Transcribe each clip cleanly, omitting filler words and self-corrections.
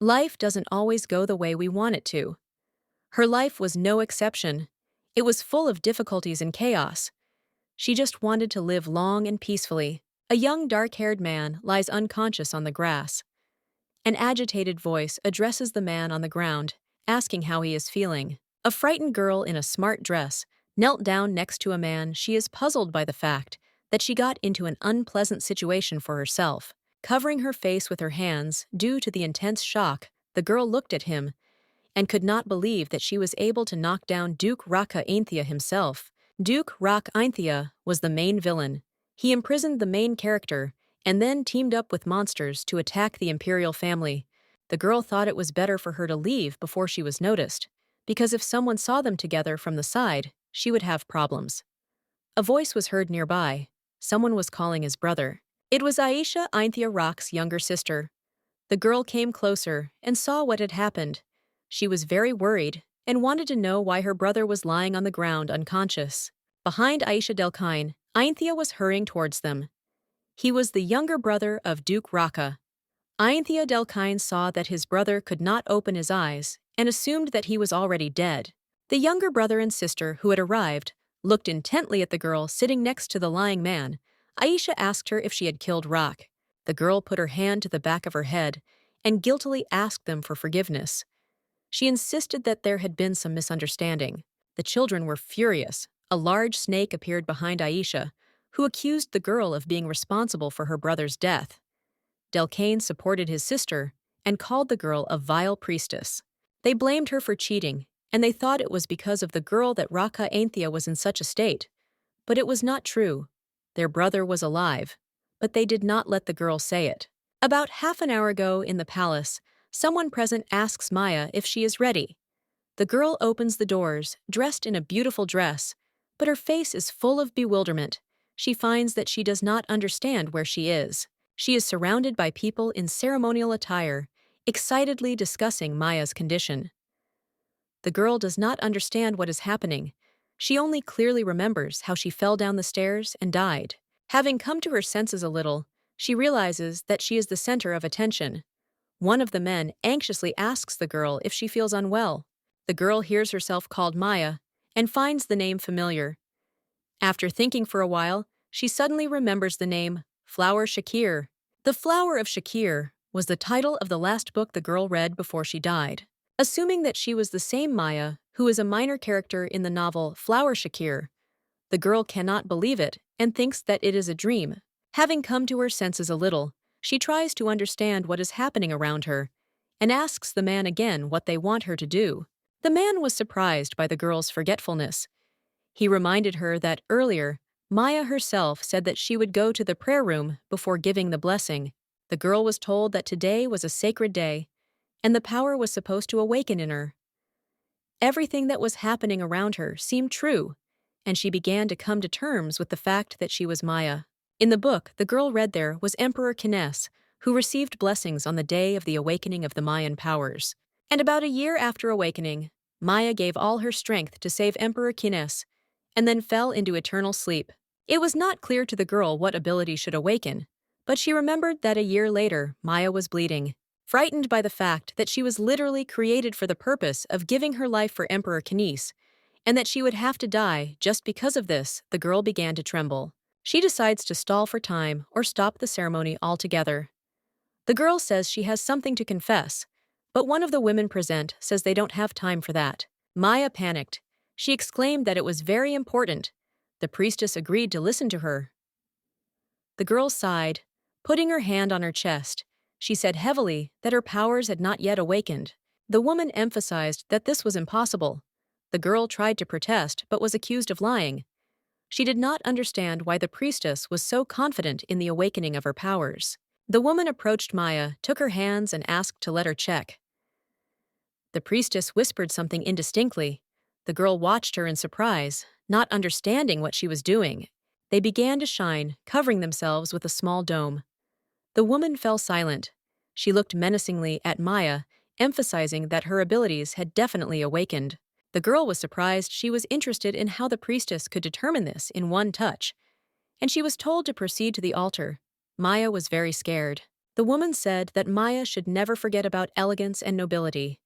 Life doesn't always go the way we want it to. Her life was no exception. It was full of difficulties and chaos. She just wanted to live long and peacefully. A young dark-haired man lies unconscious on the grass. An agitated voice addresses the man on the ground, asking how he is feeling. A frightened girl in a smart dress knelt down next to a man. She is puzzled by the fact that she got into an unpleasant situation for herself. Covering her face with her hands due to the intense shock, the girl looked at him and could not believe that she was able to knock down Duke Raka Ainthia himself. Duke Rak Ainthia was the main villain. He imprisoned the main character and then teamed up with monsters to attack the Imperial family. The girl thought it was better for her to leave before she was noticed, because if someone saw them together from the side, she would have problems. A voice was heard nearby. Someone was calling his brother. It was Aisha, Ainthia Rak's younger sister. The girl came closer and saw what had happened. She was very worried and wanted to know why her brother was lying on the ground unconscious. Behind Aisha Delkine, Ainthia was hurrying towards them. He was the younger brother of Duke Raka. Ainthia Delkine saw that his brother could not open his eyes and assumed that he was already dead. The younger brother and sister who had arrived looked intently at the girl sitting next to the lying man. Aisha asked her if she had killed Rak. The girl put her hand to the back of her head and guiltily asked them for forgiveness. She insisted that there had been some misunderstanding. The children were furious. A large snake appeared behind Aisha, who accused the girl of being responsible for her brother's death. Delkane supported his sister and called the girl a vile priestess. They blamed her for cheating, and they thought it was because of the girl that Raka Ainthia was in such a state. But it was not true. Their brother was alive, but they did not let the girl say it. About half an hour ago in the palace, someone present asks Maya if she is ready. The girl opens the doors, dressed in a beautiful dress, but her face is full of bewilderment. She finds that she does not understand where she is. She is surrounded by people in ceremonial attire, excitedly discussing Maya's condition. The girl does not understand what is happening. She only clearly remembers how she fell down the stairs and died. Having come to her senses a little, she realizes that she is the center of attention. One of the men anxiously asks the girl if she feels unwell. The girl hears herself called Maya and finds the name familiar. After thinking for a while, she suddenly remembers the name Flower Shakir. The Flower of Shakir was the title of the last book the girl read before she died. Assuming that she was the same Maya who is a minor character in the novel Flower Shakir, the girl cannot believe it and thinks that it is a dream. Having come to her senses a little, she tries to understand what is happening around her and asks the man again what they want her to do. The man was surprised by the girl's forgetfulness. He reminded her that earlier, Maya herself said that she would go to the prayer room before giving the blessing. The girl was told that today was a sacred day, and the power was supposed to awaken in her. Everything that was happening around her seemed true, and she began to come to terms with the fact that she was Maya. In the book the girl read there was Emperor Kines, who received blessings on the day of the awakening of the Mayan powers. And about a year after awakening, Maya gave all her strength to save Emperor Kines, and then fell into eternal sleep. It was not clear to the girl what ability should awaken, but she remembered that a year later, Maya was bleeding. Frightened by the fact that she was literally created for the purpose of giving her life for Emperor Kines, and that she would have to die just because of this, the girl began to tremble. She decides to stall for time or stop the ceremony altogether. The girl says she has something to confess, but one of the women present says they don't have time for that. Maya panicked. She exclaimed that it was very important. The priestess agreed to listen to her. The girl sighed, putting her hand on her chest. She said heavily that her powers had not yet awakened. The woman emphasized that this was impossible. The girl tried to protest but was accused of lying. She did not understand why the priestess was so confident in the awakening of her powers. The woman approached Maya, took her hands, and asked to let her check. The priestess whispered something indistinctly. The girl watched her in surprise, not understanding what she was doing. They began to shine, covering themselves with a small dome. The woman fell silent. She looked menacingly at Maya, emphasizing that her abilities had definitely awakened. The girl was surprised. She was interested in how the priestess could determine this in one touch, and she was told to proceed to the altar. Maya was very scared. The woman said that Maya should never forget about elegance and nobility.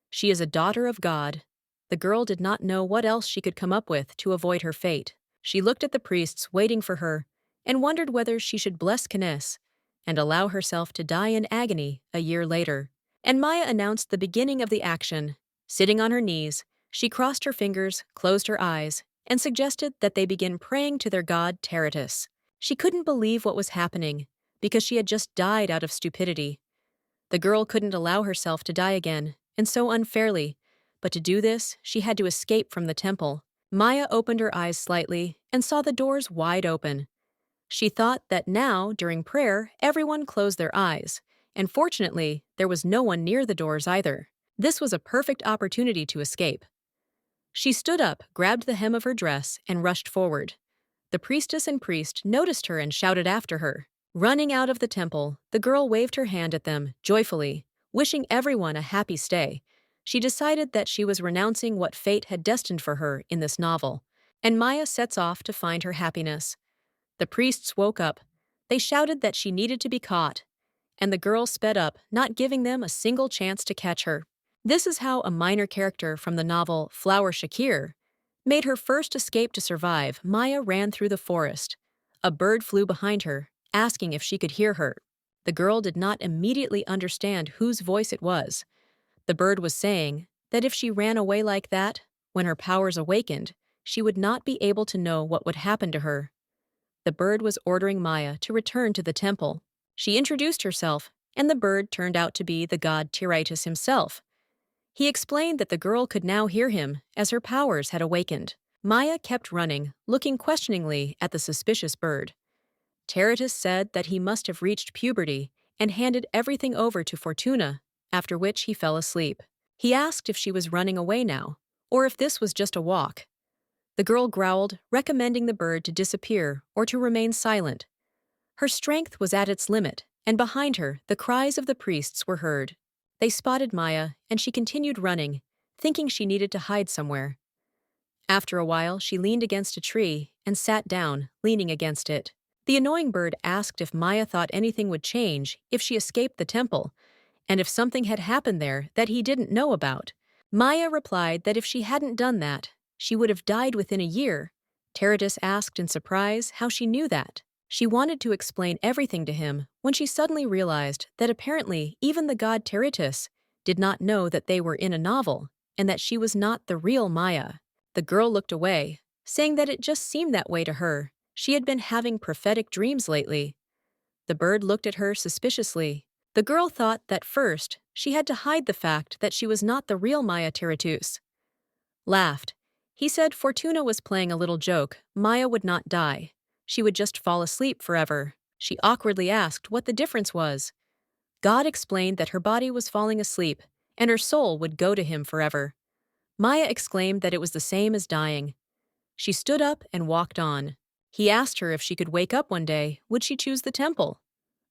She is a daughter of God. The girl did not know what else she could come up with to avoid her fate. She looked at the priests waiting for her and wondered whether she should bless Kines and allow herself to die in agony a year later. And Maya announced the beginning of the action. Sitting on her knees, she crossed her fingers, closed her eyes, and suggested that they begin praying to their god Tyrus. She couldn't believe what was happening, because she had just died out of stupidity. The girl couldn't allow herself to die again, and so unfairly, but to do this, she had to escape from the temple. Maya opened her eyes slightly and saw the doors wide open. She thought that now, during prayer, everyone closed their eyes, and fortunately, there was no one near the doors either. This was a perfect opportunity to escape. She stood up, grabbed the hem of her dress, and rushed forward. The priestess and priest noticed her and shouted after her. Running out of the temple, the girl waved her hand at them, joyfully, wishing everyone a happy stay. She decided that she was renouncing what fate had destined for her in this novel, and Maya sets off to find her happiness. The priests woke up. They shouted that she needed to be caught, and the girl sped up, not giving them a single chance to catch her. This is how a minor character from the novel Flower Shakir made her first escape to survive. Maya ran through the forest. A bird flew behind her, asking if she could hear her. The girl did not immediately understand whose voice it was. The bird was saying that if she ran away like that, when her powers awakened, she would not be able to know what would happen to her. The bird was ordering Maya to return to the temple. She introduced herself, and the bird turned out to be the god Tyrus himself. He explained that the girl could now hear him as her powers had awakened. Maya kept running, looking questioningly at the suspicious bird. Tyrus said that he must have reached puberty and handed everything over to Fortuna, after which he fell asleep. He asked if she was running away now, or if this was just a walk. The girl growled, recommending the bird to disappear or to remain silent. Her strength was at its limit, and behind her, the cries of the priests were heard. They spotted Maya, and she continued running, thinking she needed to hide somewhere. After a while, she leaned against a tree and sat down, leaning against it. The annoying bird asked if Maya thought anything would change if she escaped the temple, and if something had happened there that he didn't know about. Maya replied that if she hadn't done that, she would have died within a year. Tyrus asked in surprise how she knew that. She wanted to explain everything to him when she suddenly realized that apparently even the god Tyrus did not know that they were in a novel and that she was not the real Maya. The girl looked away, saying that it just seemed that way to her. She had been having prophetic dreams lately. The bird looked at her suspiciously. The girl thought that first she had to hide the fact that she was not the real Maya Tyrus. Laughed. He said Fortuna was playing a little joke. Maya would not die. She would just fall asleep forever. She awkwardly asked what the difference was. God explained that her body was falling asleep, and her soul would go to him forever. Maya exclaimed that it was the same as dying. She stood up and walked on. He asked her if she could wake up one day, would she choose the temple?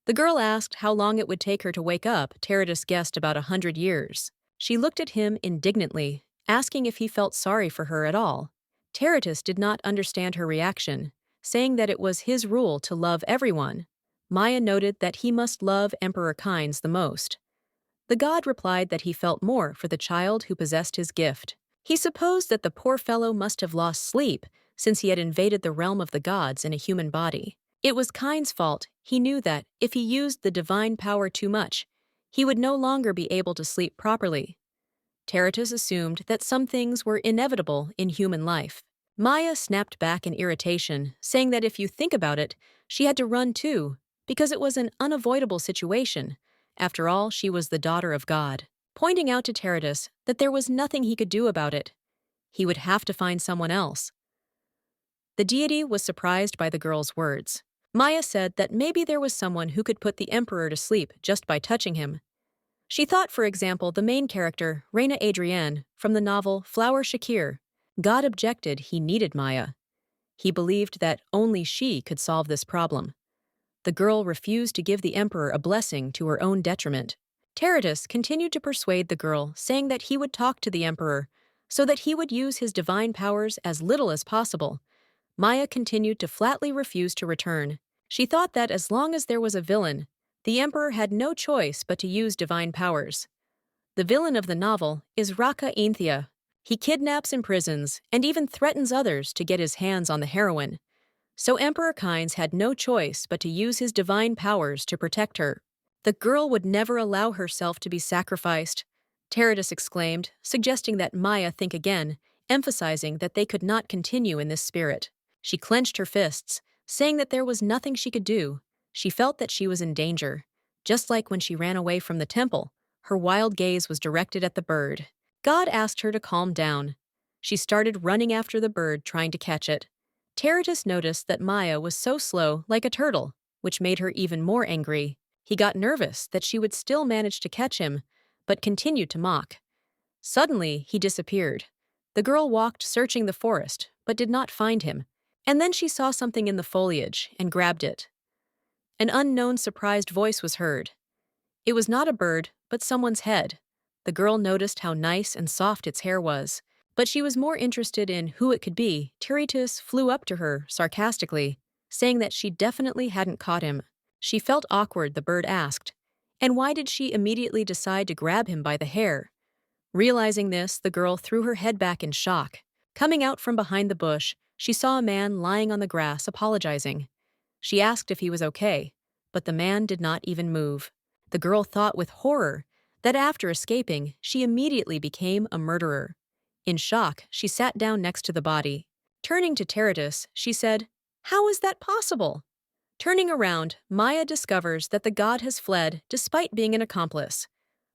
The girl asked how long it would take her to wake up. Tyrus guessed about 100 years. She looked at him indignantly, asking if he felt sorry for her at all. Tyrus did not understand her reaction, saying that it was his rule to love everyone. Maya noted that he must love Emperor Kynes the most. The god replied that he felt more for the child who possessed his gift. He supposed that the poor fellow must have lost sleep since he had invaded the realm of the gods in a human body. It was Kynes' fault. He knew that, if he used the divine power too much, he would no longer be able to sleep properly. Tyrus assumed that some things were inevitable in human life. Maya snapped back in irritation, saying that if you think about it, she had to run too, because it was an unavoidable situation. After all, she was the daughter of God, pointing out to Tyrus that there was nothing he could do about it. He would have to find someone else. The deity was surprised by the girl's words. Maya said that maybe there was someone who could put the emperor to sleep just by touching him. She thought, for example, the main character, Reina Adrienne, from the novel Flower Shakir. God objected he needed Maya. He believed that only she could solve this problem. The girl refused to give the emperor a blessing to her own detriment. Tyrus continued to persuade the girl, saying that he would talk to the emperor so that he would use his divine powers as little as possible. Maya continued to flatly refuse to return. She thought that as long as there was a villain, The Emperor had no choice but to use divine powers. The villain of the novel is Raka Ainthia. He kidnaps, imprisons, and even threatens others to get his hands on the heroine. So Emperor Kynes had no choice but to use his divine powers to protect her. The girl would never allow herself to be sacrificed, Tyrus exclaimed, suggesting that Maya think again, emphasizing that they could not continue in this spirit. She clenched her fists, saying that there was nothing she could do. She felt that she was in danger. Just like when she ran away from the temple, her wild gaze was directed at the bird. God asked her to calm down. She started running after the bird, trying to catch it. Tyrus noticed that Maya was so slow, like a turtle, which made her even more angry. He got nervous that she would still manage to catch him, but continued to mock. Suddenly, he disappeared. The girl walked searching the forest, but did not find him. And then she saw something in the foliage and grabbed it. An unknown surprised voice was heard. It was not a bird, but someone's head. The girl noticed how nice and soft its hair was. But she was more interested in who it could be. Tyrus flew up to her, sarcastically, saying that she definitely hadn't caught him. She felt awkward, the bird asked. And why did she immediately decide to grab him by the hair? Realizing this, the girl threw her head back in shock. Coming out from behind the bush, she saw a man lying on the grass, apologizing. She asked if he was okay, but the man did not even move. The girl thought with horror that after escaping, she immediately became a murderer. In shock, she sat down next to the body. Turning to Tyrus, she said, "How is that possible?" Turning around, Maya discovers that the god has fled despite being an accomplice.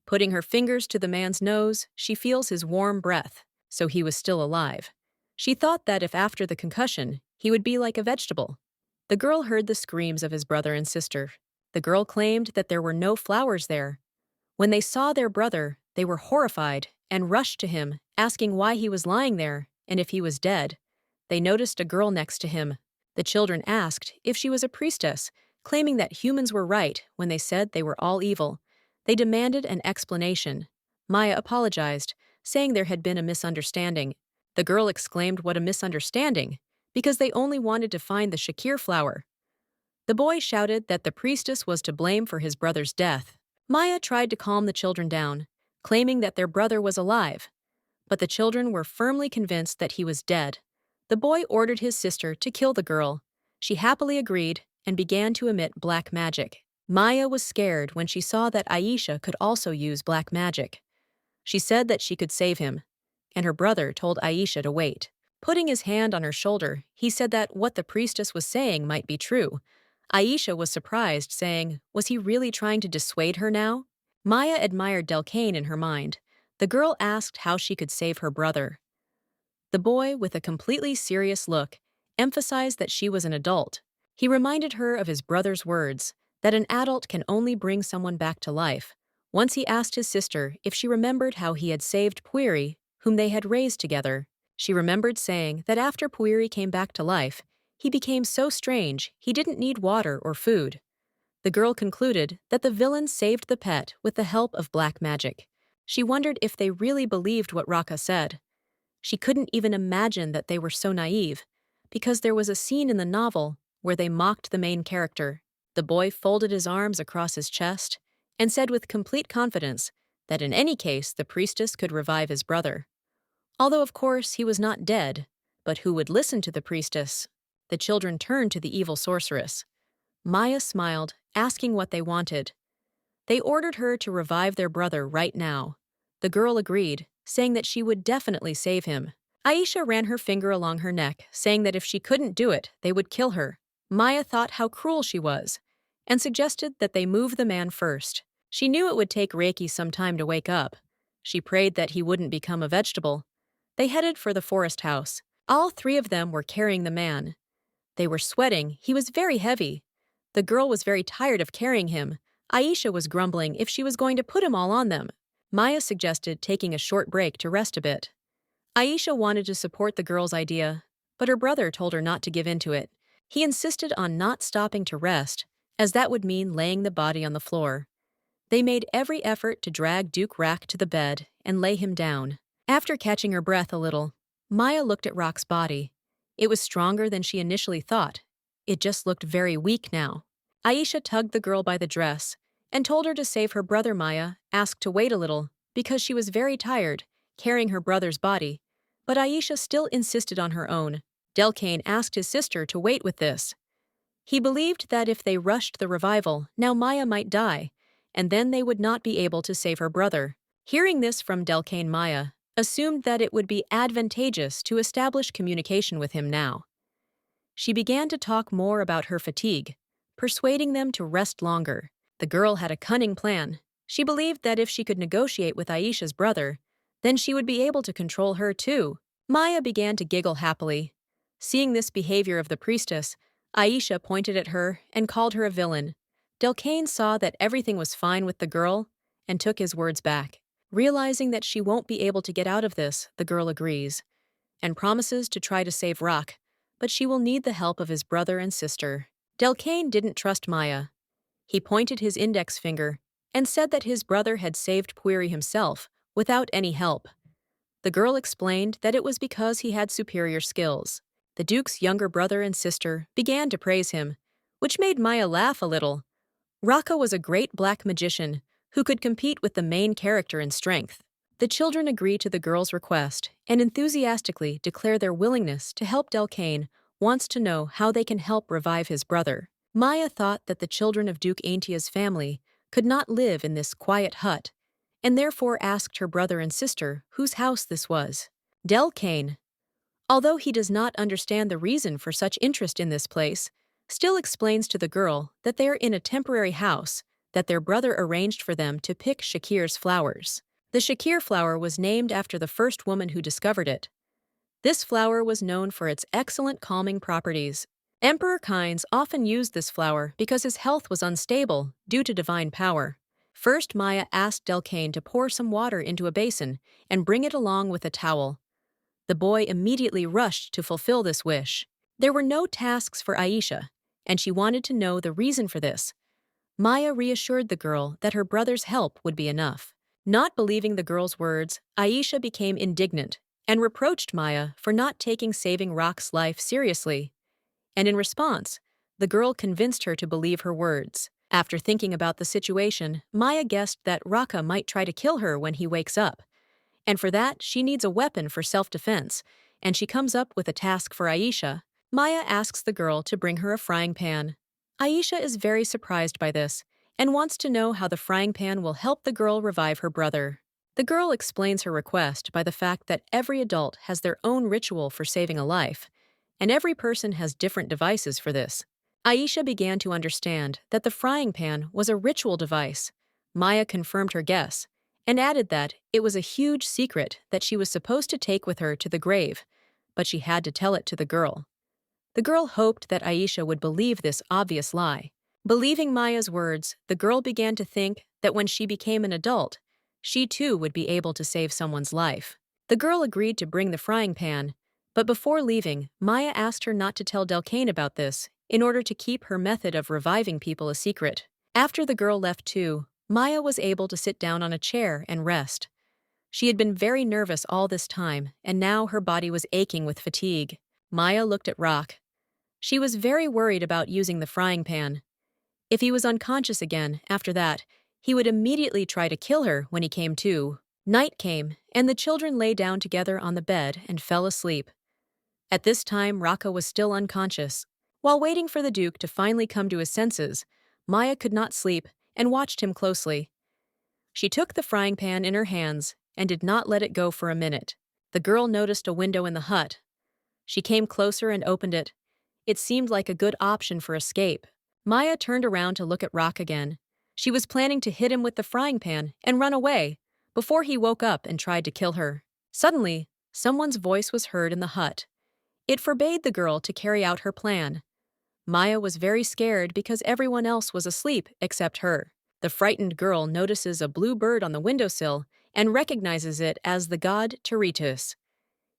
Putting her fingers to the man's nose, she feels his warm breath, so he was still alive. She thought that if after the concussion, he would be like a vegetable. The girl heard the screams of his brother and sister. The girl claimed that there were no flowers there. When they saw their brother, they were horrified and rushed to him, asking why he was lying there and if he was dead. They noticed a girl next to him. The children asked if she was a priestess, claiming that humans were right when they said they were all evil. They demanded an explanation. Maya apologized, saying there had been a misunderstanding. The girl exclaimed, "What a misunderstanding!" because they only wanted to find the Shakir flower. The boy shouted that the priestess was to blame for his brother's death. Maya tried to calm the children down, claiming that their brother was alive. But the children were firmly convinced that he was dead. The boy ordered his sister to kill the girl. She happily agreed and began to emit black magic. Maya was scared when she saw that Aisha could also use black magic. She said that she could save him, and her brother told Aisha to wait. Putting his hand on her shoulder, he said that what the priestess was saying might be true. Aisha was surprised, saying, was he really trying to dissuade her now? Maya admired Delcane in her mind. The girl asked how she could save her brother. The boy, with a completely serious look, emphasized that she was an adult. He reminded her of his brother's words, that an adult can only bring someone back to life. Once he asked his sister if she remembered how he had saved Puiri, whom they had raised together. She remembered saying that after Puiri came back to life, he became so strange he didn't need water or food. The girl concluded that the villain saved the pet with the help of black magic. She wondered if they really believed what Raka said. She couldn't even imagine that they were so naive, because there was a scene in the novel where they mocked the main character. The boy folded his arms across his chest and said with complete confidence that in any case the priestess could revive his brother. Although of course he was not dead, but who would listen to the priestess? The children turned to the evil sorceress. Maya smiled, asking what they wanted. They ordered her to revive their brother right now. The girl agreed, saying that she would definitely save him. Aisha ran her finger along her neck, saying that if she couldn't do it, they would kill her. Maya thought how cruel she was, and suggested that they move the man first. She knew it would take Reiki some time to wake up. She prayed that he wouldn't become a vegetable. They headed for the forest house. All three of them were carrying the man. They were sweating. He was very heavy. The girl was very tired of carrying him. Aisha was grumbling if she was going to put him all on them. Maya suggested taking a short break to rest a bit. Aisha wanted to support the girl's idea, but her brother told her not to give in to it. He insisted on not stopping to rest, as that would mean laying the body on the floor. They made every effort to drag Duke Rak to the bed and lay him down. After catching her breath a little, Maya looked at Rak's body. It was stronger than she initially thought. It just looked very weak now. Aisha tugged the girl by the dress and told her to save her brother. Maya asked to wait a little because she was very tired, carrying her brother's body, but Aisha still insisted on her own. Delcane asked his sister to wait with this. He believed that if they rushed the revival, now Maya might die, and then they would not be able to save her brother. Hearing this from Delcane, Maya assumed that it would be advantageous to establish communication with him now. She began to talk more about her fatigue, persuading them to rest longer. The girl had a cunning plan. She believed that if she could negotiate with Aisha's brother, then she would be able to control her too. Maya began to giggle happily. Seeing this behavior of the priestess, Aisha pointed at her and called her a villain. Delcane saw that everything was fine with the girl and took his words back. Realizing that she won't be able to get out of this, the girl agrees and promises to try to save Rock, but she will need the help of his brother and sister. Delcane didn't trust Maya. He pointed his index finger and said that his brother had saved Pueri himself without any help. The girl explained that it was because he had superior skills. The Duke's younger brother and sister began to praise him, which made Maya laugh a little. Raka was a great black magician who could compete with the main character in strength. The children agree to the girl's request and enthusiastically declare their willingness to help. Delcane wants to know how they can help revive his brother. Maya thought that the children of Duke Aintia's family could not live in this quiet hut, and therefore asked her brother and sister whose house this was. Delcane, although he does not understand the reason for such interest in this place, still explains to the girl that they are in a temporary house that their brother arranged for them to pick Shakir's flowers. The Shakir flower was named after the first woman who discovered it. This flower was known for its excellent calming properties. Emperor Kynes often used this flower because his health was unstable due to divine power. First, Maya asked Delcane to pour some water into a basin and bring it along with a towel. The boy immediately rushed to fulfill this wish. There were no tasks for Aisha, and she wanted to know the reason for this. Maya reassured the girl that her brother's help would be enough. Not believing the girl's words, Aisha became indignant and reproached Maya for not taking saving Rock's life seriously. And in response, the girl convinced her to believe her words. After thinking about the situation, Maya guessed that Raka might try to kill her when he wakes up. And for that, she needs a weapon for self-defense, and she comes up with a task for Aisha. Maya asks the girl to bring her a frying pan. Aisha is very surprised by this and wants to know how the frying pan will help the girl revive her brother. The girl explains her request by the fact that every adult has their own ritual for saving a life, and every person has different devices for this. Aisha began to understand that the frying pan was a ritual device. Maya confirmed her guess and added that it was a huge secret that she was supposed to take with her to the grave, but she had to tell it to the girl. The girl hoped that Aisha would believe this obvious lie. Believing Maya's words, the girl began to think that when she became an adult, she too would be able to save someone's life. The girl agreed to bring the frying pan, but before leaving, Maya asked her not to tell Delcane about this in order to keep her method of reviving people a secret. After the girl left too, Maya was able to sit down on a chair and rest. She had been very nervous all this time, and now her body was aching with fatigue. Maya looked at Rock. She was very worried about using the frying pan. If he was unconscious again after that, he would immediately try to kill her when he came to. Night came, and the children lay down together on the bed and fell asleep. At this time, Raka was still unconscious. While waiting for the Duke to finally come to his senses, Maya could not sleep and watched him closely. She took the frying pan in her hands and did not let it go for a minute. The girl noticed a window in the hut. She came closer and opened it. It seemed like a good option for escape. Maya turned around to look at Rock again. She was planning to hit him with the frying pan and run away before he woke up and tried to kill her. Suddenly, someone's voice was heard in the hut. It forbade the girl to carry out her plan. Maya was very scared because everyone else was asleep except her. The frightened girl notices a blue bird on the windowsill and recognizes it as the god Tyrus.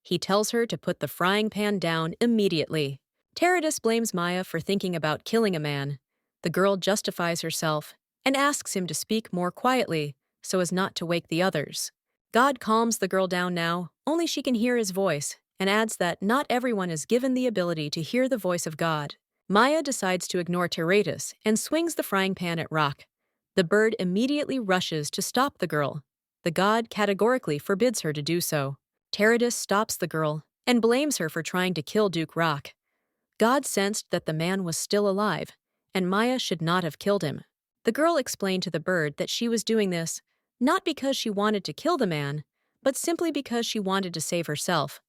He tells her to put the frying pan down immediately. Tyrus blames Maya for thinking about killing a man. The girl justifies herself and asks him to speak more quietly so as not to wake the others. God calms the girl down now, only she can hear his voice, and adds that not everyone is given the ability to hear the voice of God. Maya decides to ignore Tyrus and swings the frying pan at Rock. The bird immediately rushes to stop the girl. The god categorically forbids her to do so. Tyrus stops the girl and blames her for trying to kill Duke Rock. God sensed that the man was still alive, and Maya should not have killed him. The girl explained to the bird that she was doing this not because she wanted to kill the man, but simply because she wanted to save herself.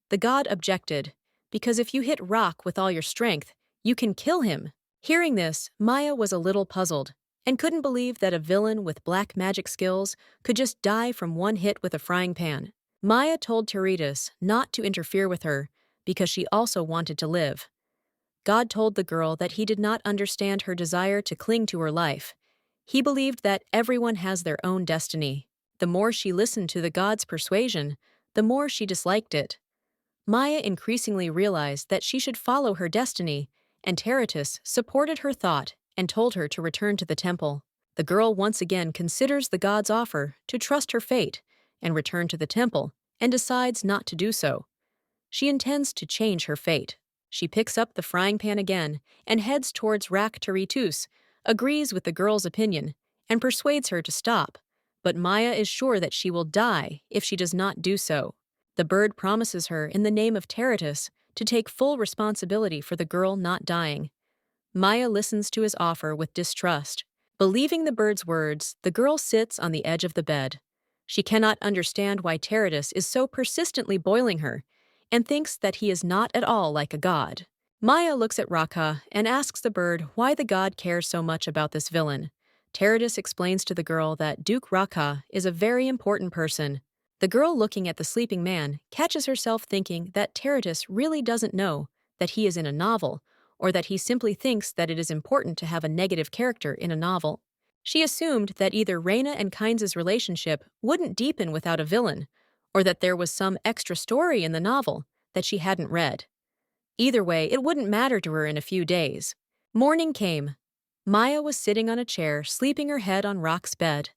The god objected, because if you hit Rock with all your strength, you can kill him. Hearing this, Maya was a little puzzled and couldn't believe that a villain with black magic skills could just die from one hit with a frying pan. Maya told Tyrus not to interfere with her because she also wanted to live. God told the girl that he did not understand her desire to cling to her life. He believed that everyone has their own destiny. The more she listened to the god's persuasion, the more she disliked it. Maya increasingly realized that she should follow her destiny, and Tyrus supported her thought and told her to return to the temple. The girl once again considers the god's offer to trust her fate and return to the temple, and decides not to do so. She intends to change her fate. She picks up the frying pan again and heads towards Rak Tyrus, agrees with the girl's opinion, and persuades her to stop. But Maya is sure that she will die if she does not do so. The bird promises her in the name of Tyrus to take full responsibility for the girl not dying. Maya listens to his offer with distrust. Believing the bird's words, the girl sits on the edge of the bed. She cannot understand why Tyrus is so persistently boiling her, and thinks that he is not at all like a god. Maya looks at Raka and asks the bird why the god cares so much about this villain. Tyrus explains to the girl that Duke Raka is a very important person. The girl looking at the sleeping man catches herself thinking that Tyrus really doesn't know that he is in a novel, or that he simply thinks that it is important to have a negative character in a novel. She assumed that either Reina and Kynes' relationship wouldn't deepen without a villain, or that there was some extra story in the novel that she hadn't read. Either way, it wouldn't matter to her in a few days. Morning came. Maya was sitting on a chair, sleeping her head on Rock's bed.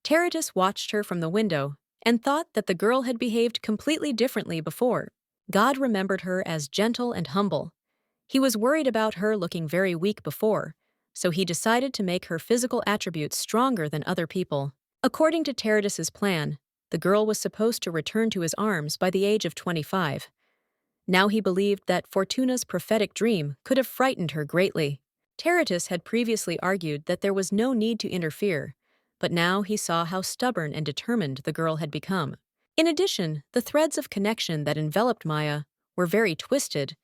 Tyrus watched her from the window and thought that the girl had behaved completely differently before. God remembered her as gentle and humble. He was worried about her looking very weak before, so he decided to make her physical attributes stronger than other people. According to Tyrus's plan, the girl was supposed to return to his arms by the age of 25. Now he believed that Fortuna's prophetic dream could have frightened her greatly. Tyrus had previously argued that there was no need to interfere, but now he saw how stubborn and determined the girl had become. In addition, the threads of connection that enveloped Maya were very twisted,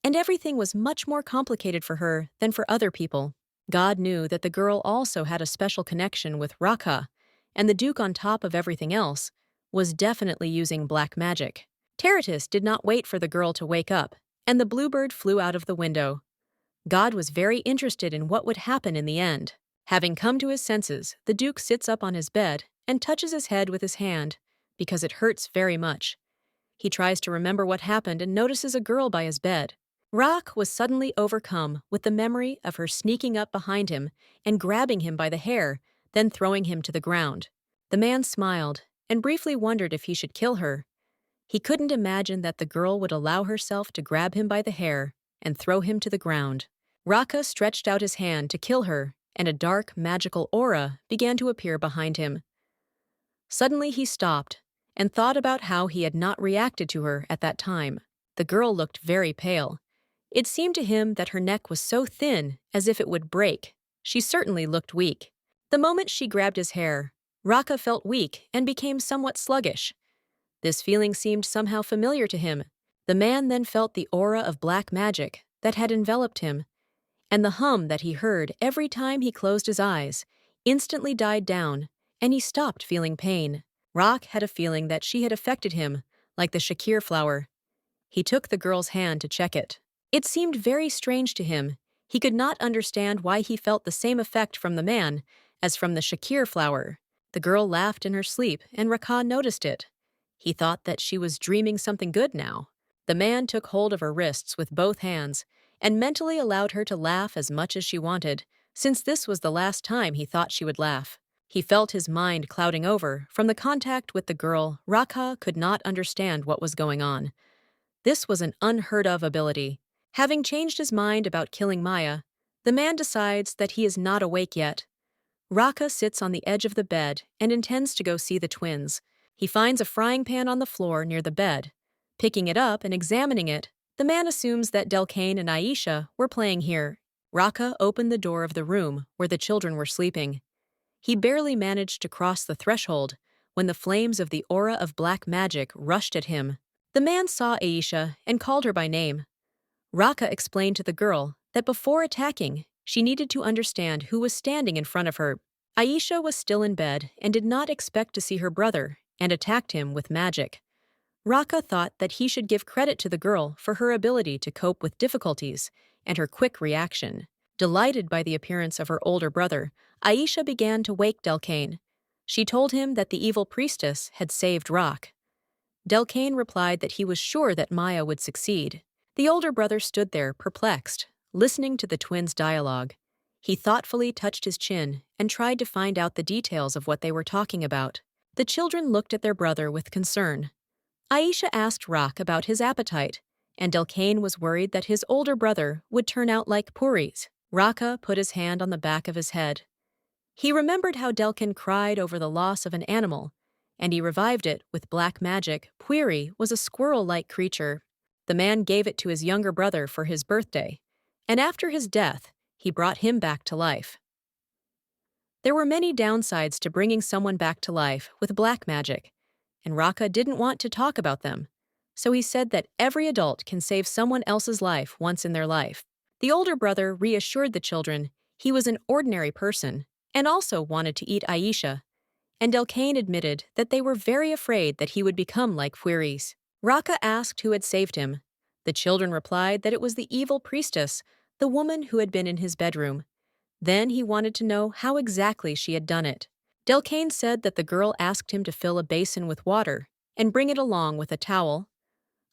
and everything was much more complicated for her than for other people. God knew that the girl also had a special connection with Raka, and the Duke, on top of everything else, was definitely using black magic. Tyrus did not wait for the girl to wake up, and the bluebird flew out of the window. God was very interested in what would happen in the end. Having come to his senses, the Duke sits up on his bed and touches his head with his hand, because it hurts very much. He tries to remember what happened and notices a girl by his bed. Rock was suddenly overcome with the memory of her sneaking up behind him and grabbing him by the hair, then throwing him to the ground. The man smiled and briefly wondered if he should kill her. He couldn't imagine that the girl would allow herself to grab him by the hair and throw him to the ground. Raka stretched out his hand to kill her, and a dark, magical aura began to appear behind him. Suddenly he stopped and thought about how he had not reacted to her at that time. The girl looked very pale. It seemed to him that her neck was so thin as if it would break. She certainly looked weak. The moment she grabbed his hair, Raka felt weak and became somewhat sluggish. This feeling seemed somehow familiar to him. The man then felt the aura of black magic that had enveloped him, and the hum that he heard every time he closed his eyes instantly died down, and he stopped feeling pain. Rock had a feeling that she had affected him, like the Shakir flower. He took the girl's hand to check it. It seemed very strange to him. He could not understand why he felt the same effect from the man as from the Shakir flower. The girl laughed in her sleep, and Raka noticed it. He thought that she was dreaming something good now. The man took hold of her wrists with both hands and mentally allowed her to laugh as much as she wanted, since this was the last time he thought she would laugh. He felt his mind clouding over from the contact with the girl. Raka could not understand what was going on. This was an unheard-of ability, Having changed his mind about killing Maya, the man decides that he is not awake yet. Raka sits on the edge of the bed and intends to go see the twins. He finds a frying pan on the floor near the bed. Picking it up and examining it, the man assumes that Delcane and Aisha were playing here. Raka opened the door of the room where the children were sleeping. He barely managed to cross the threshold when the flames of the aura of black magic rushed at him. The man saw Aisha and called her by name. Raka explained to the girl that before attacking, she needed to understand who was standing in front of her. Aisha was still in bed and did not expect to see her brother and attacked him with magic. Raka thought that he should give credit to the girl for her ability to cope with difficulties and her quick reaction. Delighted by the appearance of her older brother, Aisha began to wake Delcane. She told him that the evil priestess had saved Rock. Delcane replied that he was sure that Maya would succeed. The older brother stood there, perplexed, listening to the twins' dialogue. He thoughtfully touched his chin and tried to find out the details of what they were talking about. The children looked at their brother with concern. Aisha asked Rock about his appetite, and Delcane was worried that his older brother would turn out like Puris. Raka put his hand on the back of his head. He remembered how Delcane cried over the loss of an animal, and he revived it with black magic. Puri was a squirrel-like creature. The man gave it to his younger brother for his birthday, and after his death, he brought him back to life. There were many downsides to bringing someone back to life with black magic, and Raka didn't want to talk about them, so he said that every adult can save someone else's life once in their life. The older brother reassured the children he was an ordinary person and also wanted to eat Aisha, and Delcane admitted that they were very afraid that he would become like Fuiris. Raka asked who had saved him. The children replied that it was the evil priestess, the woman who had been in his bedroom. Then he wanted to know how exactly she had done it. Delcane said that the girl asked him to fill a basin with water and bring it along with a towel.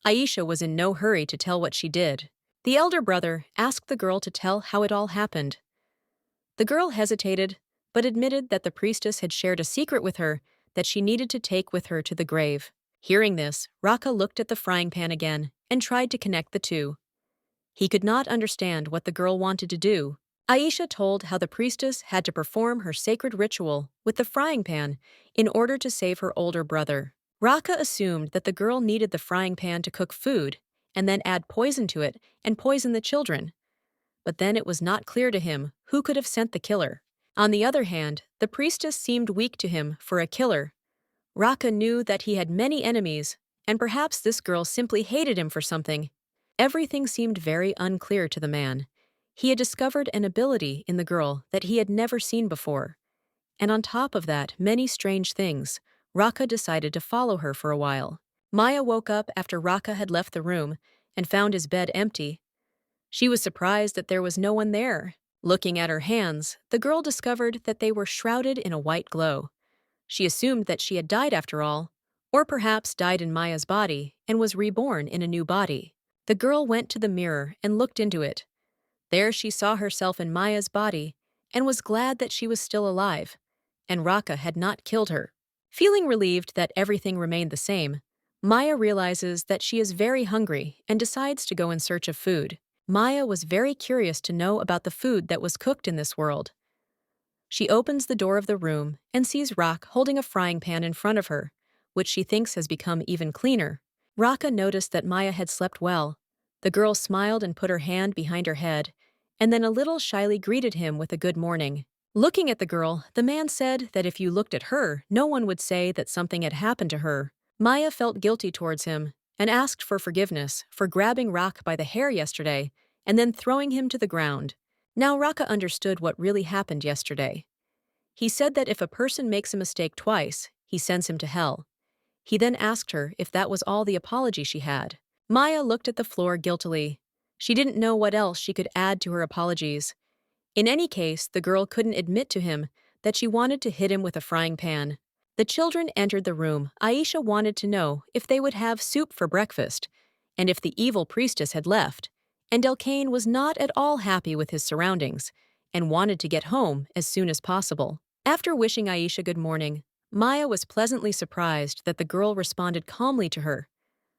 Aisha was in no hurry to tell what she did. The elder brother asked the girl to tell how it all happened. The girl hesitated, but admitted that the priestess had shared a secret with her that she needed to take with her to the grave. Hearing this, Raka looked at the frying pan again and tried to connect the two. He could not understand what the girl wanted to do. Aisha told how the priestess had to perform her sacred ritual with the frying pan in order to save her older brother. Raka assumed that the girl needed the frying pan to cook food and then add poison to it and poison the children. But then it was not clear to him who could have sent the killer. On the other hand, the priestess seemed weak to him for a killer. Raka knew that he had many enemies, and perhaps this girl simply hated him for something. Everything seemed very unclear to the man. He had discovered an ability in the girl that he had never seen before. And on top of that, many strange things. Raka decided to follow her for a while. Maya woke up after Raka had left the room and found his bed empty. She was surprised that there was no one there. Looking at her hands, the girl discovered that they were shrouded in a white glow. She assumed that she had died after all, or perhaps died in Maya's body and was reborn in a new body. The girl went to the mirror and looked into it. There she saw herself in Maya's body and was glad that she was still alive, and Raka had not killed her. Feeling relieved that everything remained the same, Maya realizes that she is very hungry and decides to go in search of food. Maya was very curious to know about the food that was cooked in this world. She opens the door of the room and sees Rock holding a frying pan in front of her, which she thinks has become even cleaner. Raka noticed that Maya had slept well. The girl smiled and put her hand behind her head, and then a little shyly greeted him with a good morning. Looking at the girl, the man said that if you looked at her, no one would say that something had happened to her. Maya felt guilty towards him and asked for forgiveness for grabbing Rock by the hair yesterday and then throwing him to the ground. Now Raka understood what really happened yesterday. He said that if a person makes a mistake twice, he sends him to hell. He then asked her if that was all the apology she had. Maya looked at the floor guiltily. She didn't know what else she could add to her apologies. In any case, the girl couldn't admit to him that she wanted to hit him with a frying pan. The children entered the room. Aisha wanted to know if they would have soup for breakfast, and if the evil priestess had left, and Delcane was not at all happy with his surroundings and wanted to get home as soon as possible. After wishing Aisha good morning, Maya was pleasantly surprised that the girl responded calmly to her.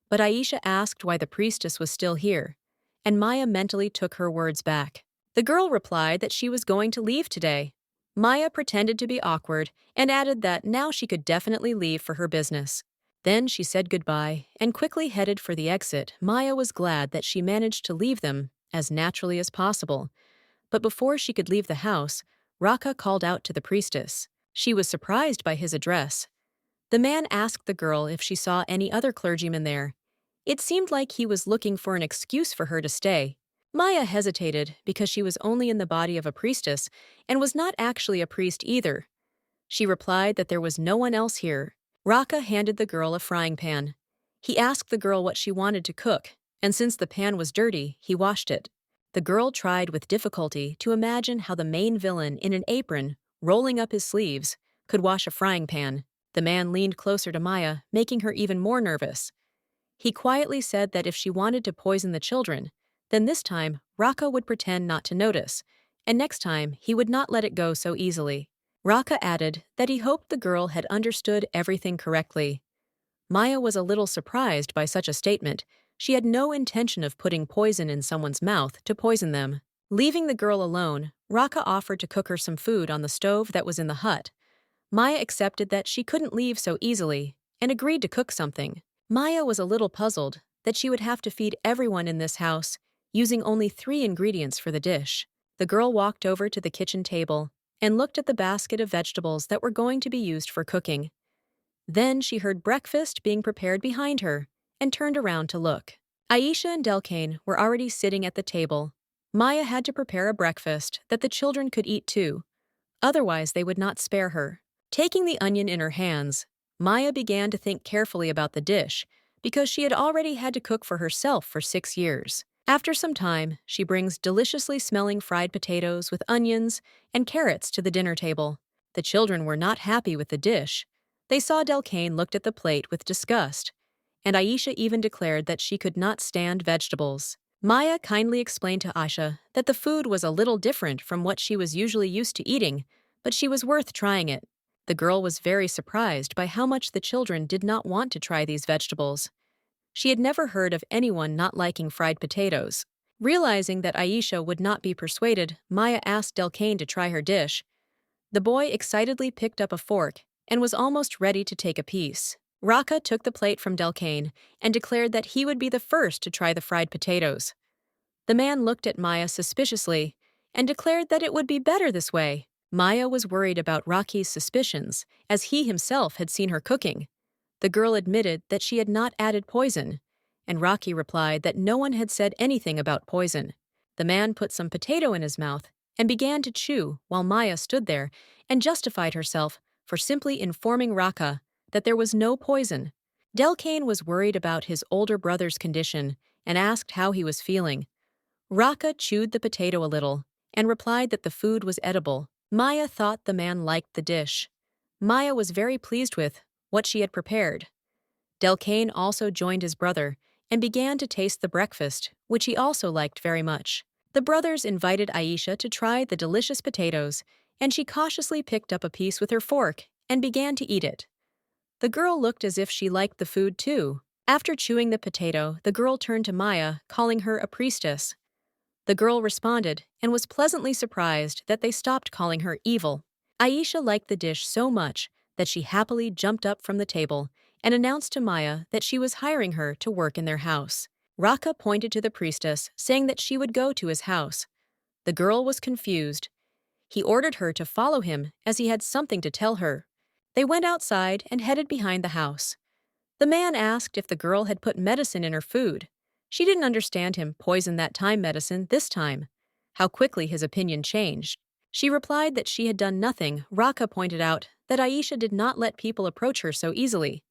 But Aisha asked why the priestess was still here, and Maya mentally took her words back. The girl replied that she was going to leave today. Maya pretended to be awkward and added that now she could definitely leave for her business. Then she said goodbye and quickly headed for the exit. Maya was glad that she managed to leave them as naturally as possible. But before she could leave the house, Raka called out to the priestess. She was surprised by his address. The man asked the girl if she saw any other clergyman there. It seemed like he was looking for an excuse for her to stay. Maya hesitated because she was only in the body of a priestess and was not actually a priest either. She replied that there was no one else here. Raka handed the girl a frying pan. He asked the girl what she wanted to cook, and since the pan was dirty, he washed it. The girl tried with difficulty to imagine how the main villain in an apron, rolling up his sleeves, could wash a frying pan. The man leaned closer to Maya, making her even more nervous. He quietly said that if she wanted to poison the children, then this time Raka would pretend not to notice, and next time he would not let it go so easily. Raka added that he hoped the girl had understood everything correctly. Maya was a little surprised by such a statement. She had no intention of putting poison in someone's mouth to poison them. Leaving the girl alone, Raka offered to cook her some food on the stove that was in the hut. Maya accepted that she couldn't leave so easily and agreed to cook something. Maya was a little puzzled that she would have to feed everyone in this house, using only 3 ingredients for the dish. The girl walked over to the kitchen table and looked at the basket of vegetables that were going to be used for cooking. Then she heard breakfast being prepared behind her and turned around to look. Aisha and Delcane were already sitting at the table. Maya had to prepare a breakfast that the children could eat too, otherwise they would not spare her. Taking the onion in her hands, Maya began to think carefully about the dish because she had already had to cook for herself for 6 years. After some time, she brings deliciously smelling fried potatoes with onions and carrots to the dinner table. The children were not happy with the dish. They saw Delcane looked at the plate with disgust, and Aisha even declared that she could not stand vegetables. Maya kindly explained to Aisha that the food was a little different from what she was usually used to eating, but she was worth trying it. The girl was very surprised by how much the children did not want to try these vegetables. She had never heard of anyone not liking fried potatoes. Realizing that Aisha would not be persuaded, Maya asked Delcane to try her dish. The boy excitedly picked up a fork and was almost ready to take a piece. Raka took the plate from Delcane and declared that he would be the first to try the fried potatoes. The man looked at Maya suspiciously and declared that it would be better this way. Maya was worried about Raki's suspicions, as he himself had seen her cooking. The girl admitted that she had not added poison, and Raki replied that no one had said anything about poison. The man put some potato in his mouth and began to chew while Maya stood there and justified herself for simply informing Raka that there was no poison. Delcane was worried about his older brother's condition and asked how he was feeling. Raka chewed the potato a little and replied that the food was edible. Maya thought the man liked the dish. Maya was very pleased with what she had prepared. Delcane also joined his brother and began to taste the breakfast, which he also liked very much. The brothers invited Aisha to try the delicious potatoes, and she cautiously picked up a piece with her fork and began to eat it. The girl looked as if she liked the food too. After chewing the potato, the girl turned to Maya, calling her a priestess. The girl responded and was pleasantly surprised that they stopped calling her evil. Aisha liked the dish so much that she happily jumped up from the table and announced to Maya that she was hiring her to work in their house. Raka pointed to the priestess, saying that she would go to his house. The girl was confused. He ordered her to follow him as he had something to tell her. They went outside and headed behind the house. The man asked if the girl had put medicine in her food. She didn't understand him poison that time medicine this time. How quickly his opinion changed. She replied that she had done nothing. Raka pointed out that Aisha did not let people approach her so easily.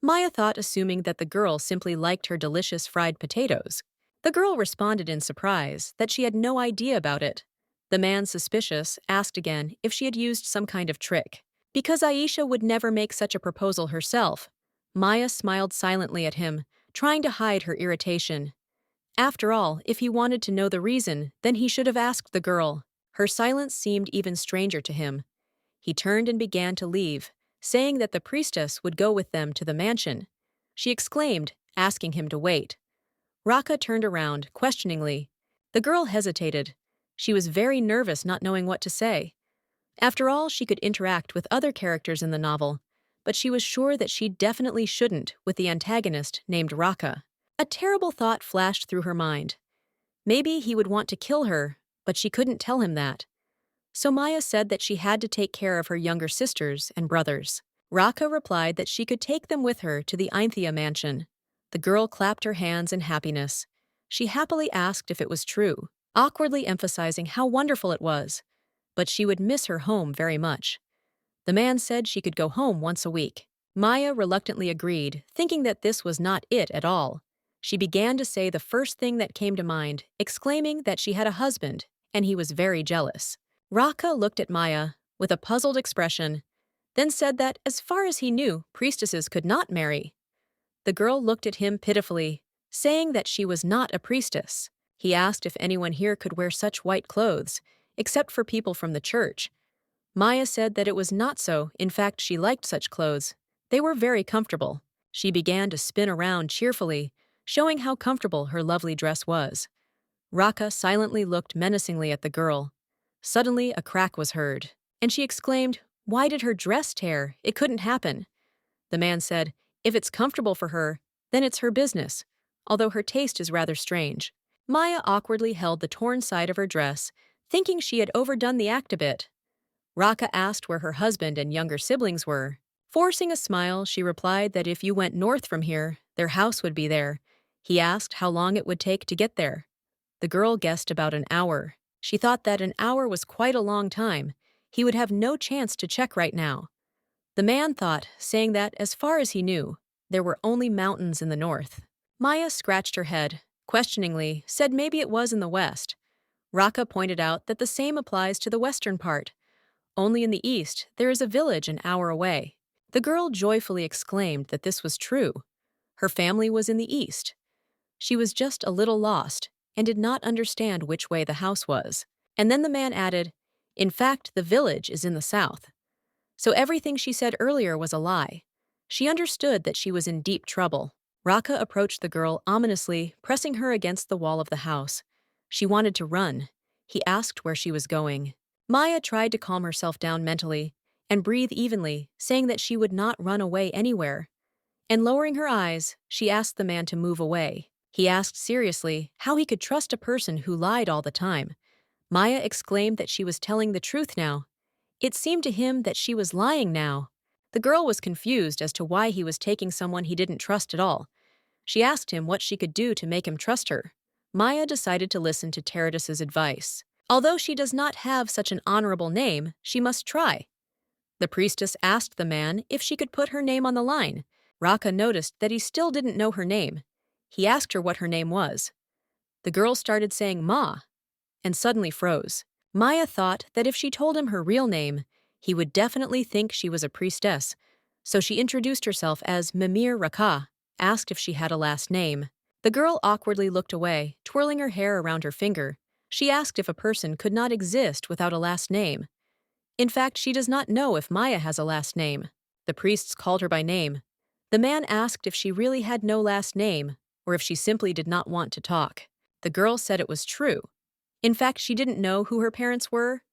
Maya thought, assuming that the girl simply liked her delicious fried potatoes. The girl responded in surprise that she had no idea about it. The man, suspicious, asked again if she had used some kind of trick. Because Aisha would never make such a proposal herself, Maya smiled silently at him, trying to hide her irritation. After all, if he wanted to know the reason, then he should have asked the girl. Her silence seemed even stranger to him. He turned and began to leave, saying that the priestess would go with them to the mansion. She exclaimed, asking him to wait. Raka turned around, questioningly. The girl hesitated. She was very nervous, not knowing what to say. After all, she could interact with other characters in the novel, but she was sure that she definitely shouldn't with the antagonist named Raka. A terrible thought flashed through her mind. Maybe he would want to kill her, but she couldn't tell him that. So Maya said that she had to take care of her younger sisters and brothers. Raka replied that she could take them with her to the Einthia mansion. The girl clapped her hands in happiness. She happily asked if it was true, awkwardly emphasizing how wonderful it was, but she would miss her home very much. The man said she could go home once a week. Maya reluctantly agreed, thinking that this was not it at all. She began to say the first thing that came to mind, exclaiming that she had a husband, and he was very jealous. Raka looked at Maya with a puzzled expression, then said that, as far as he knew, priestesses could not marry. The girl looked at him pitifully, saying that she was not a priestess. He asked if anyone here could wear such white clothes, except for people from the church. Maya said that it was not so. In fact, she liked such clothes. They were very comfortable. She began to spin around cheerfully, showing how comfortable her lovely dress was. Raka silently looked menacingly at the girl. Suddenly, a crack was heard, and she exclaimed, "Why did her dress tear? It couldn't happen." The man said, "If it's comfortable for her, then it's her business, although her taste is rather strange." Maya awkwardly held the torn side of her dress, thinking she had overdone the act a bit. Raka asked where her husband and younger siblings were. Forcing a smile, she replied that if you went north from here, their house would be there. He asked how long it would take to get there. The girl guessed about an hour. She thought that an hour was quite a long time. He would have no chance to check right now. The man thought, saying that, as far as he knew, there were only mountains in the north. Maya scratched her head, questioningly, said maybe it was in the west. Raka pointed out that the same applies to the western part. Only in the east, there is a village an hour away. The girl joyfully exclaimed that this was true. Her family was in the east. She was just a little lost and did not understand which way the house was. And then the man added, "In fact, the village is in the south." So everything she said earlier was a lie. She understood that she was in deep trouble. Raka approached the girl ominously, pressing her against the wall of the house. She wanted to run. He asked where she was going. Maya tried to calm herself down mentally and breathe evenly, saying that she would not run away anywhere. And lowering her eyes, she asked the man to move away. He asked seriously how he could trust a person who lied all the time. Maya exclaimed that she was telling the truth now. It seemed to him that she was lying now. The girl was confused as to why he was taking someone he didn't trust at all. She asked him what she could do to make him trust her. Maya decided to listen to Tyrus's advice. Although she does not have such an honorable name, she must try. The priestess asked the man if she could put her name on the line. Raka noticed that he still didn't know her name. He asked her what her name was. The girl started saying Ma, and suddenly froze. Maya thought that if she told him her real name, he would definitely think she was a priestess, so she introduced herself as Mimir Raka, asked if she had a last name. The girl awkwardly looked away, twirling her hair around her finger. She asked if a person could not exist without a last name. In fact, she does not know if Maya has a last name. The priests called her by name. The man asked if she really had no last name, or if she simply did not want to talk. The girl said it was true. In fact, she didn't know who her parents were.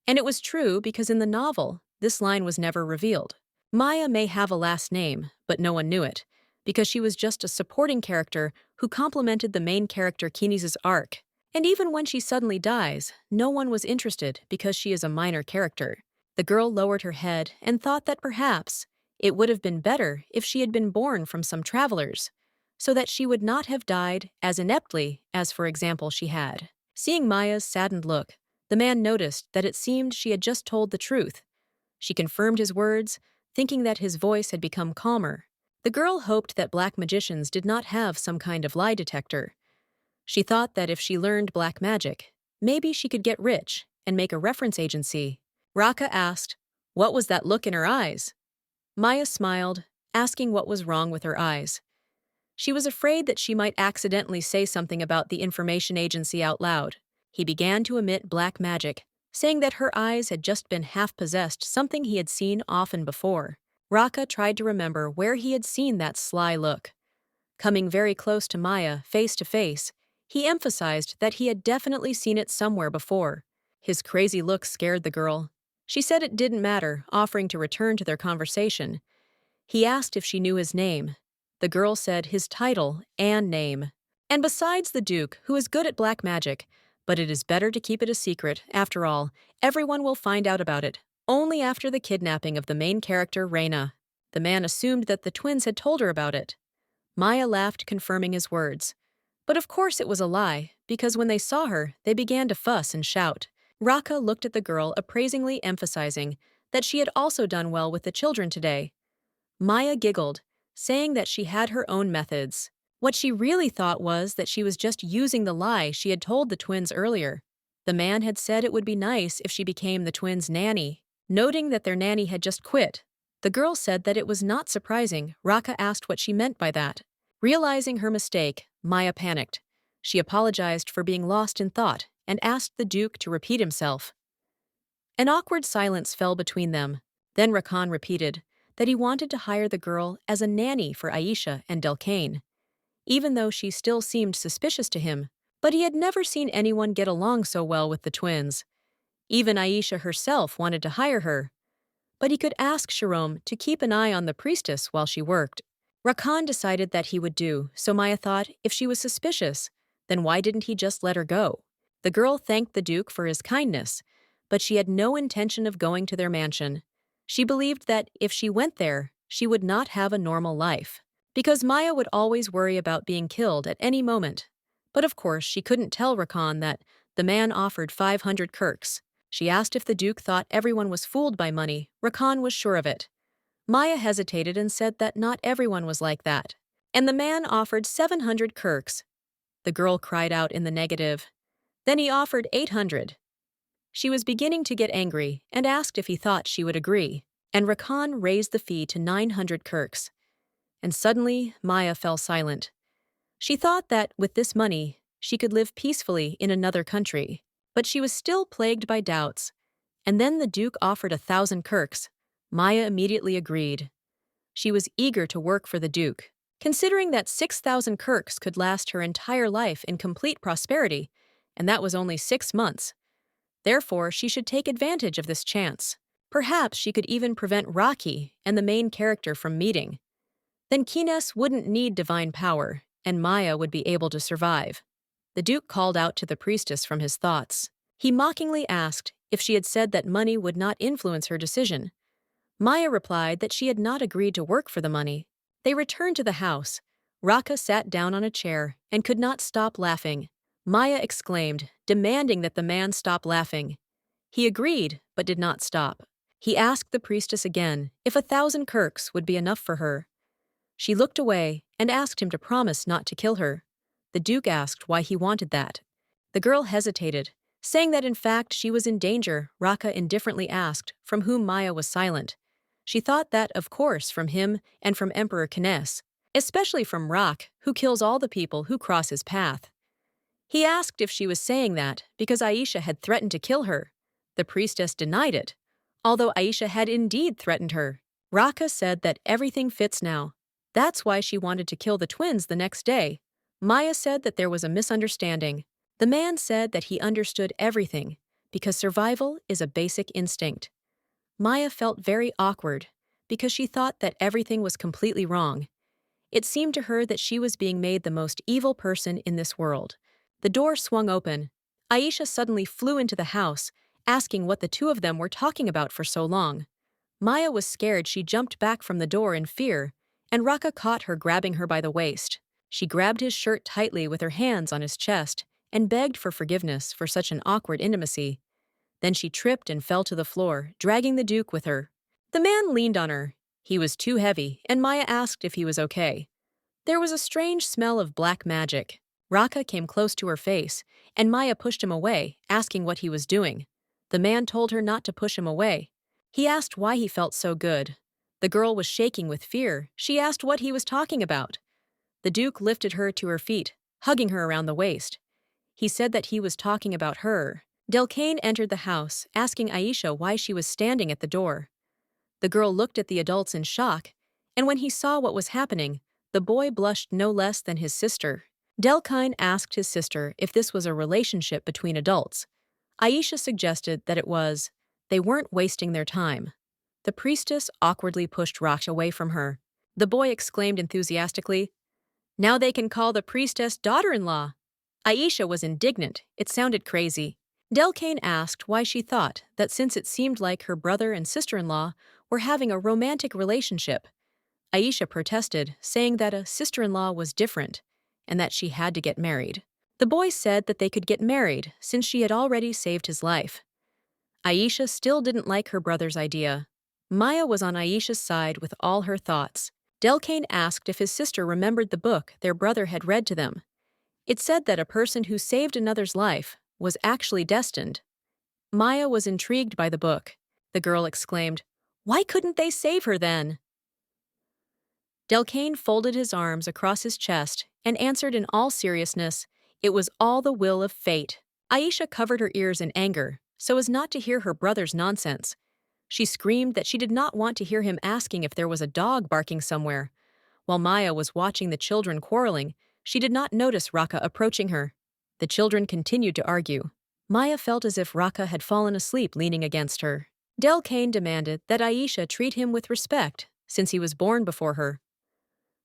And it was true because in the novel, this line was never revealed. Maya may have a last name, but no one knew it, because she was just a supporting character who complemented the main character Kinesis' arc. And even when she suddenly dies, no one was interested because she is a minor character. The girl lowered her head and thought that perhaps it would have been better if she had been born from some travelers, so that she would not have died as ineptly as, for example, she had. Seeing Maya's saddened look, the man noticed that it seemed she had just told the truth. She confirmed his words, thinking that his voice had become calmer. The girl hoped that black magicians did not have some kind of lie detector. She thought that if she learned black magic, maybe she could get rich and make a reference agency. Raka asked, "What was that look in her eyes?" Maya smiled, asking what was wrong with her eyes. She was afraid that she might accidentally say something about the information agency out loud. He began to emit black magic, saying that her eyes had just been half-possessed, something he had seen often before. Raka tried to remember where he had seen that sly look. Coming very close to Maya, face to face, he emphasized that he had definitely seen it somewhere before. His crazy look scared the girl. She said it didn't matter, offering to return to their conversation. He asked if she knew his name. The girl said his title and name. And besides the Duke, who is good at black magic, but it is better to keep it a secret. After all, everyone will find out about it, only after the kidnapping of the main character, Reina. The man assumed that the twins had told her about it. Maya laughed, confirming his words. But of course it was a lie, because when they saw her, they began to fuss and shout. Raka looked at the girl, appraisingly emphasizing that she had also done well with the children today. Maya giggled, saying that she had her own methods. What she really thought was that she was just using the lie she had told the twins earlier. The man had said it would be nice if she became the twins' nanny. Noting that their nanny had just quit, the girl said that it was not surprising. Raka asked what she meant by that. Realizing her mistake, Maya panicked. She apologized for being lost in thought and asked the Duke to repeat himself. An awkward silence fell between them. Then Rakan repeated that he wanted to hire the girl as a nanny for Aisha and Delcane, even though she still seemed suspicious to him. But he had never seen anyone get along so well with the twins. Even Aisha herself wanted to hire her. But he could ask Sharom to keep an eye on the priestess while she worked. Rakan decided that he would do, so Maya thought if she was suspicious, then why didn't he just let her go? The girl thanked the Duke for his kindness, but she had no intention of going to their mansion. She believed that if she went there, she would not have a normal life, because Maya would always worry about being killed at any moment. But of course, she couldn't tell Rakan that the man offered 500 kirks. She asked if the Duke thought everyone was fooled by money. Rakan was sure of it. Maya hesitated and said that not everyone was like that. And the man offered 700 kirks. The girl cried out in the negative. Then he offered 800. She was beginning to get angry and asked if he thought she would agree. And Rakan raised the fee to 900 kirks. And suddenly, Maya fell silent. She thought that, with this money, she could live peacefully in another country. But she was still plagued by doubts. And then the Duke offered 1,000 kirks. Maya immediately agreed. She was eager to work for the Duke, considering that 6,000 kirks could last her entire life in complete prosperity, and that was only 6 months. Therefore, she should take advantage of this chance. Perhaps she could even prevent Rocky and the main character from meeting. Then Kines wouldn't need divine power, and Maya would be able to survive. The Duke called out to the priestess from his thoughts. He mockingly asked if she had said that money would not influence her decision. Maya replied that she had not agreed to work for the money. They returned to the house. Raka sat down on a chair and could not stop laughing. Maya exclaimed, demanding that the man stop laughing. He agreed, but did not stop. He asked the priestess again if 1,000 kirks would be enough for her. She looked away and asked him to promise not to kill her. The Duke asked why he wanted that. The girl hesitated, saying that in fact she was in danger. Raka indifferently asked from whom Maya was silent. She thought that, of course, from him and from Emperor Kines, especially from Rak, who kills all the people who cross his path. He asked if she was saying that because Aisha had threatened to kill her. The priestess denied it, although Aisha had indeed threatened her. Raka said that everything fits now. That's why she wanted to kill the twins the next day. Maya said that there was a misunderstanding. The man said that he understood everything, because survival is a basic instinct. Maya felt very awkward, because she thought that everything was completely wrong. It seemed to her that she was being made the most evil person in this world. The door swung open. Aisha suddenly flew into the house, asking what the two of them were talking about for so long. Maya was scared. She jumped back from the door in fear, and Raka caught her, grabbing her by the waist. She grabbed his shirt tightly with her hands on his chest and begged for forgiveness for such an awkward intimacy. Then she tripped and fell to the floor, dragging the Duke with her. The man leaned on her. He was too heavy, and Maya asked if he was okay. There was a strange smell of black magic. Raka came close to her face, and Maya pushed him away, asking what he was doing. The man told her not to push him away. He asked why he felt so good. The girl was shaking with fear. She asked what he was talking about. The Duke lifted her to her feet, hugging her around the waist. He said that he was talking about her. Delcane entered the house, asking Aisha why she was standing at the door. The girl looked at the adults in shock, and when he saw what was happening, The boy blushed no less than his sister. Delkine asked his sister if this was a relationship between adults. Aisha suggested that it was. They weren't wasting their time. The priestess awkwardly pushed Raksh away from her. The boy exclaimed enthusiastically, "Now they can call the priestess daughter-in-law." Aisha was indignant. It sounded crazy. Delkane asked why she thought that since it seemed like her brother and sister-in-law were having a romantic relationship. Aisha protested, saying that a sister-in-law was different and that she had to get married. The boy said that they could get married since she had already saved his life. Aisha still didn't like her brother's idea. Maya was on Aisha's side with all her thoughts. Delkane asked if his sister remembered the book their brother had read to them. It said that a person who saved another's life was actually destined. Maya was intrigued by the book. The girl exclaimed, "Why couldn't they save her then?" Delkane folded his arms across his chest and answered in all seriousness, "It was all the will of fate." Aisha covered her ears in anger, so as not to hear her brother's nonsense. She screamed that she did not want to hear him asking if there was a dog barking somewhere. While Maya was watching the children quarreling, she did not notice Raka approaching her. The children continued to argue. Maya felt as if Raka had fallen asleep leaning against her. Delkane demanded that Aisha treat him with respect, since he was born before her.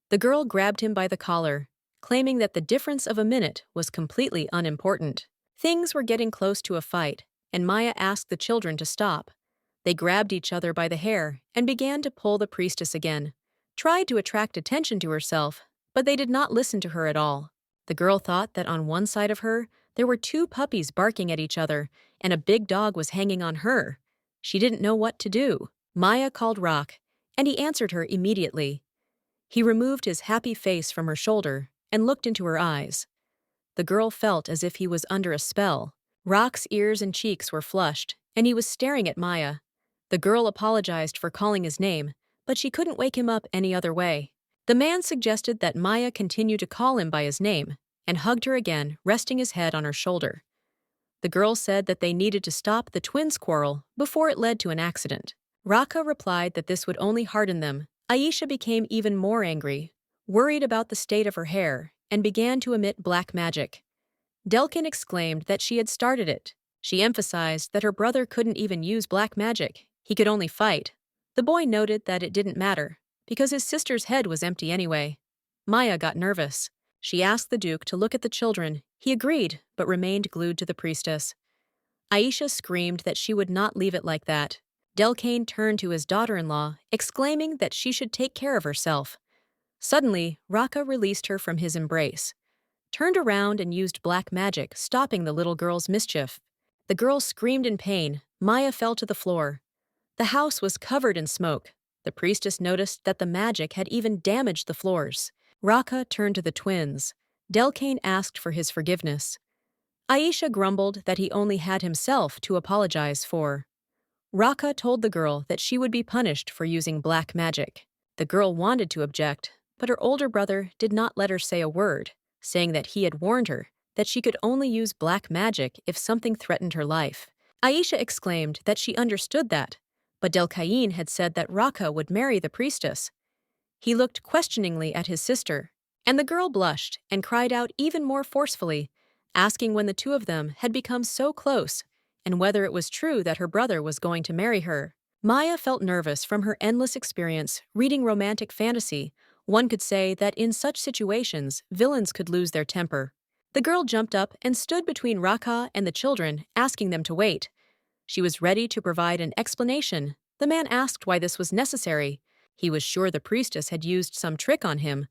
The girl grabbed him by the collar, claiming that the difference of a minute was completely unimportant. Things were getting close to a fight, and Maya asked the children to stop. They grabbed each other by the hair and began to pull the priestess again, tried to attract attention to herself, but they did not listen to her at all. The girl thought that on one side of her, there were two puppies barking at each other, and a big dog was hanging on her. She didn't know what to do. Maya called Rock, and he answered her immediately. He removed his happy face from her shoulder and looked into her eyes. The girl felt as if he was under a spell. Rock's ears and cheeks were flushed, and he was staring at Maya. The girl apologized for calling his name, but she couldn't wake him up any other way. The man suggested that Maya continue to call him by his name, and hugged her again, resting his head on her shoulder. The girl said that they needed to stop the twins' quarrel before it led to an accident. Raka replied that this would only harden them. Aisha became even more angry, worried about the state of her hair, and began to emit black magic. Delkin exclaimed that she had started it. She emphasized that her brother couldn't even use black magic. He could only fight. The boy noted that it didn't matter, because his sister's head was empty anyway. Maya got nervous. She asked the Duke to look at the children. He agreed, but remained glued to the priestess. Aisha screamed that she would not leave it like that. Delkane turned to his daughter-in-law, exclaiming that she should take care of herself. Suddenly, Raka released her from his embrace, turned around and used black magic, stopping the little girl's mischief. The girl screamed in pain. Maya fell to the floor. The house was covered in smoke. The priestess noticed that the magic had even damaged the floors. Raka turned to the twins. Delkane asked for his forgiveness. Aisha grumbled that he only had himself to apologize for. Raka told the girl that she would be punished for using black magic. The girl wanted to object, but her older brother did not let her say a word, saying that he had warned her that she could only use black magic if something threatened her life. Aisha exclaimed that she understood that, but Delkain had said that Raka would marry the priestess. He looked questioningly at his sister, and the girl blushed and cried out even more forcefully, asking when the two of them had become so close and whether it was true that her brother was going to marry her. Maya felt nervous from her endless experience reading romantic fantasy. One could say that in such situations, villains could lose their temper. The girl jumped up and stood between Raka and the children, asking them to wait. She was ready to provide an explanation. The man asked why this was necessary. He was sure the priestess had used some trick on him.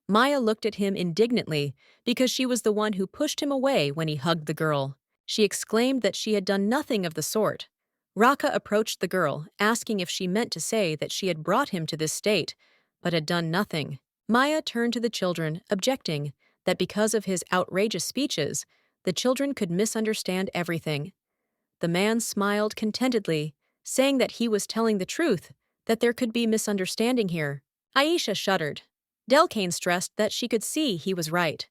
Maya looked at him indignantly because she was the one who pushed him away when he hugged the girl. She exclaimed that she had done nothing of the sort. Raka approached the girl, asking if she meant to say that she had brought him to this state, but had done nothing. Maya turned to the children, objecting that because of his outrageous speeches, the children could misunderstand everything. The man smiled contentedly, saying that he was telling the truth, that there could be misunderstanding here. Aisha shuddered. Delkane stressed that she could see he was right.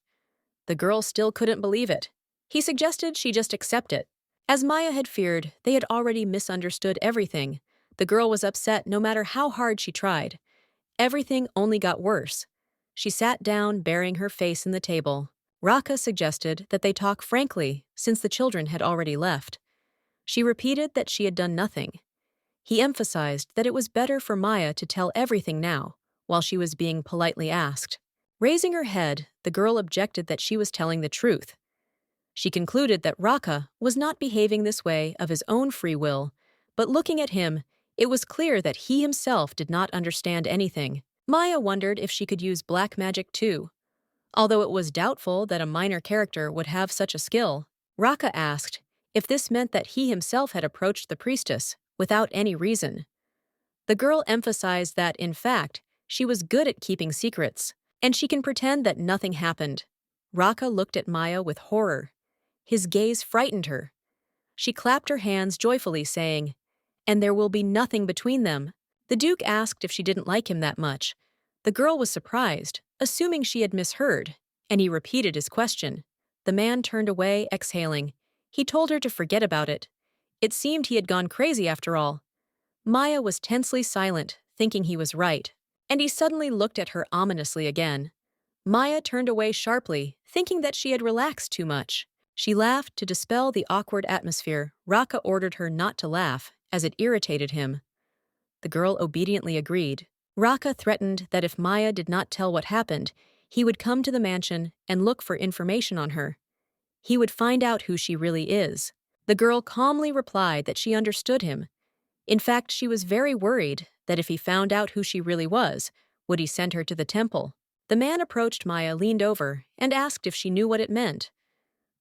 The girl still couldn't believe it. He suggested she just accept it. As Maya had feared, they had already misunderstood everything. The girl was upset no matter how hard she tried. Everything only got worse. She sat down, burying her face in the table. Raka suggested that they talk frankly, since the children had already left. She repeated that she had done nothing. He emphasized that it was better for Maya to tell everything now, while she was being politely asked. Raising her head, the girl objected that she was telling the truth. She concluded that Raka was not behaving this way of his own free will, but looking at him, it was clear that he himself did not understand anything. Maya wondered if she could use black magic too. Although it was doubtful that a minor character would have such a skill, Raka asked if this meant that he himself had approached the priestess without any reason. The girl emphasized that, in fact, she was good at keeping secrets, and she can pretend that nothing happened. Raka looked at Maya with horror. His gaze frightened her. She clapped her hands joyfully, saying, "And there will be nothing between them." The Duke asked if she didn't like him that much. The girl was surprised, assuming she had misheard, and he repeated his question. The man turned away, exhaling. He told her to forget about it. It seemed he had gone crazy after all. Maya was tensely silent, thinking he was right, and he suddenly looked at her ominously again. Maya turned away sharply, thinking that she had relaxed too much. She laughed to dispel the awkward atmosphere. Raka ordered her not to laugh, as it irritated him. The girl obediently agreed. Raka threatened that if Maya did not tell what happened, he would come to the mansion and look for information on her. He would find out who she really is. The girl calmly replied that she understood him. In fact, she was very worried that if he found out who she really was, would he send her to the temple? The man approached Maya, leaned over, and asked if she knew what it meant.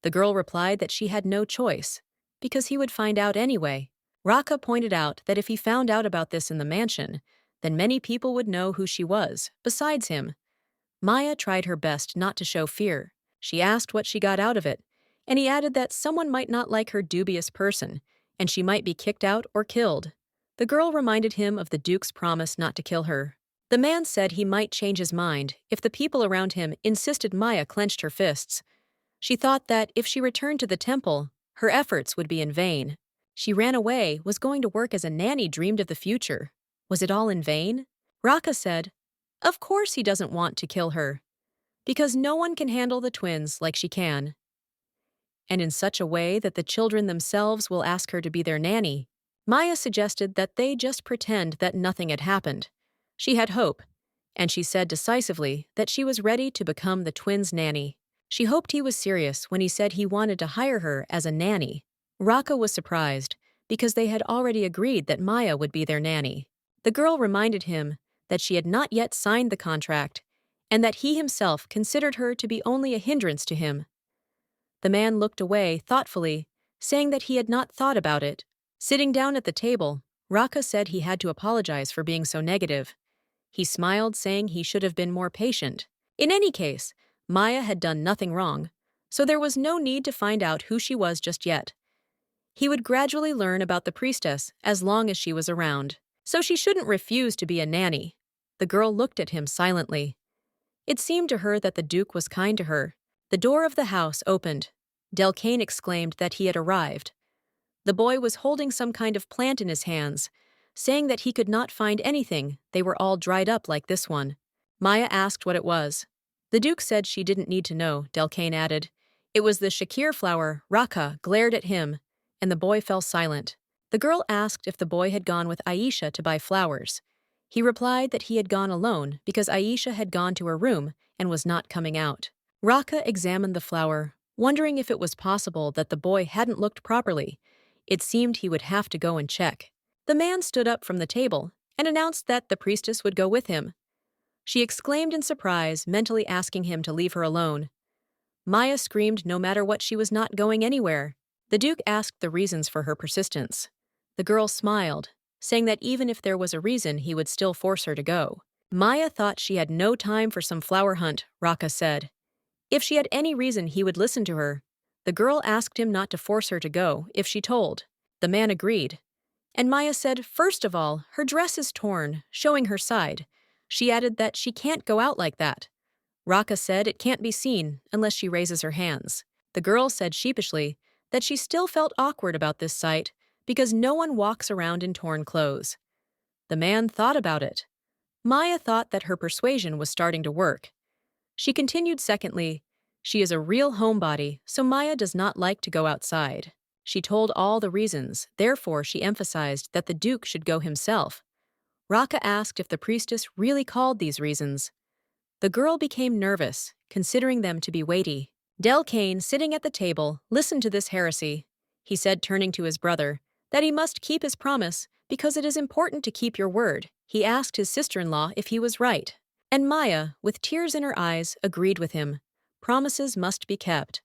The girl replied that she had no choice, because he would find out anyway. Raka pointed out that if he found out about this in the mansion, then many people would know who she was, besides him. Maya tried her best not to show fear. She asked what she got out of it, and he added that someone might not like her dubious person, and she might be kicked out or killed. The girl reminded him of the Duke's promise not to kill her. The man said he might change his mind if the people around him insisted. Maya clenched her fists. She thought that if she returned to the temple, her efforts would be in vain. She ran away, was going to work as a nanny, dreamed of the future. Was it all in vain? Raka said, "Of course he doesn't want to kill her, because no one can handle the twins like she can. And in such a way that the children themselves will ask her to be their nanny." Maya suggested that they just pretend that nothing had happened. She had hope, and she said decisively that she was ready to become the twins' nanny. She hoped he was serious when he said he wanted to hire her as a nanny. Raka was surprised, because they had already agreed that Maya would be their nanny. The girl reminded him that she had not yet signed the contract, and that he himself considered her to be only a hindrance to him. The man looked away thoughtfully, saying that he had not thought about it. Sitting down at the table, Raka said he had to apologize for being so negative. He smiled, saying he should have been more patient. In any case, Maya had done nothing wrong, so there was no need to find out who she was just yet. He would gradually learn about the priestess as long as she was around, so she shouldn't refuse to be a nanny. The girl looked at him silently. It seemed to her that the Duke was kind to her. The door of the house opened. Delcane exclaimed that he had arrived. The boy was holding some kind of plant in his hands, saying that he could not find anything, they were all dried up like this one. Maya asked what it was. The Duke said she didn't need to know, Delcane added. It was the Shakir flower. Raka glared at him, and the boy fell silent. The girl asked if the boy had gone with Aisha to buy flowers. He replied that he had gone alone because Aisha had gone to her room and was not coming out. Raka examined the flower, wondering if it was possible that the boy hadn't looked properly. It seemed he would have to go and check. The man stood up from the table and announced that the priestess would go with him. She exclaimed in surprise, mentally asking him to leave her alone. Maya screamed no matter what, she was not going anywhere. The Duke asked the reasons for her persistence. The girl smiled, saying that even if there was a reason, he would still force her to go. Maya thought she had no time for some flower hunt, Raka said. If she had any reason, he would listen to her. The girl asked him not to force her to go if she told. The man agreed. And Maya said, first of all, her dress is torn, showing her side. She added that she can't go out like that. Raka said it can't be seen unless she raises her hands. The girl said sheepishly that she still felt awkward about this sight because no one walks around in torn clothes. The man thought about it. Maya thought that her persuasion was starting to work. She continued secondly, she is a real homebody, so Maya does not like to go outside. She told all the reasons, therefore she emphasized that the Duke should go himself. Raka asked if the priestess really called these reasons. The girl became nervous, considering them to be weighty. Delcane, sitting at the table, listened to this heresy. He said, turning to his brother, that he must keep his promise because it is important to keep your word. He asked his sister-in-law if he was right. And Maya, with tears in her eyes, agreed with him. Promises must be kept.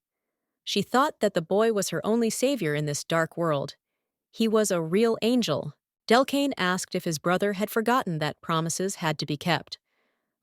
She thought that the boy was her only savior in this dark world. He was a real angel. Delcane asked if his brother had forgotten that promises had to be kept.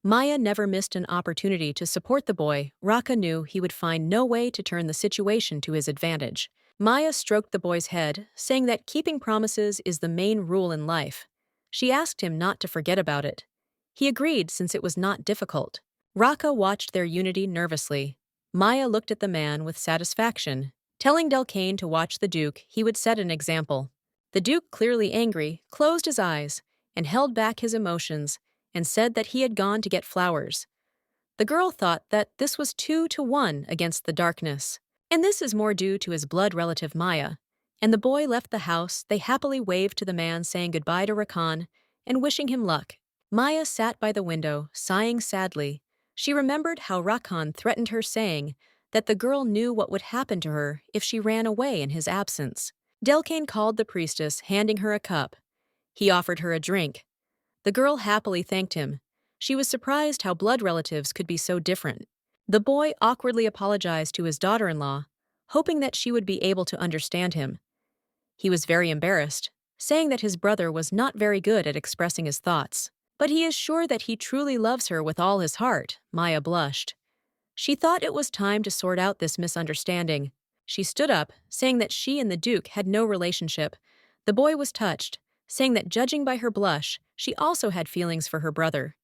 Maya never missed an opportunity to support the boy. Raka knew he would find no way to turn the situation to his advantage. Maya stroked the boy's head, saying that keeping promises is the main rule in life. She asked him not to forget about it. He agreed since it was not difficult. Raka watched their unity nervously. Maya looked at the man with satisfaction. Telling Delcane to watch the Duke, he would set an example. The Duke, clearly angry, closed his eyes and held back his emotions and said that he had gone to get flowers. The girl thought that this was 2-1 against the darkness, and this is more due to his blood relative Maya. And the boy left the house. They happily waved to the man, saying goodbye to Rakan and wishing him luck. Maya sat by the window, sighing sadly. She remembered how Rakan threatened her, saying that the girl knew what would happen to her if she ran away in his absence. Delcane called the priestess, handing her a cup. He offered her a drink. The girl happily thanked him. She was surprised how blood relatives could be so different. The boy awkwardly apologized to his daughter-in-law, hoping that she would be able to understand him. He was very embarrassed, saying that his brother was not very good at expressing his thoughts. But he is sure that he truly loves her with all his heart. Maya blushed. She thought it was time to sort out this misunderstanding. She stood up, saying that she and the Duke had no relationship. The boy was touched, saying that judging by her blush, she also had feelings for her brother.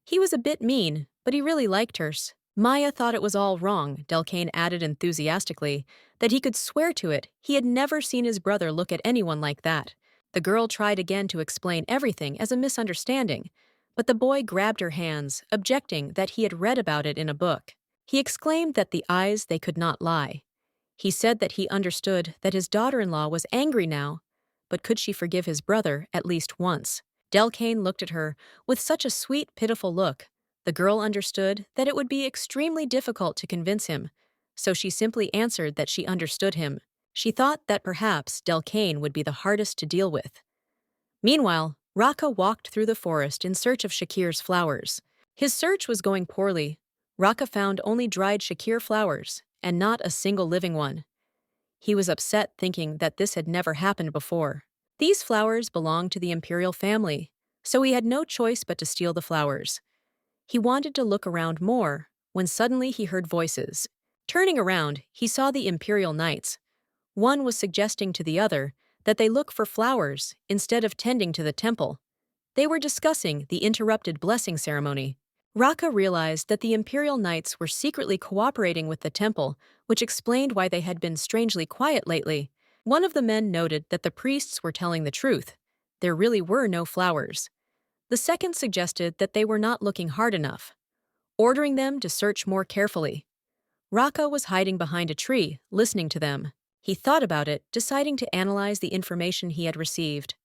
He was a bit mean, but he really liked her. Maya thought it was all wrong. Delcane added enthusiastically that he could swear to it. He had never seen his brother look at anyone like that. The girl tried again to explain everything as a misunderstanding, but the boy grabbed her hands, objecting that he had read about it in a book. He exclaimed that the eyes, they could not lie. He said that he understood that his daughter-in-law was angry now, but could she forgive his brother at least once? Delcane looked at her with such a sweet, pitiful look. The girl understood that it would be extremely difficult to convince him, so she simply answered that she understood him. She thought that perhaps Delcane would be the hardest to deal with. Meanwhile, Raka walked through the forest in search of Shakir's flowers. His search was going poorly. Raka found only dried Shakir flowers, and not a single living one. He was upset, thinking that this had never happened before. These flowers belonged to the Imperial family, so he had no choice but to steal the flowers. He wanted to look around more, when suddenly he heard voices. Turning around, he saw the Imperial Knights. One was suggesting to the other that they look for flowers instead of tending to the temple. They were discussing the interrupted blessing ceremony. Raka realized that the Imperial Knights were secretly cooperating with the temple, which explained why they had been strangely quiet lately. One of the men noted that the priests were telling the truth. There really were no flowers. The second suggested that they were not looking hard enough, ordering them to search more carefully. Raka was hiding behind a tree, listening to them. He thought about it, deciding to analyze the information he had received.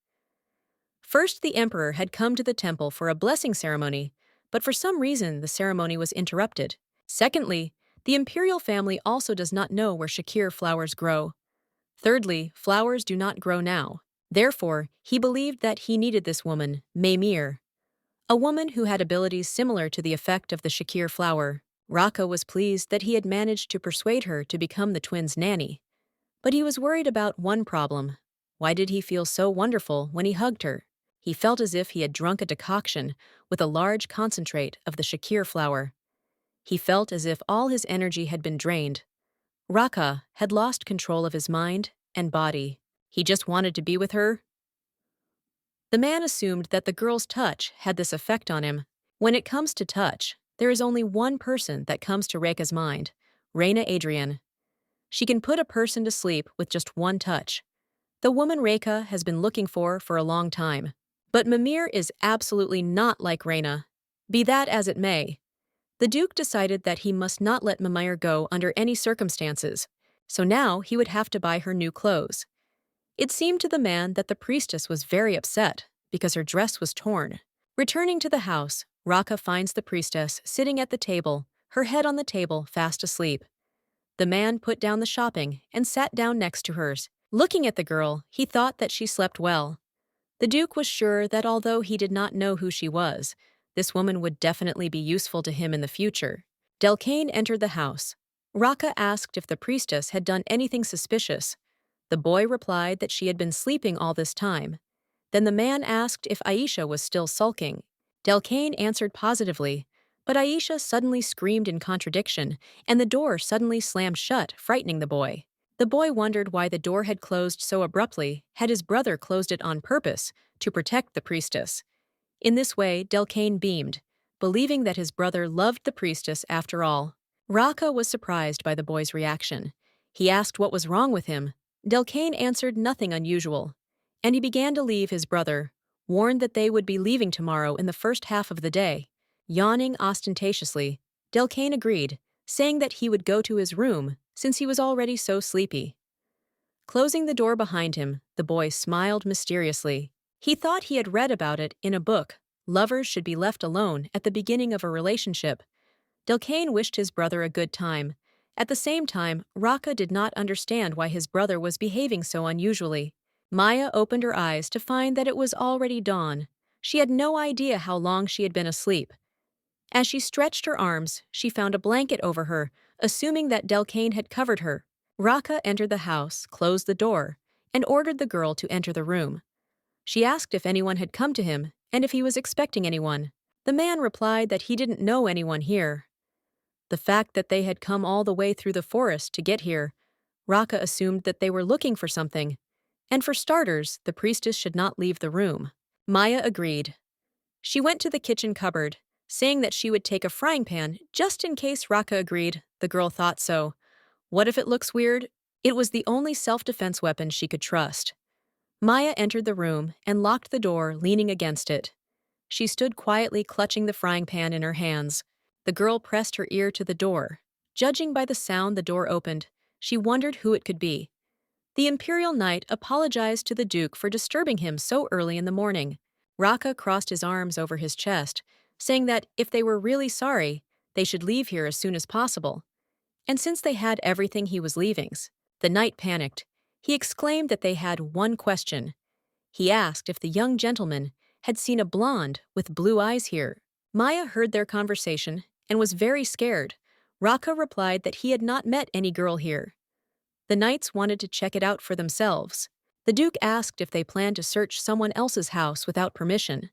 First, the emperor had come to the temple for a blessing ceremony, but for some reason the ceremony was interrupted. Secondly, the imperial family also does not know where Shakir flowers grow. Thirdly, flowers do not grow now. Therefore, he believed that he needed this woman, Maymir, a woman who had abilities similar to the effect of the Shakir flower. Raka was pleased that he had managed to persuade her to become the twins' nanny. But he was worried about one problem. Why did he feel so wonderful when he hugged her? He felt as if he had drunk a decoction with a large concentrate of the Shakir flower. He felt as if all his energy had been drained. Raka had lost control of his mind and body. He just wanted to be with her. The man assumed that the girl's touch had this effect on him. When it comes to touch, there is only one person that comes to Reka's mind, Reina Adrian. She can put a person to sleep with just one touch. The woman Reka has been looking for a long time. But Mimir is absolutely not like Reina. Be that as it may, The Duke decided that he must not let Mimire go under any circumstances, so now he would have to buy her new clothes. It seemed to the man that the priestess was very upset because her dress was torn. Returning to the house, Raka finds the priestess sitting at the table, her head on the table, fast asleep. The man put down the shopping and sat down next to hers. Looking at the girl, he thought that she slept well. The Duke was sure that although he did not know who she was, this woman would definitely be useful to him in the future. Delcane entered the house. Raka asked if the priestess had done anything suspicious. The boy replied that she had been sleeping all this time. Then the man asked if Aisha was still sulking. Delcane answered positively, but Aisha suddenly screamed in contradiction, and the door suddenly slammed shut, frightening the boy. The boy wondered why the door had closed so abruptly. Had his brother closed it on purpose to protect the priestess? In this way, Delcane beamed, believing that his brother loved the priestess after all. Raka was surprised by the boy's reaction. He asked what was wrong with him. Delcane answered nothing unusual, and he began to leave his brother, warned that they would be leaving tomorrow in the first half of the day. Yawning ostentatiously, Delcane agreed, saying that he would go to his room since he was already so sleepy. Closing the door behind him, the boy smiled mysteriously. He thought he had read about it in a book. Lovers should be left alone at the beginning of a relationship. Delcane wished his brother a good time. At the same time, Raka did not understand why his brother was behaving so unusually. Maya opened her eyes to find that it was already dawn. She had no idea how long she had been asleep. As she stretched her arms, she found a blanket over her, assuming that Delcane had covered her. Raka entered the house, closed the door, and ordered the girl to enter the room. She asked if anyone had come to him and if he was expecting anyone. The man replied that he didn't know anyone here. The fact that they had come all the way through the forest to get here, Raka assumed that they were looking for something. And for starters, the priestess should not leave the room. Maya agreed. She went to the kitchen cupboard, saying that she would take a frying pan just in case Raka agreed. The girl thought so. What if it looks weird? It was the only self-defense weapon she could trust. Maya entered the room and locked the door, leaning against it. She stood quietly clutching the frying pan in her hands. The girl pressed her ear to the door. Judging by the sound the door opened, she wondered who it could be. The Imperial Knight apologized to the Duke for disturbing him so early in the morning. Raka crossed his arms over his chest, saying that if they were really sorry, they should leave here as soon as possible. And since they had everything he was leaving, the knight panicked. He exclaimed that they had one question. He asked if the young gentleman had seen a blonde with blue eyes here. Maya heard their conversation and was very scared. Raka replied that he had not met any girl here. The knights wanted to check it out for themselves. The Duke asked if they planned to search someone else's house without permission.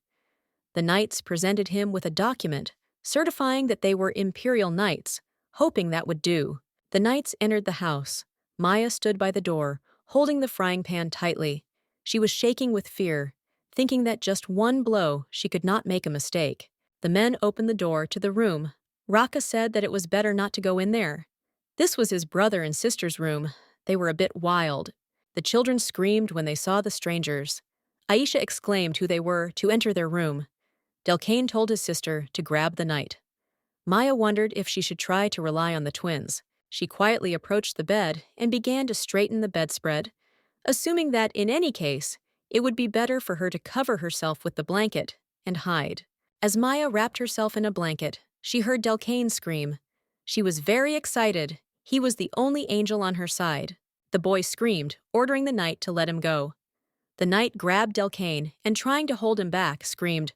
The knights presented him with a document certifying that they were Imperial knights, hoping that would do. The knights entered the house. Maya stood by the door, holding the frying pan tightly. She was shaking with fear, thinking that just one blow she could not make a mistake. The men opened the door to the room. Raka said that it was better not to go in there. This was his brother and sister's room. They were a bit wild. The children screamed when they saw the strangers. Aisha exclaimed who they were to enter their room. Delcane told his sister to grab the knight. Maya wondered if she should try to rely on the twins. She quietly approached the bed and began to straighten the bedspread, assuming that in any case, it would be better for her to cover herself with the blanket and hide. As Maya wrapped herself in a blanket, she heard Delcane scream. She was very excited. He was the only angel on her side. The boy screamed, ordering the knight to let him go. The knight grabbed Delcane and, trying to hold him back, screamed,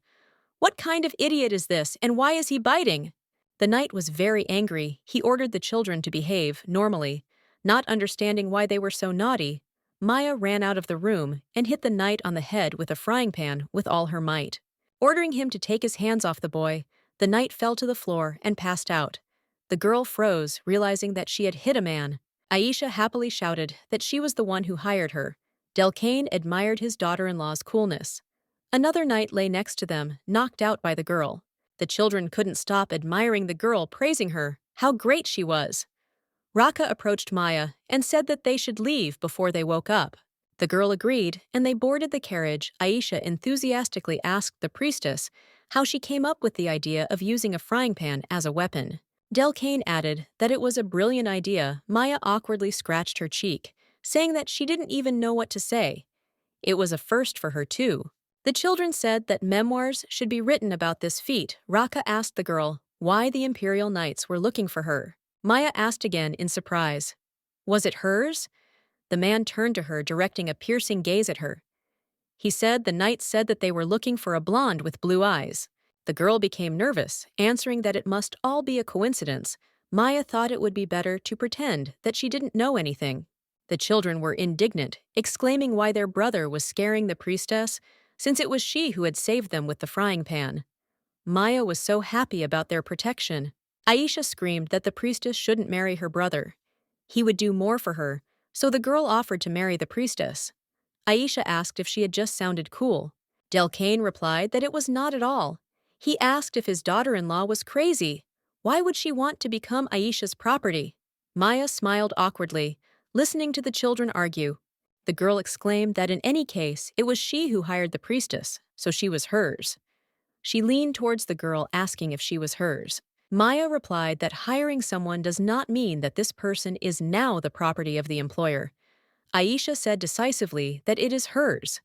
"What kind of idiot is this, and why is he biting?" The knight was very angry. He ordered the children to behave normally. Not understanding why they were so naughty, Maya ran out of the room and hit the knight on the head with a frying pan with all her might. Ordering him to take his hands off the boy, the knight fell to the floor and passed out. The girl froze, realizing that she had hit a man. Aisha happily shouted that she was the one who hired her. Delcane admired his daughter-in-law's coolness. Another knight lay next to them, knocked out by the girl. The children couldn't stop admiring the girl, praising her. How great she was! Raka approached Maya and said that they should leave before they woke up. The girl agreed, and they boarded the carriage. Aisha enthusiastically asked the priestess how she came up with the idea of using a frying pan as a weapon. Delcane added that it was a brilliant idea. Maya awkwardly scratched her cheek, saying that she didn't even know what to say. It was a first for her, too. The children said that memoirs should be written about this feat. Raka asked the girl why the Imperial Knights were looking for her. Maya asked again in surprise. Was it hers? The man turned to her, directing a piercing gaze at her. He said the knights said that they were looking for a blonde with blue eyes. The girl became nervous, answering that it must all be a coincidence. Maya thought it would be better to pretend that she didn't know anything. The children were indignant, exclaiming why their brother was scaring the priestess, since it was she who had saved them with the frying pan. Maya was so happy about their protection. Aisha screamed that the priestess shouldn't marry her brother. He would do more for her, so the girl offered to marry the priestess. Aisha asked if she had just sounded cool. Delcane replied that it was not at all. He asked if his daughter-in-law was crazy. Why would she want to become Aisha's property? Maya smiled awkwardly, listening to the children argue. The girl exclaimed that in any case, it was she who hired the priestess, so she was hers. She leaned towards the girl, asking if she was hers. Maya replied that hiring someone does not mean that this person is now the property of the employer. Aisha said decisively that it is hers,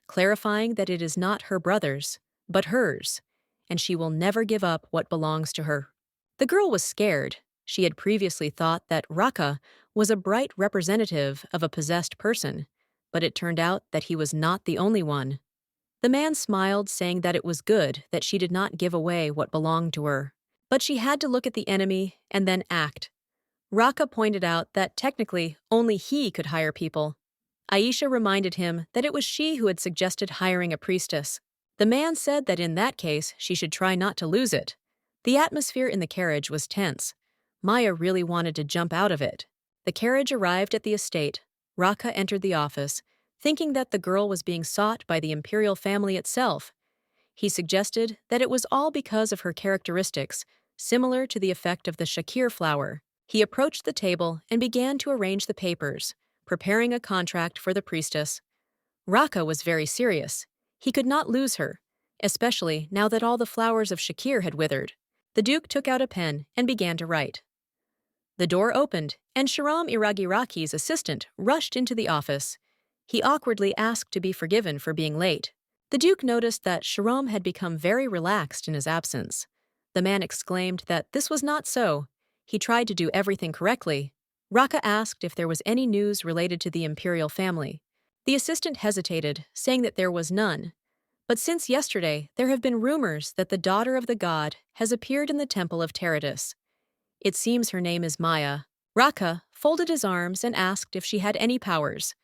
clarifying that it is not her brother's, but hers, and she will never give up what belongs to her. The girl was scared. She had previously thought that Raka was a bright representative of a possessed person, but it turned out that he was not the only one. The man smiled, saying that it was good that she did not give away what belonged to her. But she had to look at the enemy and then act. Raka pointed out that technically only he could hire people. Aisha reminded him that it was she who had suggested hiring a priestess. The man said that in that case she should try not to lose it. The atmosphere in the carriage was tense. Maya really wanted to jump out of it. The carriage arrived at the estate. Raka entered the office, thinking that the girl was being sought by the Imperial family itself. He suggested that it was all because of her characteristics, similar to the effect of the Shakir flower. He approached the table and began to arrange the papers, preparing a contract for the priestess. Raka was very serious. He could not lose her, especially now that all the flowers of Shakir had withered. The Duke took out a pen and began to write. The door opened, and Sharam Iragiraki's assistant rushed into the office. He awkwardly asked to be forgiven for being late. The Duke noticed that Sharam had become very relaxed in his absence. The man exclaimed that this was not so. He tried to do everything correctly. Raka asked if there was any news related to the Imperial family. The assistant hesitated, saying that there was none. But since yesterday, there have been rumors that the daughter of the god has appeared in the temple of Tyrus. It seems her name is Maya. Raka folded his arms and asked if she had any powers.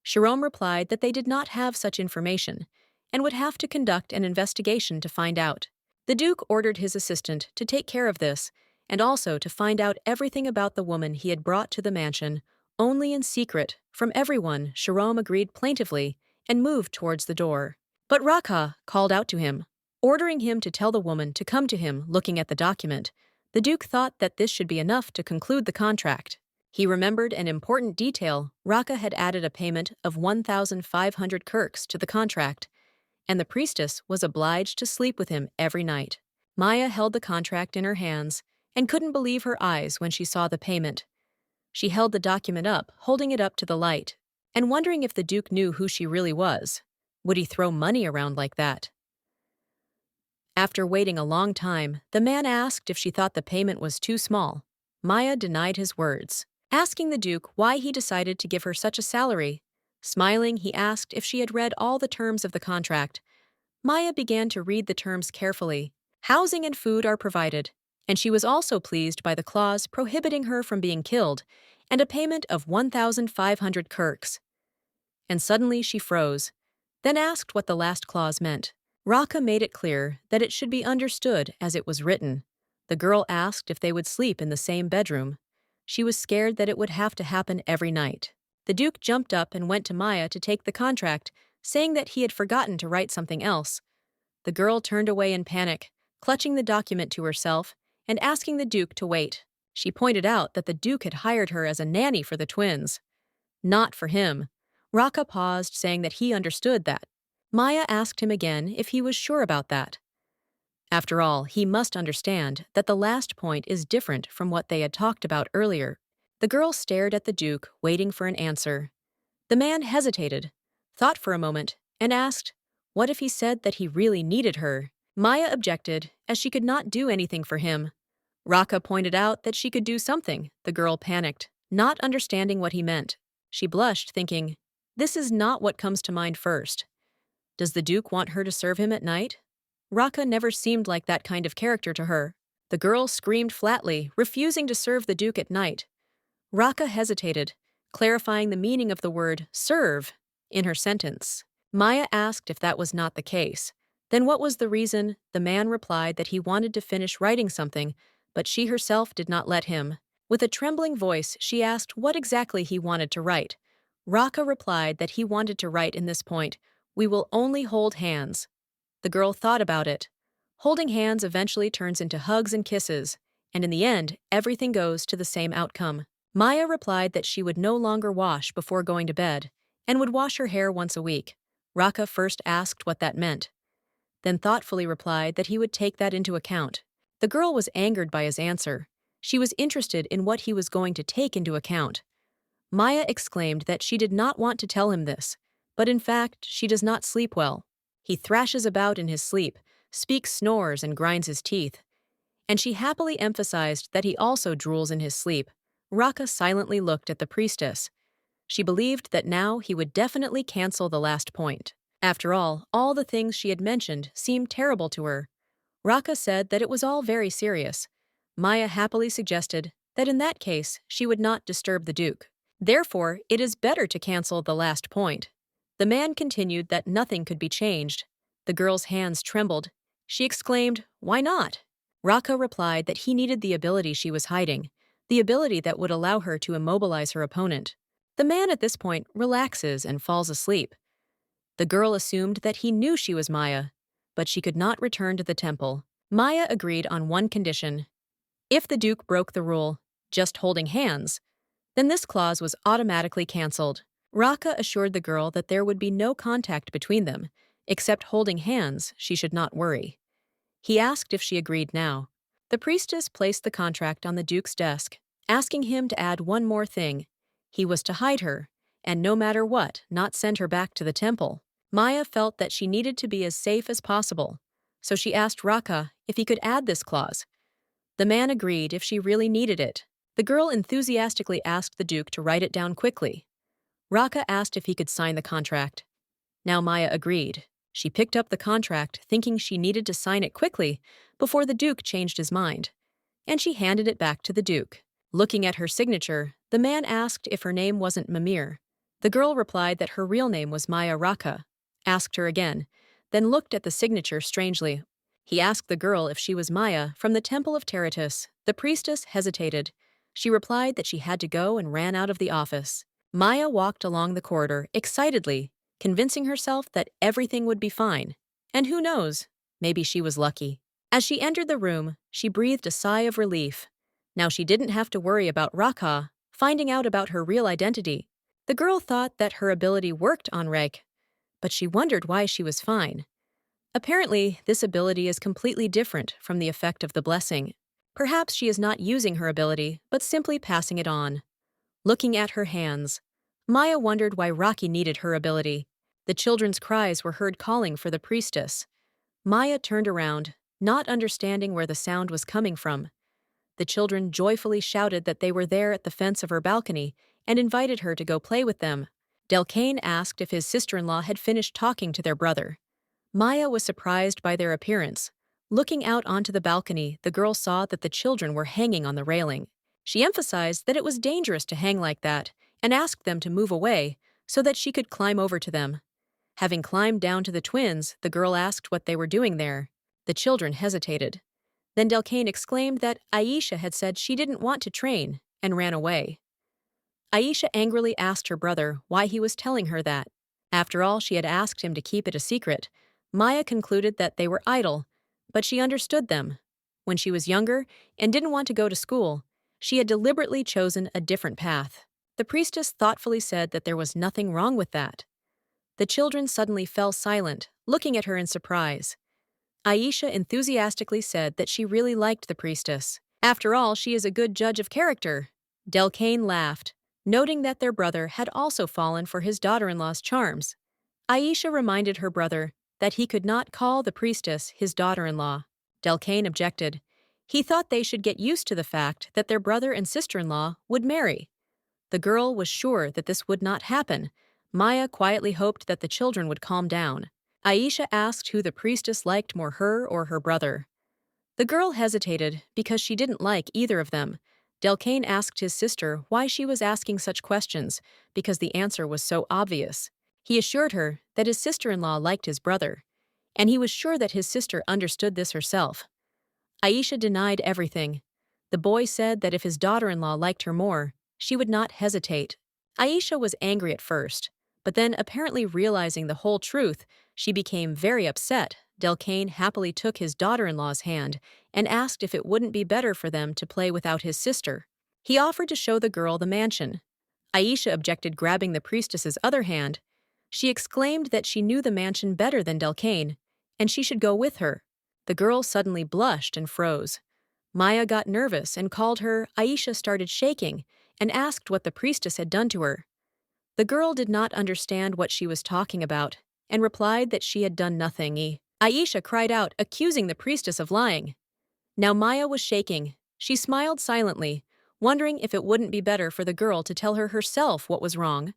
Sharam replied that they did not have such information and would have to conduct an investigation to find out. The Duke ordered his assistant to take care of this and also to find out everything about the woman he had brought to the mansion, only in secret, from everyone. Sharam agreed plaintively and moved towards the door. But Raka called out to him, ordering him to tell the woman to come to him. Looking at the document, the Duke thought that this should be enough to conclude the contract. He remembered an important detail. Raka had added a payment of 1,500 kirks to the contract, and the priestess was obliged to sleep with him every night. Maya held the contract in her hands and couldn't believe her eyes when she saw the payment. She held the document up, holding it up to the light, and wondering if the Duke knew who she really was. Would he throw money around like that? After waiting a long time, the man asked if she thought the payment was too small. Maya denied his words, asking the Duke why he decided to give her such a salary. Smiling, he asked if she had read all the terms of the contract. Maya began to read the terms carefully. Housing and food are provided, and she was also pleased by the clause prohibiting her from being killed and a payment of 1,500 kirks. And suddenly she froze, then asked what the last clause meant. Raka made it clear that it should be understood as it was written. The girl asked if they would sleep in the same bedroom. She was scared that it would have to happen every night. The Duke jumped up and went to Maya to take the contract, saying that he had forgotten to write something else. The girl turned away in panic, clutching the document to herself and asking the Duke to wait. She pointed out that the Duke had hired her as a nanny for the twins. Not for him. Raka paused, saying that he understood that. Maya asked him again if he was sure about that. After all, he must understand that the last point is different from what they had talked about earlier. The girl stared at the Duke, waiting for an answer. The man hesitated, thought for a moment, and asked, what if he said that he really needed her? Maya objected, as she could not do anything for him. Raka pointed out that she could do something. The girl panicked, not understanding what he meant. She blushed, thinking, this is not what comes to mind first. Does the Duke want her to serve him at night? Raka never seemed like that kind of character to her. The girl screamed flatly, refusing to serve the Duke at night. Raka hesitated, clarifying the meaning of the word serve in her sentence. Maya asked if that was not the case. Then what was the reason? The man replied that he wanted to finish writing something, but she herself did not let him. With a trembling voice, she asked what exactly he wanted to write. Raka replied that he wanted to write in this point, "We will only hold hands." The girl thought about it. Holding hands eventually turns into hugs and kisses, and in the end, everything goes to the same outcome. Maya replied that she would no longer wash before going to bed, and would wash her hair once a week. Raka first asked what that meant, then thoughtfully replied that he would take that into account. The girl was angered by his answer. She was interested in what he was going to take into account. Maya exclaimed that she did not want to tell him this, but in fact, she does not sleep well. He thrashes about in his sleep, speaks, snores, and grinds his teeth. And she happily emphasized that he also drools in his sleep. Raka silently looked at the priestess. She believed that now he would definitely cancel the last point. After all the things she had mentioned seemed terrible to her. Raka said that it was all very serious. Maya happily suggested that in that case she would not disturb the Duke. Therefore, it is better to cancel the last point. The man continued that nothing could be changed. The girl's hands trembled. She exclaimed, "Why not?" Raka replied that he needed the ability she was hiding, the ability that would allow her to immobilize her opponent. The man at this point relaxes and falls asleep. The girl assumed that he knew she was Maya, but she could not return to the temple. Maya agreed on one condition. If the Duke broke the rule, just holding hands, then this clause was automatically cancelled. Raka assured the girl that there would be no contact between them, except holding hands. She should not worry. He asked if she agreed now. The priestess placed the contract on the Duke's desk, asking him to add one more thing. He was to hide her, and no matter what, not send her back to the temple. Maya felt that she needed to be as safe as possible, so she asked Raka if he could add this clause. The man agreed if she really needed it. The girl enthusiastically asked the Duke to write it down quickly. Raka asked if he could sign the contract. Now Maya agreed. She picked up the contract, thinking she needed to sign it quickly before the Duke changed his mind, and she handed it back to the Duke. Looking at her signature, the man asked if her name wasn't Mimir. The girl replied that her real name was Maya Raka, asked her again, then looked at the signature strangely. He asked the girl if she was Maya from the Temple of Tyrus. The priestess hesitated. She replied that she had to go and ran out of the office. Maya walked along the corridor excitedly, convincing herself that everything would be fine. And who knows, maybe she was lucky. As she entered the room, she breathed a sigh of relief. Now she didn't have to worry about Raka finding out about her real identity. The girl thought that her ability worked on Rake, but she wondered why she was fine. Apparently, this ability is completely different from the effect of the blessing. Perhaps she is not using her ability, but simply passing it on. Looking at her hands, Maya wondered why Rocky needed her ability. The children's cries were heard calling for the priestess. Maya turned around, not understanding where the sound was coming from. The children joyfully shouted that they were there at the fence of her balcony and invited her to go play with them. Delcane asked if his sister-in-law had finished talking to their brother. Maya was surprised by their appearance. Looking out onto the balcony, the girl saw that the children were hanging on the railing. She emphasized that it was dangerous to hang like that and asked them to move away so that she could climb over to them. Having climbed down to the twins, the girl asked what they were doing there. The children hesitated. Then Delcane exclaimed that Aisha had said she didn't want to train and ran away. Aisha angrily asked her brother why he was telling her that. After all, she had asked him to keep it a secret. Maya concluded that they were idle, but she understood them. When she was younger and didn't want to go to school, she had deliberately chosen a different path. The priestess thoughtfully said that there was nothing wrong with that. The children suddenly fell silent, looking at her in surprise. Aisha enthusiastically said that she really liked the priestess. After all, she is a good judge of character. Delcane laughed, noting that their brother had also fallen for his daughter-in-law's charms. Aisha reminded her brother that he could not call the priestess his daughter-in-law. Delcane objected. He thought they should get used to the fact that their brother and sister-in-law would marry. The girl was sure that this would not happen. Maya quietly hoped that the children would calm down. Aisha asked who the priestess liked more, her or her brother. The girl hesitated because she didn't like either of them. Delcane asked his sister why she was asking such questions, because the answer was so obvious. He assured her that his sister-in-law liked his brother, and he was sure that his sister understood this herself. Aisha denied everything. The boy said that if his daughter-in-law liked her more, she would not hesitate. Aisha was angry at first, but then apparently realizing the whole truth, she became very upset. Delcane happily took his daughter-in-law's hand and asked if it wouldn't be better for them to play without his sister. He offered to show the girl the mansion. Aisha objected, grabbing the priestess's other hand. She exclaimed that she knew the mansion better than Delcane, and she should go with her. The girl suddenly blushed and froze. Maya got nervous and called her. Aisha started shaking and asked what the priestess had done to her. The girl did not understand what she was talking about and replied that she had done nothing. Aisha cried out, accusing the priestess of lying. Now Maya was shaking. She smiled silently, wondering if it wouldn't be better for the girl to tell her herself what was wrong.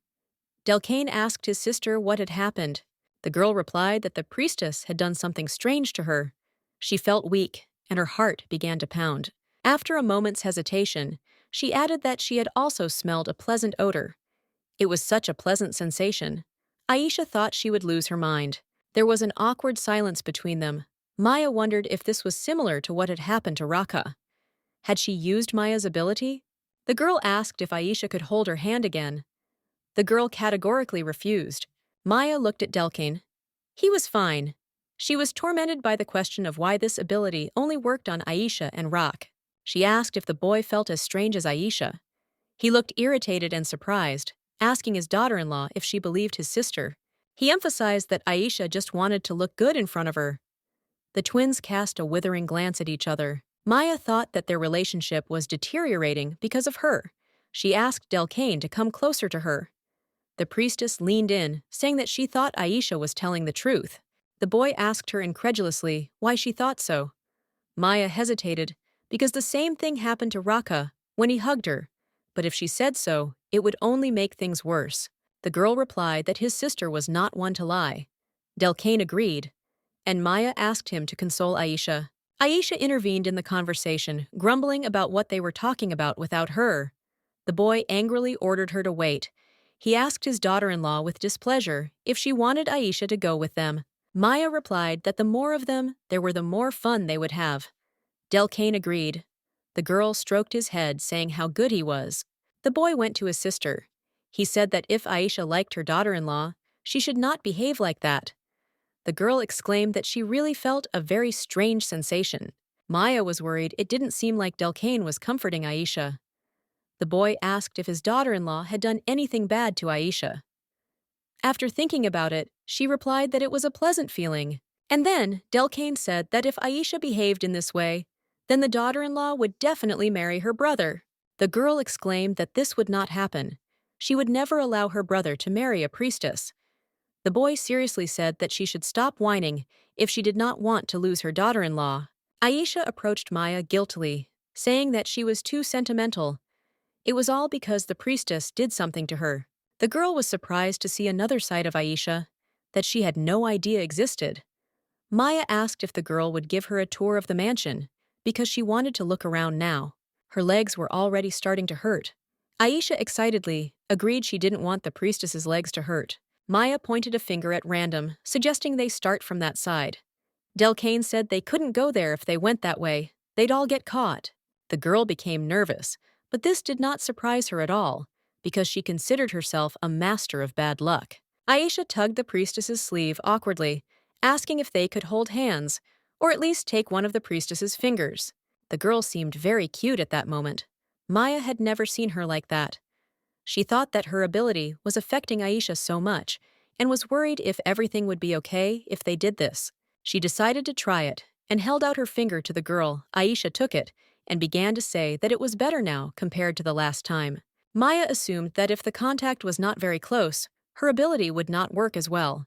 Delcane asked his sister what had happened. The girl replied that the priestess had done something strange to her. She felt weak, and her heart began to pound. After a moment's hesitation, she added that she had also smelled a pleasant odor. It was such a pleasant sensation. Aisha thought she would lose her mind. There was an awkward silence between them. Maya wondered if this was similar to what had happened to Raka. Had she used Maya's ability? The girl asked if Aisha could hold her hand again. The girl categorically refused. Maya looked at Delcane. He was fine. She was tormented by the question of why this ability only worked on Aisha and Rak. She asked if the boy felt as strange as Aisha. He looked irritated and surprised, asking his daughter-in-law if she believed his sister. He emphasized that Aisha just wanted to look good in front of her. The twins cast a withering glance at each other. Maya thought that their relationship was deteriorating because of her. She asked Delcane to come closer to her. The priestess leaned in, saying that she thought Aisha was telling the truth. The boy asked her incredulously why she thought so. Maya hesitated, because the same thing happened to Raka when he hugged her. But if she said so, it would only make things worse. The girl replied that his sister was not one to lie. Delcane agreed, and Maya asked him to console Aisha. Aisha intervened in the conversation, grumbling about what they were talking about without her. The boy angrily ordered her to wait. He asked his daughter-in-law with displeasure if she wanted Aisha to go with them. Maya replied that the more of them there were, the more fun they would have. Delcane agreed. The girl stroked his head, saying how good he was. The boy went to his sister. He said that if Aisha liked her daughter-in-law, she should not behave like that. The girl exclaimed that she really felt a very strange sensation. Maya was worried. It didn't seem like Delcane was comforting Aisha. The boy asked if his daughter-in-law had done anything bad to Aisha. After thinking about it, she replied that it was a pleasant feeling. And then Delcane said that if Aisha behaved in this way, then the daughter-in-law would definitely marry her brother. The girl exclaimed that this would not happen. She would never allow her brother to marry a priestess. The boy seriously said that she should stop whining if she did not want to lose her daughter-in-law. Aisha approached Maya guiltily, saying that she was too sentimental. It was all because the priestess did something to her. The girl was surprised to see another side of Aisha that she had no idea existed. Maya asked if the girl would give her a tour of the mansion, because she wanted to look around now. Her legs were already starting to hurt. Aisha excitedly agreed she didn't want the priestess's legs to hurt. Maya pointed a finger at random, suggesting they start from that side. Delcane said they couldn't go there if they went that way. They'd all get caught. The girl became nervous, but this did not surprise her at all, because she considered herself a master of bad luck. Aisha tugged the priestess's sleeve awkwardly, asking if they could hold hands, or at least take one of the priestess's fingers. The girl seemed very cute at that moment. Maya had never seen her like that. She thought that her ability was affecting Aisha so much, and was worried if everything would be okay if they did this. She decided to try it and held out her finger to the girl. Aisha took it and began to say that it was better now compared to the last time. Maya assumed that if the contact was not very close, her ability would not work as well.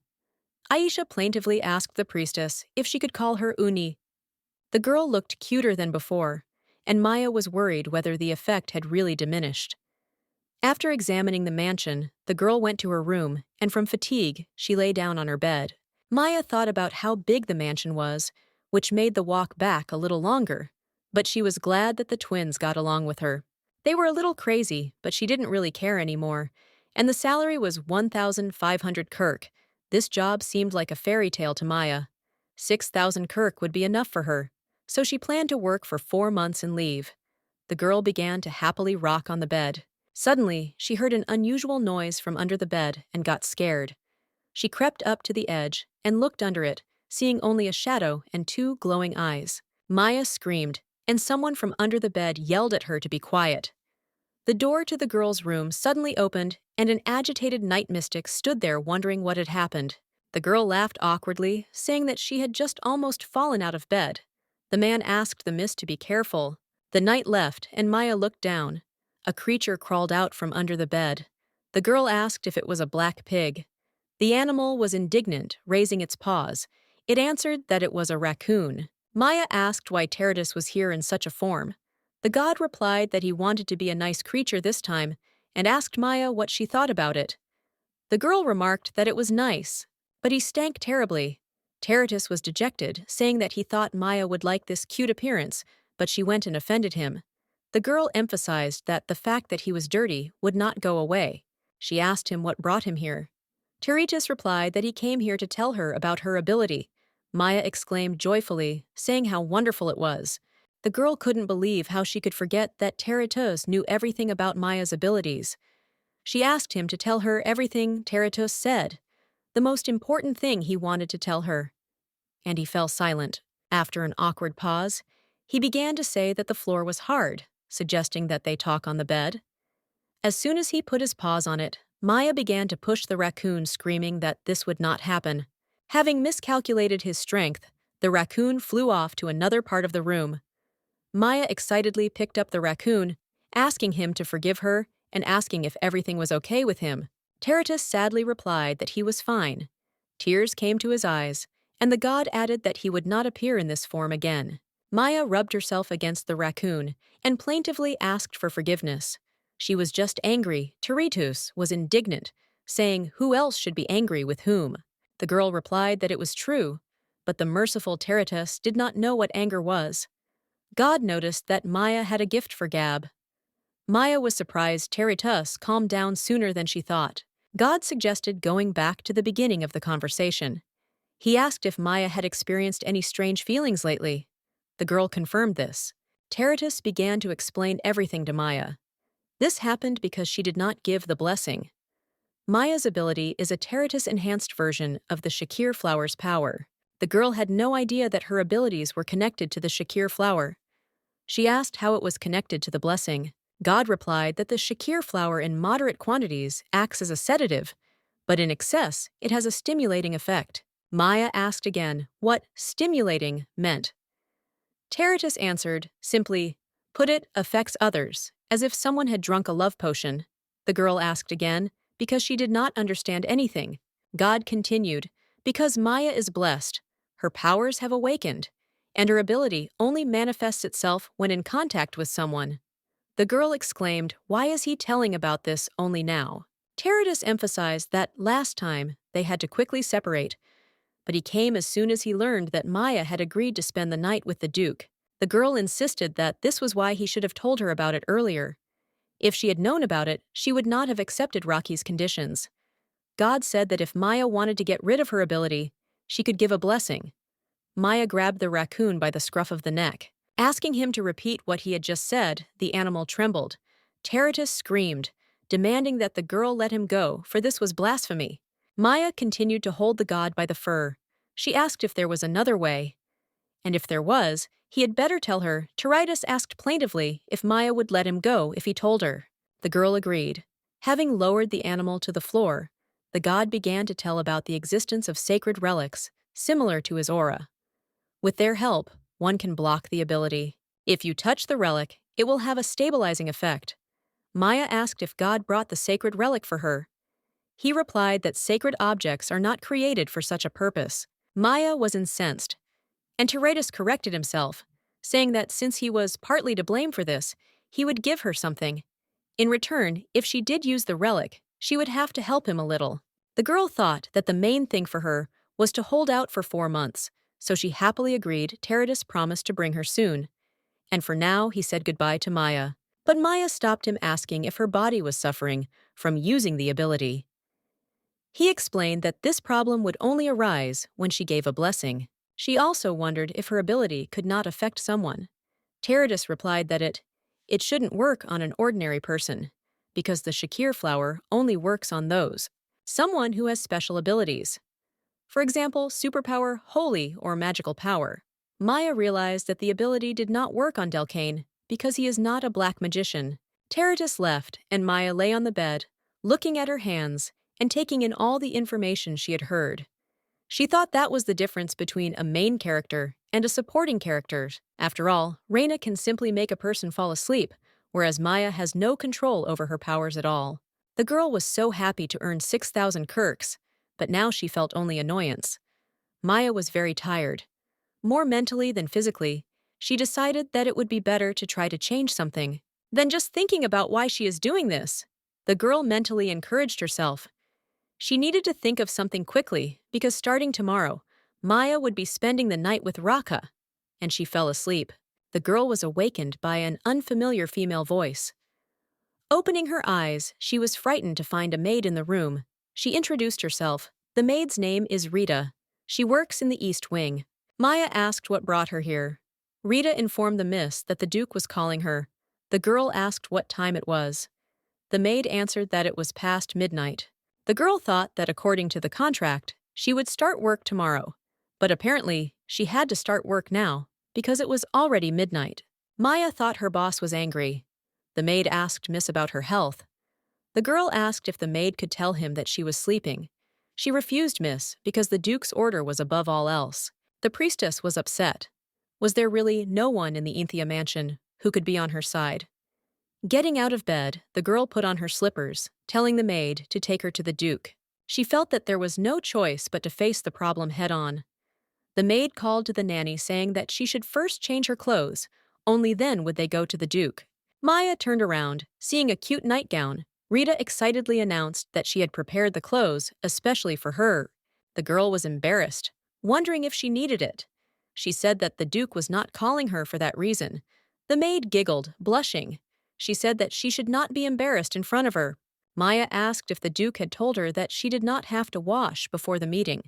Aisha plaintively asked the priestess if she could call her Uni. The girl looked cuter than before, and Maya was worried whether the effect had really diminished. After examining the mansion, the girl went to her room, and from fatigue, she lay down on her bed. Maya thought about how big the mansion was, which made the walk back a little longer, but she was glad that the twins got along with her. They were a little crazy, but she didn't really care anymore, and the salary was 1,500 Kirk. This job seemed like a fairy tale to Maya. 6,000 Kirk would be enough for her, so she planned to work for 4 months and leave. The girl began to happily rock on the bed. Suddenly, she heard an unusual noise from under the bed and got scared. She crept up to the edge and looked under it, seeing only a shadow and 2 glowing eyes. Maya screamed, and someone from under the bed yelled at her to be quiet. The door to the girl's room suddenly opened, and an agitated night mystic stood there wondering what had happened. The girl laughed awkwardly, saying that she had just almost fallen out of bed. The man asked the mist to be careful. The knight left, and Maya looked down. A creature crawled out from under the bed. The girl asked if it was a black pig. The animal was indignant, raising its paws. It answered that it was a raccoon. Maya asked why Tyrus was here in such a form. The god replied that he wanted to be a nice creature this time, and asked Maya what she thought about it. The girl remarked that it was nice, but he stank terribly. Tyrus was dejected, saying that he thought Maya would like this cute appearance, but she went and offended him. The girl emphasized that the fact that he was dirty would not go away. She asked him what brought him here. Tyrus replied that he came here to tell her about her ability. Maya exclaimed joyfully, saying how wonderful it was. The girl couldn't believe how she could forget that Tyrus knew everything about Maya's abilities. She asked him to tell her everything Tyrus said, the most important thing he wanted to tell her. And he fell silent. After an awkward pause, he began to say that the floor was hard, suggesting that they talk on the bed. As soon as he put his paws on it, Maya began to push the raccoon, screaming that this would not happen. Having miscalculated his strength, the raccoon flew off to another part of the room. Maya excitedly picked up the raccoon, asking him to forgive her and asking if everything was okay with him. Tyrus sadly replied that he was fine. Tears came to his eyes, and the god added that he would not appear in this form again. Maya rubbed herself against the raccoon and plaintively asked for forgiveness. She was just angry. Tyrus was indignant, saying who else should be angry with whom. The girl replied that it was true, but the merciful Tyrus did not know what anger was. God noticed that Maya had a gift for Gab. Maya was surprised Tyrus calmed down sooner than she thought. God suggested going back to the beginning of the conversation. He asked if Maya had experienced any strange feelings lately. The girl confirmed this. Tyrus began to explain everything to Maya. This happened because she did not give the blessing. Maya's ability is a Tyrus-enhanced version of the Shakir flower's power. The girl had no idea that her abilities were connected to the Shakir flower. She asked how it was connected to the blessing. God replied that the Shakir flower in moderate quantities acts as a sedative, but in excess, it has a stimulating effect. Maya asked again what stimulating meant. Tyrus answered, simply, put it affects others, as if someone had drunk a love potion. The girl asked again, because she did not understand anything. God continued, because Maya is blessed, her powers have awakened, and her ability only manifests itself when in contact with someone. The girl exclaimed, why is he telling about this only now? Tyrus emphasized that last time they had to quickly separate, but he came as soon as he learned that Maya had agreed to spend the night with the Duke. The girl insisted that this was why he should have told her about it earlier. If she had known about it, she would not have accepted Rocky's conditions. God said that if Maya wanted to get rid of her ability, she could give a blessing. Maya grabbed the raccoon by the scruff of the neck. Asking him to repeat what he had just said, the animal trembled. Tyrus screamed, demanding that the girl let him go, for this was blasphemy. Maya continued to hold the god by the fur. She asked if there was another way. And if there was, he had better tell her. Tyrus asked plaintively if Maya would let him go if he told her. The girl agreed. Having lowered the animal to the floor, the god began to tell about the existence of sacred relics, similar to his aura. With their help, one can block the ability. If you touch the relic, it will have a stabilizing effect. Maya asked if God brought the sacred relic for her. He replied that sacred objects are not created for such a purpose. Maya was incensed, and Tyrus corrected himself, saying that since he was partly to blame for this, he would give her something. In return, if she did use the relic, she would have to help him a little. The girl thought that the main thing for her was to hold out for 4 months, so she happily agreed. Tyrus promised to bring her soon. And for now, he said goodbye to Maya. But Maya stopped him, asking if her body was suffering from using the ability. He explained that this problem would only arise when she gave a blessing. She also wondered if her ability could not affect someone. Tyrus replied that it shouldn't work on an ordinary person, because the Shakir flower only works on someone who has special abilities. For example, superpower, holy, or magical power. Maya realized that the ability did not work on Delcane because he is not a black magician. Tyrus left, and Maya lay on the bed, looking at her hands and taking in all the information she had heard. She thought that was the difference between a main character and a supporting character. After all, Reina can simply make a person fall asleep, whereas Maya has no control over her powers at all. The girl was so happy to earn 6,000 Kirks, but now she felt only annoyance. Maya was very tired. More mentally than physically, she decided that it would be better to try to change something than just thinking about why she is doing this. The girl mentally encouraged herself. She needed to think of something quickly because starting tomorrow, Maya would be spending the night with Raka, and she fell asleep. The girl was awakened by an unfamiliar female voice. Opening her eyes, she was frightened to find a maid in the room. She introduced herself. The maid's name is Rita. She works in the East Wing. Maya asked what brought her here. Rita informed the miss that the Duke was calling her. The girl asked what time it was. The maid answered that it was past midnight. The girl thought that according to the contract, she would start work tomorrow, but apparently she had to start work now because it was already midnight. Maya thought her boss was angry. The maid asked Miss about her health. The girl asked if the maid could tell him that she was sleeping. She refused Miss because the Duke's order was above all else. The priestess was upset. Was there really no one in the Inthia mansion who could be on her side? Getting out of bed, the girl put on her slippers, telling the maid to take her to the Duke. She felt that there was no choice but to face the problem head-on. The maid called to the nanny, saying that she should first change her clothes, only then would they go to the Duke. Maya turned around, seeing a cute nightgown. Rita excitedly announced that she had prepared the clothes especially for her. The girl was embarrassed, wondering if she needed it. She said that the Duke was not calling her for that reason. The maid giggled, blushing. She said that she should not be embarrassed in front of her. Maya asked if the Duke had told her that she did not have to wash before the meeting.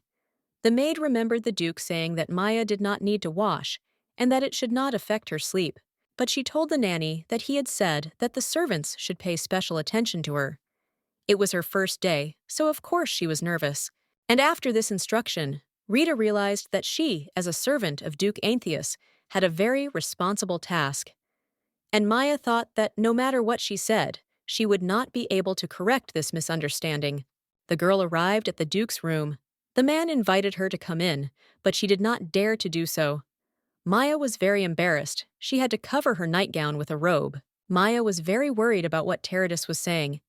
The maid remembered the Duke saying that Maya did not need to wash and that it should not affect her sleep. But she told the nanny that he had said that the servants should pay special attention to her. It was her first day, so of course she was nervous. And after this instruction, Rita realized that she, as a servant of Duke Anthius, had a very responsible task. And Maya thought that no matter what she said, she would not be able to correct this misunderstanding. The girl arrived at the Duke's room. The man invited her to come in, but she did not dare to do so. Maya was very embarrassed. She had to cover her nightgown with a robe. Maya was very worried about what Tyrus was saying.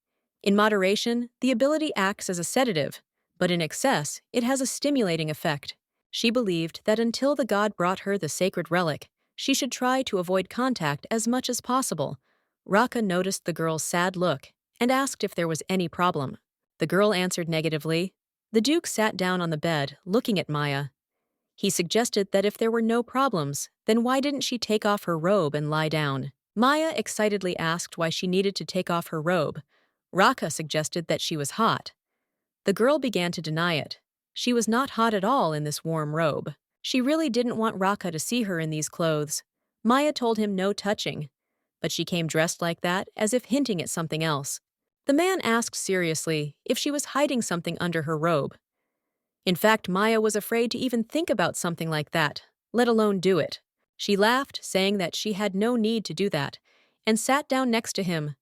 In moderation, the ability acts as a sedative, but in excess, it has a stimulating effect. She believed that until the god brought her the sacred relic, she should try to avoid contact as much as possible. Raka noticed the girl's sad look and asked if there was any problem. The girl answered negatively. The Duke sat down on the bed, looking at Maya. He suggested that if there were no problems, then why didn't she take off her robe and lie down? Maya excitedly asked why she needed to take off her robe. Raka suggested that she was hot. The girl began to deny it. She was not hot at all in this warm robe. She really didn't want Raka to see her in these clothes. Maya told him no touching, but she came dressed like that as if hinting at something else. The man asked seriously if she was hiding something under her robe. In fact, Maya was afraid to even think about something like that, let alone do it. She laughed, saying that she had no need to do that, and sat down next to him.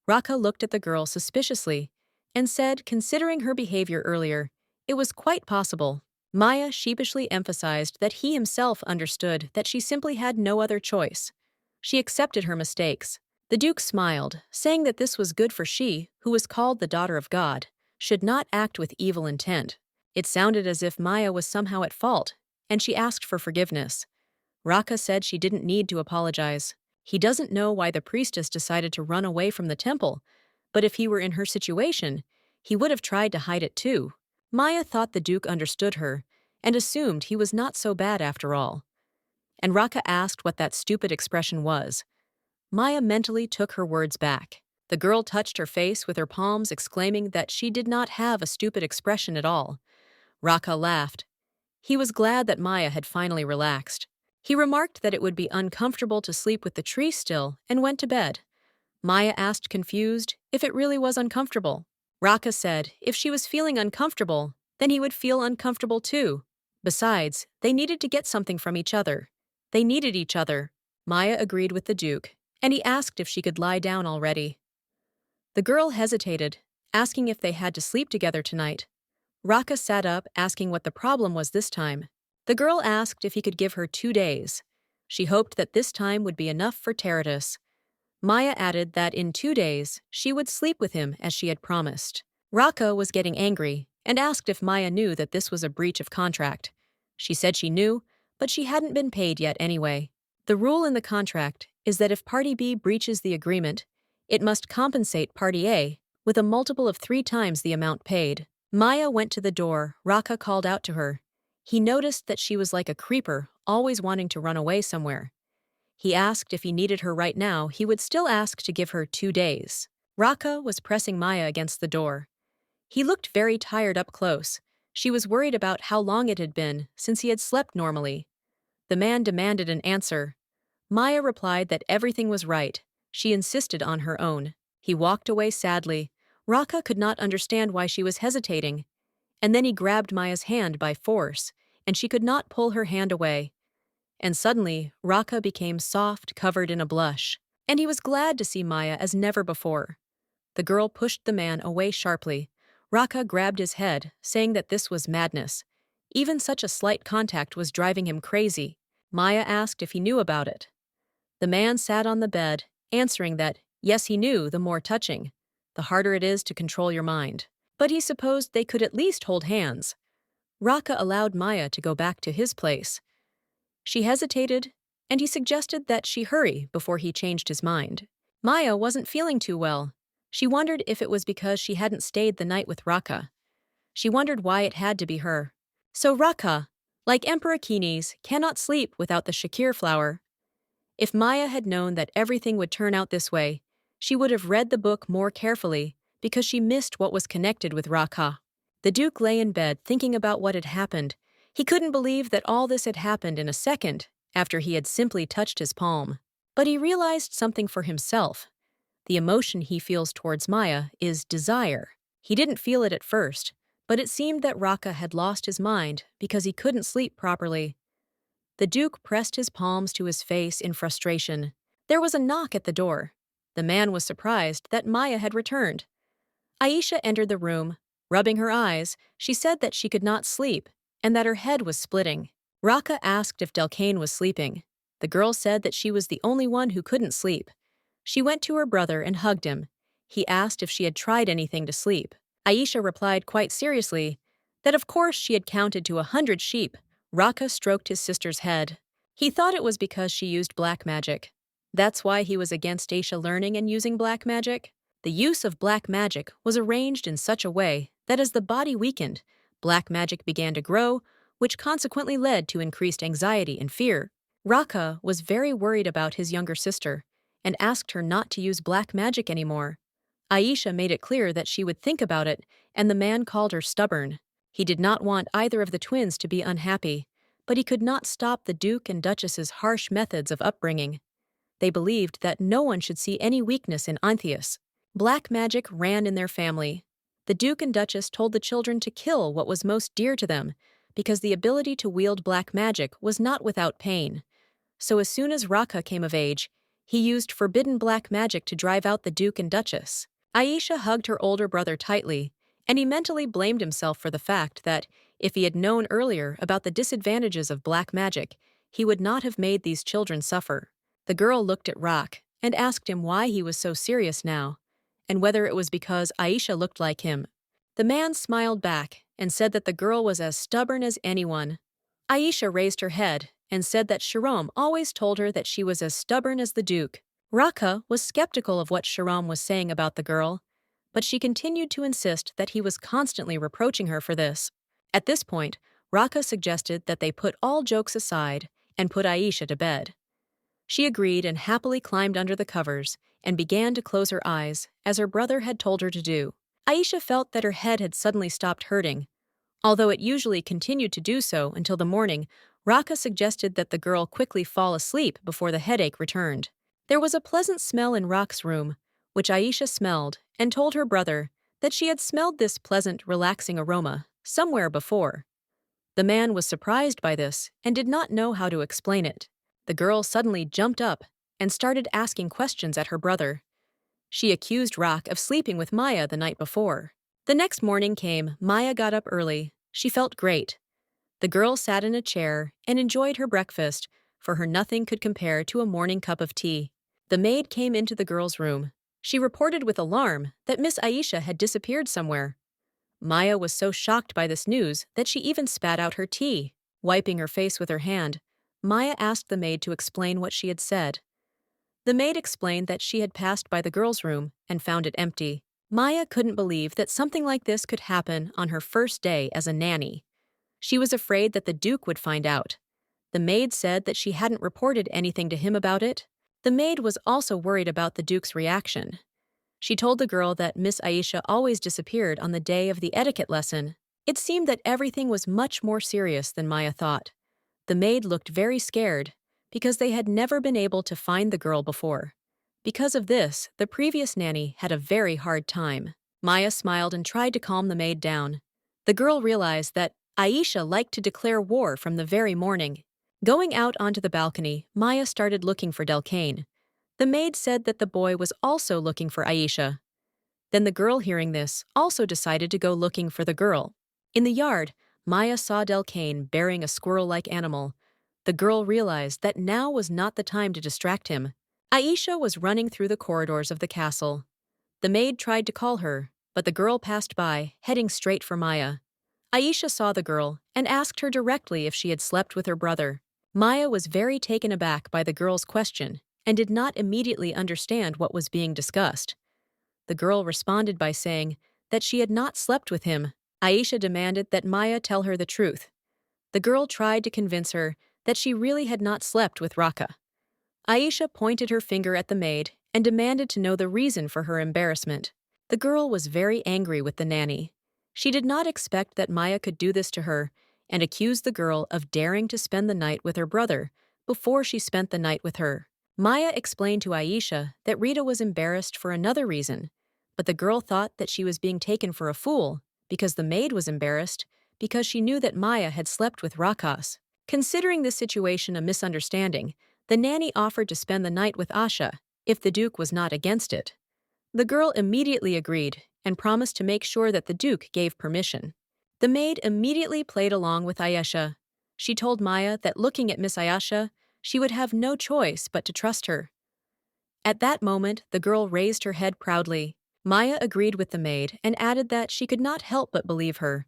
Raka looked at the girl suspiciously and said, considering her behavior earlier, it was quite possible Maya sheepishly emphasized that he himself understood that she simply had no other choice. She accepted her mistakes. The Duke smiled, saying that this was good for she, who was called the daughter of God, should not act with evil intent. It sounded as if Maya was somehow at fault, and she asked for forgiveness. Raka said she didn't need to apologize. He doesn't know why the priestess decided to run away from the temple, but if he were in her situation, he would have tried to hide it too. Maya thought the Duke understood her and assumed he was not so bad after all. And Raka asked what that stupid expression was. Maya mentally took her words back. The girl touched her face with her palms, exclaiming that she did not have a stupid expression at all. Raka laughed. He was glad that Maya had finally relaxed. He remarked that it would be uncomfortable to sleep with the tree still and went to bed. Maya asked, confused, if it really was uncomfortable. Raka said if she was feeling uncomfortable, then he would feel uncomfortable too. Besides, they needed to get something from each other. They needed each other. Maya agreed with the Duke, and he asked if she could lie down already. The girl hesitated, asking if they had to sleep together tonight. Raka sat up, asking what the problem was this time. The girl asked if he could give her 2 days. She hoped that this time would be enough for Tyrus. Maya added that in 2 days, she would sleep with him as she had promised. Raka was getting angry and asked if Maya knew that this was a breach of contract. She said she knew, but she hadn't been paid yet anyway. The rule in the contract is that if Party B breaches the agreement, it must compensate Party A with a multiple of 3 times the amount paid. Maya went to the door. Raka called out to her. He noticed that she was like a creeper, always wanting to run away somewhere. He asked if he needed her right now, he would still ask to give her 2 days. Raka was pressing Maya against the door. He looked very tired up close. She was worried about how long it had been since he had slept normally. The man demanded an answer. Maya replied that everything was right. She insisted on her own. He walked away sadly. Raka could not understand why she was hesitating. And then he grabbed Maya's hand by force, and she could not pull her hand away. And suddenly, Raka became soft, covered in a blush, and he was glad to see Maya as never before. The girl pushed the man away sharply. Raka grabbed his head, saying that this was madness. Even such a slight contact was driving him crazy. Maya asked if he knew about it. The man sat on the bed, answering that, yes, he knew, the more touching, the harder it is to control your mind. But he supposed they could at least hold hands. Raka allowed Maya to go back to his place. She hesitated, and he suggested that she hurry before he changed his mind. Maya wasn't feeling too well. She wondered if it was because she hadn't stayed the night with Raka. She wondered why it had to be her. So Raka, like Emperor Kines, cannot sleep without the Shakir flower. If Maya had known that everything would turn out this way, she would have read the book more carefully because she missed what was connected with Raka. The Duke lay in bed thinking about what had happened. He couldn't believe that all this had happened in a second after he had simply touched his palm. But he realized something for himself. The emotion he feels towards Maya is desire. He didn't feel it at first, but it seemed that Raka had lost his mind because he couldn't sleep properly. The Duke pressed his palms to his face in frustration. There was a knock at the door. The man was surprised that Maya had returned. Aisha entered the room. Rubbing her eyes, she said that she could not sleep and that her head was splitting. Raka asked if Delcane was sleeping. The girl said that she was the only one who couldn't sleep. She went to her brother and hugged him. He asked if she had tried anything to sleep. Aisha replied quite seriously that of course she had counted to 100 sheep. Raka stroked his sister's head. He thought it was because she used black magic. That's why he was against Aisha learning and using black magic. The use of black magic was arranged in such a way that as the body weakened, black magic began to grow, which consequently led to increased anxiety and fear. Raka was very worried about his younger sister and asked her not to use black magic anymore. Aisha made it clear that she would think about it, and the man called her stubborn. He did not want either of the twins to be unhappy, but he could not stop the Duke and Duchess's harsh methods of upbringing. They believed that no one should see any weakness in Anthias. Black magic ran in their family. The Duke and Duchess told the children to kill what was most dear to them, because the ability to wield black magic was not without pain. So as soon as Raka came of age, he used forbidden black magic to drive out the Duke and Duchess. Aisha hugged her older brother tightly, and he mentally blamed himself for the fact that If he had known earlier about the disadvantages of black magic, he would not have made these children suffer. The girl looked at Rock and asked him why he was so serious now, and whether it was because Aisha looked like him. The man smiled back and said that the girl was as stubborn as anyone. Aisha raised her head and said that Sharam always told her that she was as stubborn as the Duke. Raka was skeptical of what Sharam was saying about the girl, but she continued to insist that he was constantly reproaching her for this. At this point, Raka suggested that they put all jokes aside and put Aisha to bed. She agreed and happily climbed under the covers and began to close her eyes, as her brother had told her to do. Aisha felt that her head had suddenly stopped hurting. Although it usually continued to do so until the morning, Raka suggested that the girl quickly fall asleep before the headache returned. There was a pleasant smell in Rock's room, which Aisha smelled and told her brother that she had smelled this pleasant, relaxing aroma somewhere before. The man was surprised by this and did not know how to explain it. The girl suddenly jumped up and started asking questions at her brother. She accused Rock of sleeping with Maya the night before. The next morning came. Maya got up early. She felt great. The girl sat in a chair and enjoyed her breakfast. For her, nothing could compare to a morning cup of tea. The maid came into the girl's room. She reported with alarm that Miss Aisha had disappeared somewhere. Maya was so shocked by this news that she even spat out her tea. Wiping her face with her hand, Maya asked the maid to explain what she had said. The maid explained that she had passed by the girl's room and found it empty. Maya couldn't believe that something like this could happen on her first day as a nanny. She was afraid that the Duke would find out. The maid said that she hadn't reported anything to him about it. The maid was also worried about the Duke's reaction. She told the girl that Miss Aisha always disappeared on the day of the etiquette lesson. It seemed that everything was much more serious than Maya thought. The maid looked very scared because they had never been able to find the girl before. Because of this, the previous nanny had a very hard time. Maya smiled and tried to calm the maid down. The girl realized that Aisha liked to declare war from the very morning. Going out onto the balcony, Maya started looking for Delcane. The maid said that the boy was also looking for Aisha. Then the girl, hearing this, also decided to go looking for the girl. In the yard, Maya saw Delcane bearing a squirrel-like animal. The girl realized that now was not the time to distract him. Aisha was running through the corridors of the castle. The maid tried to call her, but the girl passed by, heading straight for Maya. Aisha saw the girl and asked her directly if she had slept with her brother. Maya was very taken aback by the girl's question and did not immediately understand what was being discussed. The girl responded by saying that she had not slept with him. Aisha demanded that Maya tell her the truth. The girl tried to convince her that she really had not slept with Raka. Aisha pointed her finger at the maid and demanded to know the reason for her embarrassment. The girl was very angry with the nanny. She did not expect that Maya could do this to her and accused the girl of daring to spend the night with her brother before she spent the night with her. Maya explained to Aisha that Rita was embarrassed for another reason, but the girl thought that she was being taken for a fool because the maid was embarrassed because she knew that Maya had slept with Rakas. Considering this situation a misunderstanding, the nanny offered to spend the night with Aisha if the Duke was not against it. The girl immediately agreed and promised to make sure that the Duke gave permission. The maid immediately played along with Aisha. She told Maya that looking at Miss Aisha, she would have no choice but to trust her. At that moment, the girl raised her head proudly. Maya agreed with the maid and added that she could not help but believe her.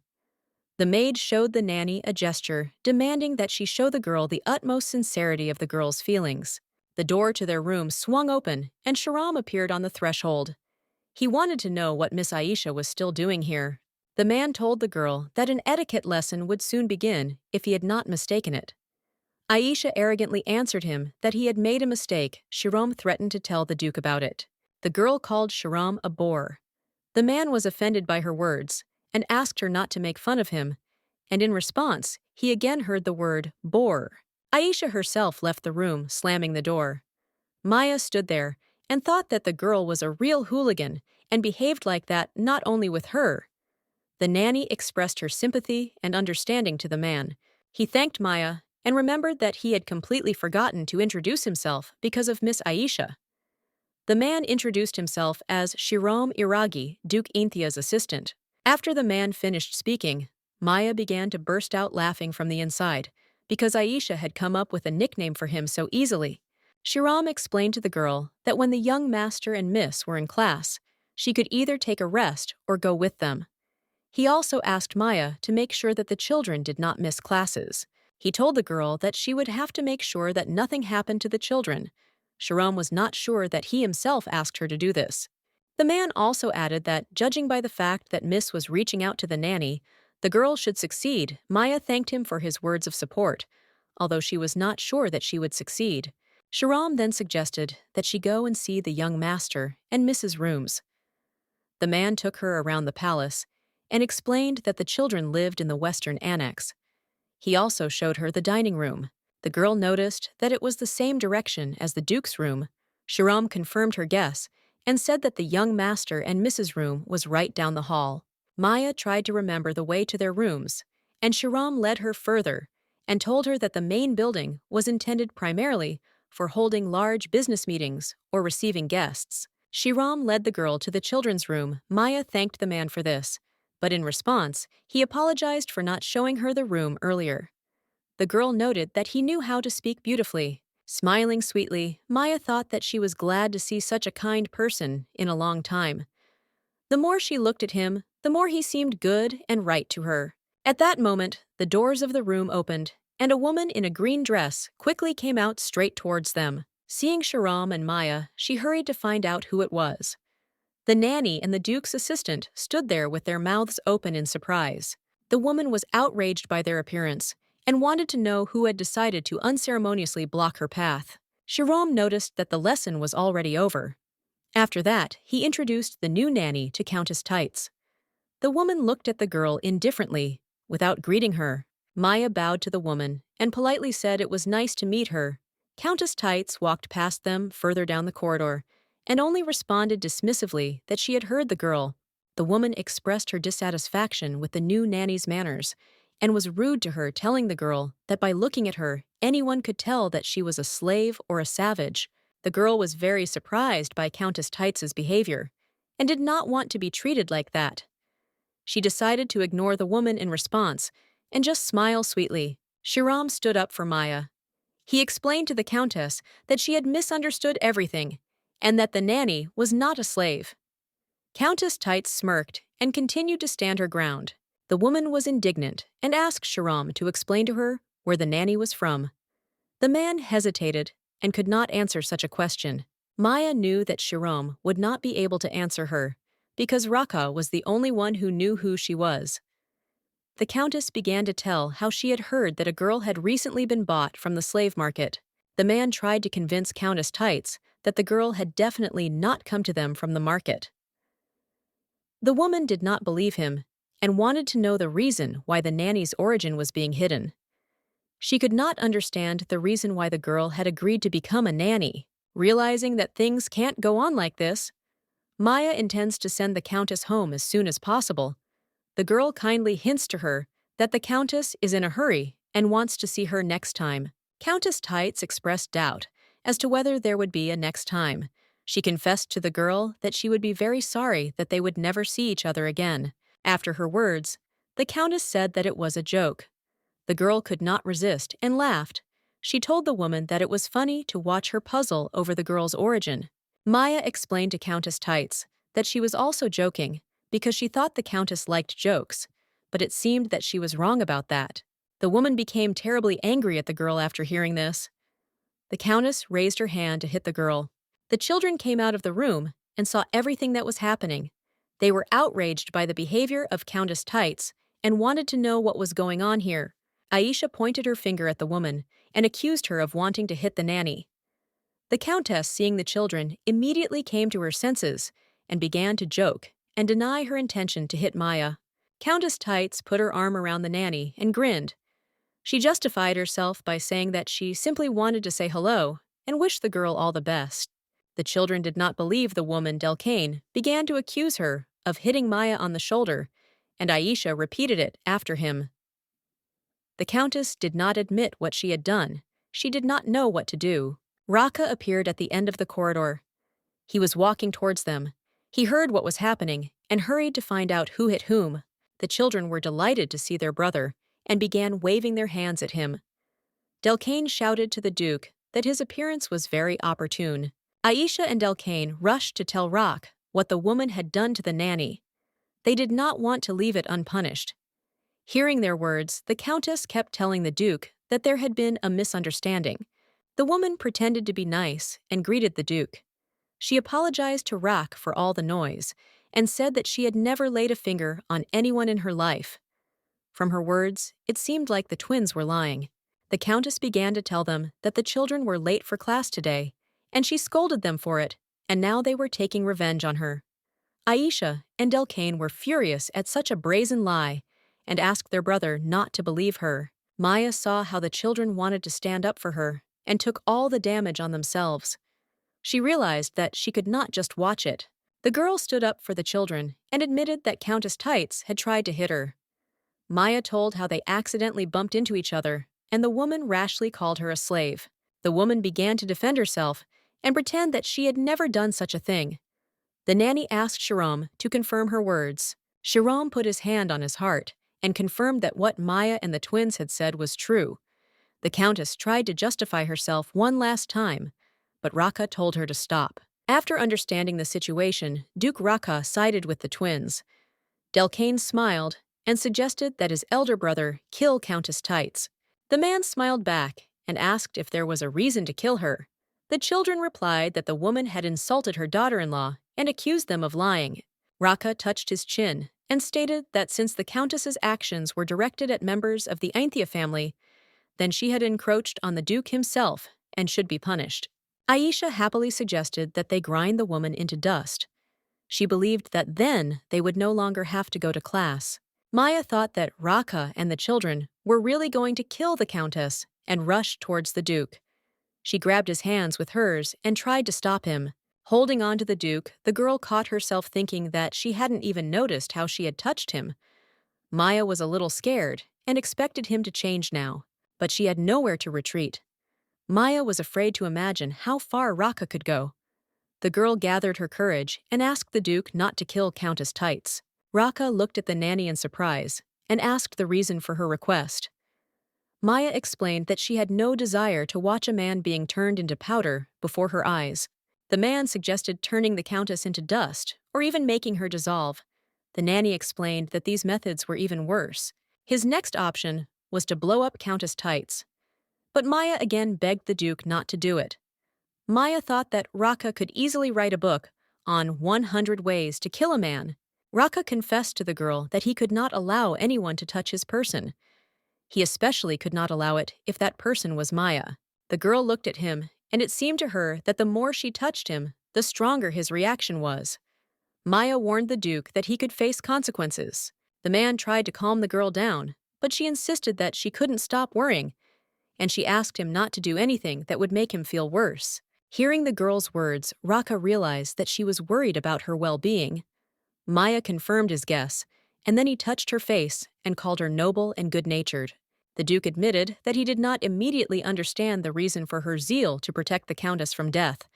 The maid showed the nanny a gesture, demanding that she show the girl the utmost sincerity of the girl's feelings. The door to their room swung open, and Sharam appeared on the threshold. He wanted to know what Miss Aisha was still doing here. The man told the girl that an etiquette lesson would soon begin if he had not mistaken it. Aisha arrogantly answered him that he had made a mistake. Sharam threatened to tell the Duke about it. The girl called Sharam a bore. The man was offended by her words and asked her not to make fun of him, and in response, he again heard the word bore. Aisha herself left the room, slamming the door. Maya stood there and thought that the girl was a real hooligan and behaved like that not only with her. The nanny expressed her sympathy and understanding to the man. He thanked Maya and remembered that he had completely forgotten to introduce himself because of Miss Aisha. The man introduced himself as Shirom Iragi, Duke Inthia's assistant. After the man finished speaking, Maya began to burst out laughing from the inside, because Aisha had come up with a nickname for him so easily. Shiram explained to the girl that when the young master and miss were in class, she could either take a rest or go with them. He also asked Maya to make sure that the children did not miss classes. He told the girl that she would have to make sure that nothing happened to the children. Shiram was not sure that he himself asked her to do this. The man also added that, judging by the fact that Miss was reaching out to the nanny, the girl should succeed. Maya thanked him for his words of support, although she was not sure that she would succeed. Shiram then suggested that she go and see the young master and Miss's rooms. The man took her around the palace and explained that the children lived in the western annex. He also showed her the dining room. The girl noticed that it was the same direction as the Duke's room. Shiram confirmed her guess and said that the young master and Mrs. room was right down the hall. Maya tried to remember the way to their rooms, and Shiram led her further and told her that the main building was intended primarily for holding large business meetings or receiving guests. Shiram led the girl to the children's room. Maya thanked the man for this, but in response, he apologized for not showing her the room earlier. The girl noted that he knew how to speak beautifully. Smiling sweetly, Maya thought that she was glad to see such a kind person in a long time. The more she looked at him, the more he seemed good and right to her. At that moment, the doors of the room opened, and a woman in a green dress quickly came out straight towards them. Seeing Shiram and Maya, she hurried to find out who it was. The nanny and the Duke's assistant stood there with their mouths open in surprise. The woman was outraged by their appearance and wanted to know who had decided to unceremoniously block her path. Shiram noticed that the lesson was already over. After that, he introduced the new nanny to Countess Tights. The woman looked at the girl indifferently, without greeting her. Maya bowed to the woman and politely said it was nice to meet her. Countess Tights walked past them further down the corridor and only responded dismissively that she had heard the girl. The woman expressed her dissatisfaction with the new nanny's manners and was rude to her, telling the girl that by looking at her, anyone could tell that she was a slave or a savage. The girl was very surprised by Countess Tights' behavior and did not want to be treated like that. She decided to ignore the woman in response and just smile sweetly. Shiram stood up for Maya. He explained to the Countess that she had misunderstood everything and that the nanny was not a slave. Countess Tights smirked and continued to stand her ground. The woman was indignant and asked Shiram to explain to her where the nanny was from. The man hesitated and could not answer such a question. Maya knew that Shiram would not be able to answer her because Raka was the only one who knew who she was. The Countess began to tell how she had heard that a girl had recently been bought from the slave market. The man tried to convince Countess Tights that the girl had definitely not come to them from the market. The woman did not believe him and wanted to know the reason why the nanny's origin was being hidden. She could not understand the reason why the girl had agreed to become a nanny. Realizing that things can't go on like this, Maya intends to send the Countess home as soon as possible. The girl kindly hints to her that the Countess is in a hurry and wants to see her next time. Countess Tights expressed doubt as to whether there would be a next time. She confessed to the girl that she would be very sorry that they would never see each other again. After her words, the Countess said that it was a joke. The girl could not resist and laughed. She told the woman that it was funny to watch her puzzle over the girl's origin. Maya explained to Countess Tights that she was also joking because she thought the Countess liked jokes, but it seemed that she was wrong about that. The woman became terribly angry at the girl after hearing this. The Countess raised her hand to hit the girl. The children came out of the room and saw everything that was happening. They were outraged by the behavior of Countess Tights and wanted to know what was going on here. Aisha pointed her finger at the woman and accused her of wanting to hit the nanny. The Countess, seeing the children, immediately came to her senses and began to joke and deny her intention to hit Maya. Countess Tights put her arm around the nanny and grinned. She justified herself by saying that she simply wanted to say hello and wish the girl all the best. The children did not believe the woman. Delcane began to accuse her of hitting Maya on the shoulder, and Aisha repeated it after him. The Countess did not admit what she had done. She did not know what to do. Raka appeared at the end of the corridor. He was walking towards them. He heard what was happening and hurried to find out who hit whom. The children were delighted to see their brother and began waving their hands at him. Delcane shouted to the Duke that his appearance was very opportune. Aisha and Delcane rushed to tell Rock what the woman had done to the nanny. They did not want to leave it unpunished. Hearing their words, the Countess kept telling the Duke that there had been a misunderstanding. The woman pretended to be nice and greeted the Duke. She apologized to Rock for all the noise and said that she had never laid a finger on anyone in her life. From her words, it seemed like the twins were lying. The Countess began to tell them that the children were late for class today, and she scolded them for it, and now they were taking revenge on her. Aisha and Delcane were furious at such a brazen lie and asked their brother not to believe her. Maya saw how the children wanted to stand up for her and took all the damage on themselves. She realized that she could not just watch it. The girl stood up for the children and admitted that Countess Tights had tried to hit her. Maya told how they accidentally bumped into each other, and the woman rashly called her a slave. The woman began to defend herself and pretend that she had never done such a thing. The nanny asked Sharam to confirm her words. Sharam put his hand on his heart and confirmed that what Maya and the twins had said was true. The Countess tried to justify herself one last time, but Raka told her to stop. After understanding the situation, Duke Raka sided with the twins. Delcane smiled and suggested that his elder brother kill Countess Tights. The man smiled back and asked if there was a reason to kill her. The children replied that the woman had insulted her daughter-in-law and accused them of lying. Raka touched his chin and stated that since the Countess's actions were directed at members of the Ainthia family, then she had encroached on the Duke himself and should be punished. Aisha happily suggested that they grind the woman into dust. She believed that then they would no longer have to go to class. Maya thought that Raka and the children were really going to kill the Countess and rushed towards the Duke. She grabbed his hands with hers and tried to stop him. Holding on to the Duke, the girl caught herself thinking that she hadn't even noticed how she had touched him. Maya was a little scared and expected him to change now, but she had nowhere to retreat. Maya was afraid to imagine how far Raka could go. The girl gathered her courage and asked the Duke not to kill Countess Tights. Raka looked at the nanny in surprise and asked the reason for her request. Maya explained that she had no desire to watch a man being turned into powder before her eyes. The man suggested turning the Countess into dust or even making her dissolve. The nanny explained that these methods were even worse. His next option was to blow up Countess Tights. But Maya again begged the Duke not to do it. Maya thought that Raka could easily write a book on 100 ways to kill a man. Raka confessed to the girl that he could not allow anyone to touch his person. He especially could not allow it if that person was Maya. The girl looked at him, and it seemed to her that the more she touched him, the stronger his reaction was. Maya warned the Duke that he could face consequences. The man tried to calm the girl down, but she insisted that she couldn't stop worrying, and she asked him not to do anything that would make him feel worse. Hearing the girl's words, Raka realized that she was worried about her well-being. Maya confirmed his guess, and then he touched her face and called her noble and good-natured. The Duke admitted that he did not immediately understand the reason for her zeal to protect the Countess from death,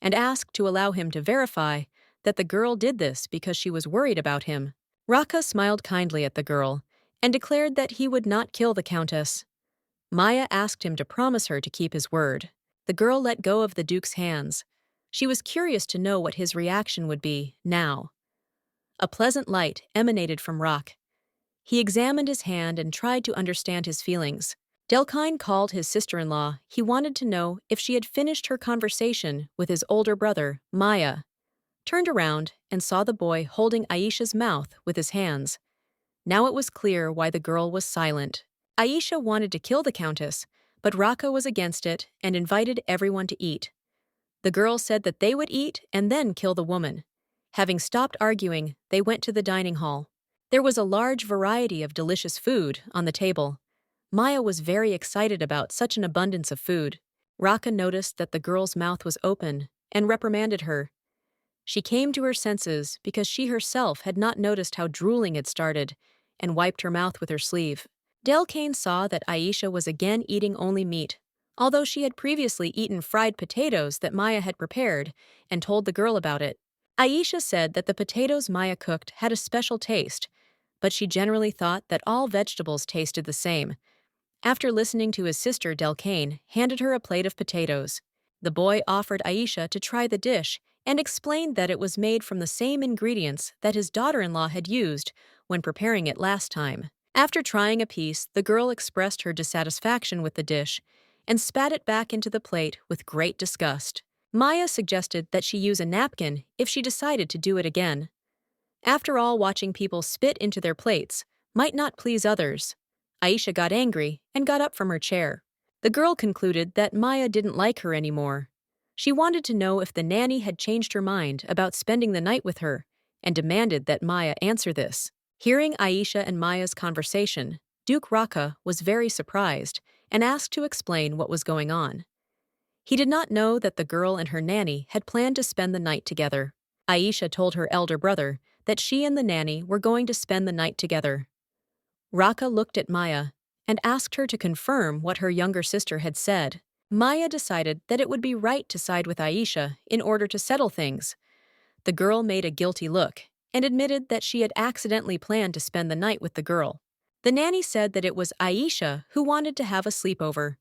and asked to allow him to verify that the girl did this because she was worried about him. Raka smiled kindly at the girl and declared that he would not kill the Countess. Maya asked him to promise her to keep his word. The girl let go of the Duke's hands. She was curious to know what his reaction would be now. A pleasant light emanated from Rock. He examined his hand and tried to understand his feelings. Delcine called his sister-in-law. He wanted to know if she had finished her conversation with his older brother, Maya. Turned around and saw the boy holding Aisha's mouth with his hands. Now it was clear why the girl was silent. Aisha wanted to kill the Countess, but Raka was against it and invited everyone to eat. The girl said that they would eat and then kill the woman. Having stopped arguing, they went to the dining hall. There was a large variety of delicious food on the table. Maya was very excited about such an abundance of food. Raka noticed that the girl's mouth was open and reprimanded her. She came to her senses because she herself had not noticed how drooling had started and wiped her mouth with her sleeve. Delcane saw that Aisha was again eating only meat, although she had previously eaten fried potatoes that Maya had prepared and told the girl about it. Aisha said that the potatoes Maya cooked had a special taste, but she generally thought that all vegetables tasted the same. After listening to his sister, Delcane handed her a plate of potatoes. The boy offered Aisha to try the dish and explained that it was made from the same ingredients that his daughter-in-law had used when preparing it last time. After trying a piece, the girl expressed her dissatisfaction with the dish and spat it back into the plate with great disgust. Maya suggested that she use a napkin if she decided to do it again. After all, watching people spit into their plates might not please others. Aisha got angry and got up from her chair. The girl concluded that Maya didn't like her anymore. She wanted to know if the nanny had changed her mind about spending the night with her and demanded that Maya answer this. Hearing Aisha and Maya's conversation, Duke Raka was very surprised and asked to explain what was going on. He did not know that the girl and her nanny had planned to spend the night together. Aisha told her elder brother that she and the nanny were going to spend the night together. Raka looked at Maya and asked her to confirm what her younger sister had said. Maya decided that it would be right to side with Aisha in order to settle things. The girl made a guilty look and admitted that she had accidentally planned to spend the night with the girl. The nanny said that it was Aisha who wanted to have a sleepover.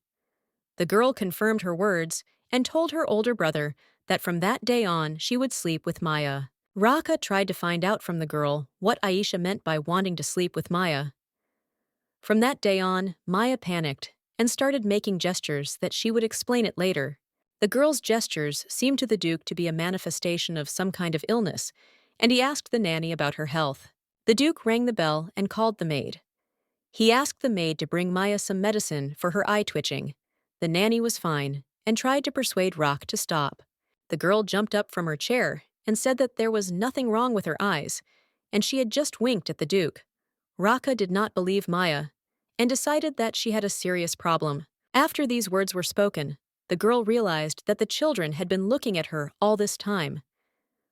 The girl confirmed her words and told her older brother that from that day on she would sleep with Maya. Raka tried to find out from the girl what Aisha meant by wanting to sleep with Maya. From that day on, Maya panicked and started making gestures that she would explain it later. The girl's gestures seemed to the Duke to be a manifestation of some kind of illness, and he asked the nanny about her health. The Duke rang the bell and called the maid. He asked the maid to bring Maya some medicine for her eye twitching. The nanny was fine and tried to persuade Rock to stop. The girl jumped up from her chair and said that there was nothing wrong with her eyes, and she had just winked at the Duke. Raka did not believe Maya and decided that she had a serious problem. After these words were spoken, the girl realized that the children had been looking at her all this time.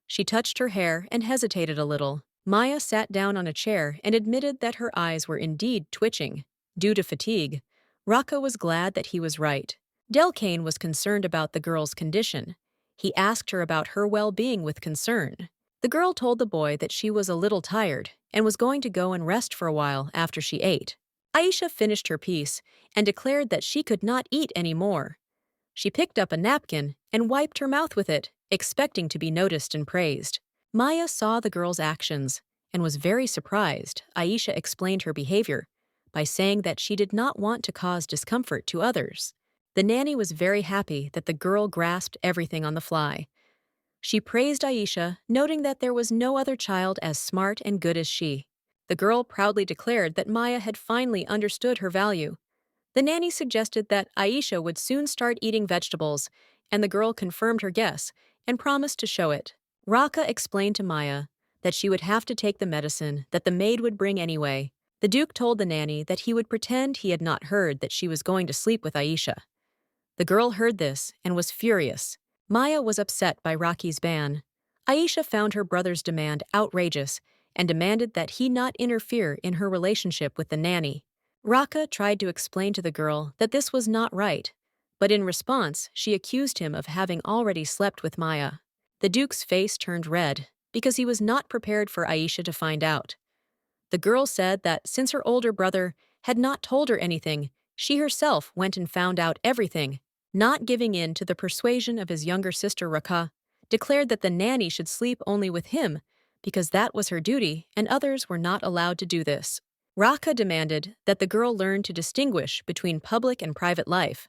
She touched her hair and hesitated a little. Maya sat down on a chair and admitted that her eyes were indeed twitching due to fatigue. Raka was glad that he was right. Delcane was concerned about the girl's condition. He asked her about her well-being with concern. The girl told the boy that she was a little tired and was going to go and rest for a while after she ate. Aisha finished her piece and declared that she could not eat any more. She picked up a napkin and wiped her mouth with it, expecting to be noticed and praised. Maya saw the girl's actions and was very surprised. Aisha explained her behavior by saying that she did not want to cause discomfort to others. The nanny was very happy that the girl grasped everything on the fly. She praised Aisha, noting that there was no other child as smart and good as she. The girl proudly declared that Maya had finally understood her value. The nanny suggested that Aisha would soon start eating vegetables, and the girl confirmed her guess and promised to show it. Raka explained to Maya that she would have to take the medicine that the maid would bring anyway. The Duke told the nanny that he would pretend he had not heard that she was going to sleep with Aisha. The girl heard this and was furious. Maya was upset by Rocky's ban. Aisha found her brother's demand outrageous and demanded that he not interfere in her relationship with the nanny. Raka tried to explain to the girl that this was not right, but in response, she accused him of having already slept with Maya. The Duke's face turned red because he was not prepared for Aisha to find out. The girl said that since her older brother had not told her anything, she herself went and found out everything. Not giving in to the persuasion of his younger sister Raka, declared that the nanny should sleep only with him because that was her duty and others were not allowed to do this. Raka demanded that the girl learn to distinguish between public and private life.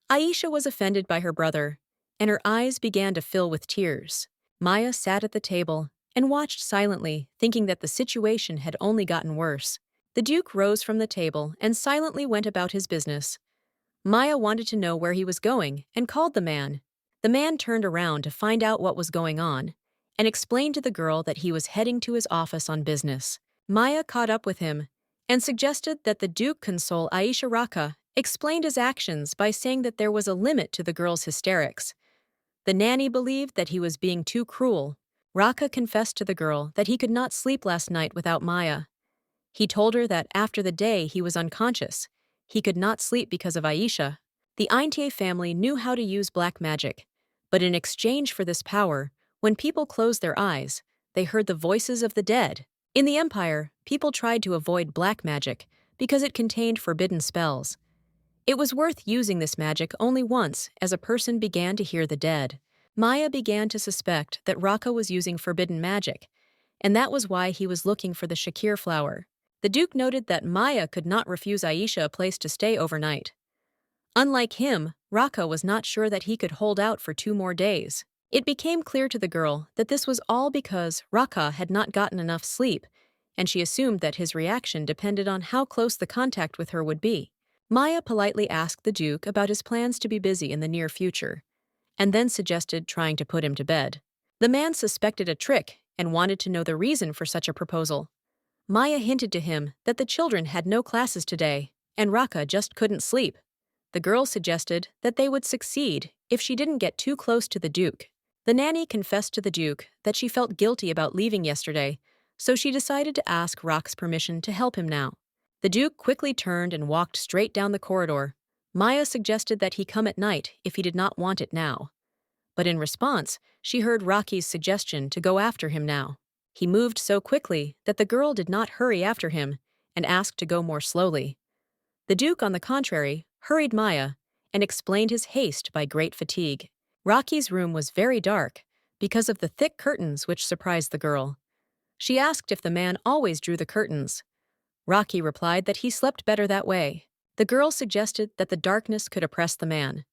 Aisha was offended by her brother, and her eyes began to fill with tears. Maya sat at the table and watched silently, thinking that the situation had only gotten worse. The Duke rose from the table and silently went about his business. Maya wanted to know where he was going and called the man. The man turned around to find out what was going on and explained to the girl that he was heading to his office on business. Maya caught up with him and suggested that the Duke console Aisha. Raka explained his actions by saying that there was a limit to the girl's hysterics. The nanny believed that he was being too cruel. Raka confessed to the girl that he could not sleep last night without Maya. He told her that after the day he was unconscious, he could not sleep because of Aisha. The Aintie family knew how to use black magic, but in exchange for this power, when people closed their eyes, they heard the voices of the dead. In the Empire, people tried to avoid black magic because it contained forbidden spells. It was worth using this magic only once as a person began to hear the dead. Maya began to suspect that Raka was using forbidden magic, and that was why he was looking for the Shakir flower. The Duke noted that Maya could not refuse Aisha a place to stay overnight. Unlike him, Raka was not sure that he could hold out for 2 more days. It became clear to the girl that this was all because Raka had not gotten enough sleep, and she assumed that his reaction depended on how close the contact with her would be. Maya politely asked the Duke about his plans to be busy in the near future, and then suggested trying to put him to bed. The man suspected a trick and wanted to know the reason for such a proposal. Maya hinted to him that the children had no classes today, and Raka just couldn't sleep. The girl suggested that they would succeed if she didn't get too close to the Duke. The nanny confessed to the Duke that she felt guilty about leaving yesterday, so she decided to ask Rock's permission to help him now. The Duke quickly turned and walked straight down the corridor. Maya suggested that he come at night if he did not want it now. But in response, she heard Rocky's suggestion to go after him now. He moved so quickly that the girl did not hurry after him and asked to go more slowly. The Duke, on the contrary, hurried Maya and explained his haste by great fatigue. Rocky's room was very dark because of the thick curtains which surprised the girl. She asked if the man always drew the curtains. Rocky replied that he slept better that way. The girl suggested that the darkness could oppress the man.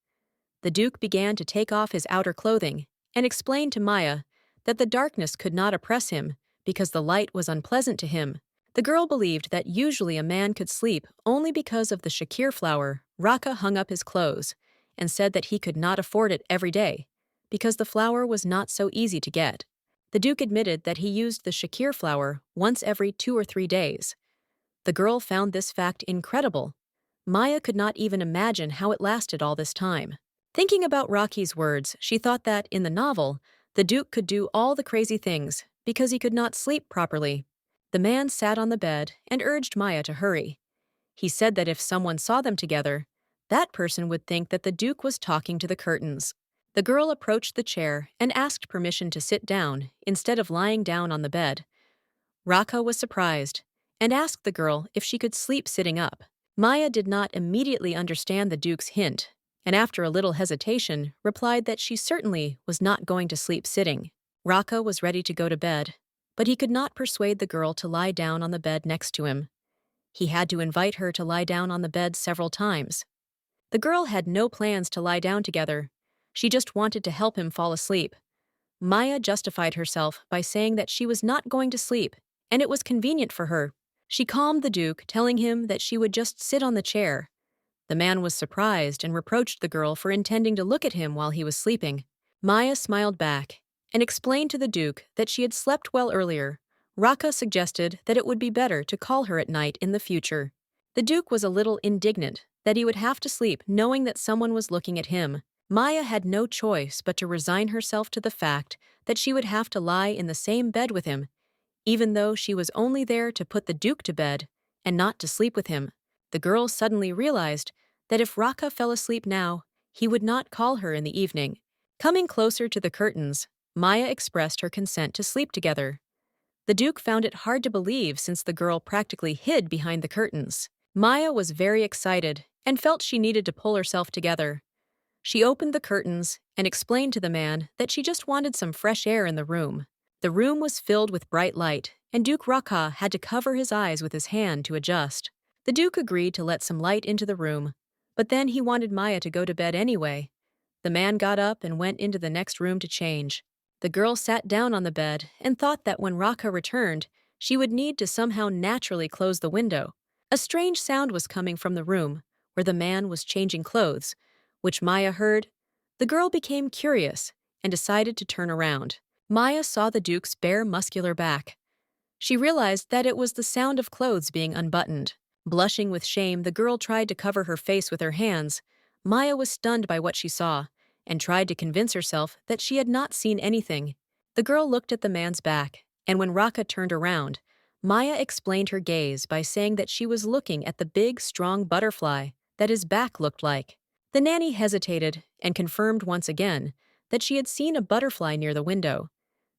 The Duke began to take off his outer clothing and explained to Maya that the darkness could not oppress him because the light was unpleasant to him. The girl believed that usually a man could sleep only because of the Shakir flower. Raka hung up his clothes and said that he could not afford it every day because the flower was not so easy to get. The Duke admitted that he used the Shakir flower once every 2 or 3 days. The girl found this fact incredible. Maya could not even imagine how it lasted all this time. Thinking about Rocky's words, she thought that, in the novel, the Duke could do all the crazy things because he could not sleep properly. The man sat on the bed and urged Maya to hurry. He said that if someone saw them together, that person would think that the Duke was talking to the curtains. The girl approached the chair and asked permission to sit down instead of lying down on the bed. Raka was surprised and asked the girl if she could sleep sitting up. Maya did not immediately understand the Duke's hint, and after a little hesitation, replied that she certainly was not going to sleep sitting. Raka was ready to go to bed, but he could not persuade the girl to lie down on the bed next to him. He had to invite her to lie down on the bed several times. The girl had no plans to lie down together. She just wanted to help him fall asleep. Maya justified herself by saying that she was not going to sleep, and it was convenient for her. She calmed the Duke, telling him that she would just sit on the chair. The man was surprised and reproached the girl for intending to look at him while he was sleeping. Maya smiled back and explained to the Duke that she had slept well earlier. Raka suggested that it would be better to call her at night in the future. The Duke was a little indignant that he would have to sleep knowing that someone was looking at him. Maya had no choice but to resign herself to the fact that she would have to lie in the same bed with him, even though she was only there to put the Duke to bed and not to sleep with him. The girl suddenly realized that if Raka fell asleep now, he would not call her in the evening. Coming closer to the curtains, Maya expressed her consent to sleep together. The Duke found it hard to believe since the girl practically hid behind the curtains. Maya was very excited and felt she needed to pull herself together. She opened the curtains and explained to the man that she just wanted some fresh air in the room. The room was filled with bright light, and Duke Raka had to cover his eyes with his hand to adjust. The Duke agreed to let some light into the room, but then he wanted Maya to go to bed anyway. The man got up and went into the next room to change. The girl sat down on the bed and thought that when Raka returned, she would need to somehow naturally close the window. A strange sound was coming from the room, where the man was changing clothes, which Maya heard. The girl became curious and decided to turn around. Maya saw the Duke's bare, muscular back. She realized that it was the sound of clothes being unbuttoned. Blushing with shame, the girl tried to cover her face with her hands. Maya was stunned by what she saw and tried to convince herself that she had not seen anything. The girl looked at the man's back, and when Raka turned around, Maya explained her gaze by saying that she was looking at the big, strong butterfly that his back looked like. The nanny hesitated and confirmed once again that she had seen a butterfly near the window.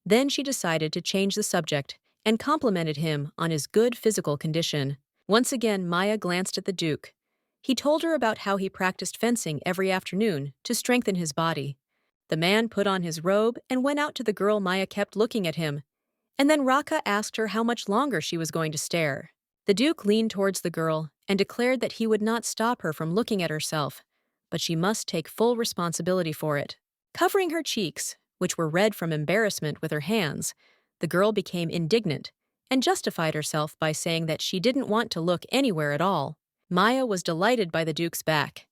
Then she decided to change the subject and complimented him on his good physical condition. Once again, Maya glanced at the Duke. He told her about how he practiced fencing every afternoon to strengthen his body. The man put on his robe and went out to the girl. Maya kept looking at him, and then Raka asked her how much longer she was going to stare. The Duke leaned towards the girl and declared that he would not stop her from looking at herself, but she must take full responsibility for it. Covering her cheeks, which were red from embarrassment, with her hands, the girl became indignant and justified herself by saying that she didn't want to look anywhere at all. Maya was delighted by the Duke's back.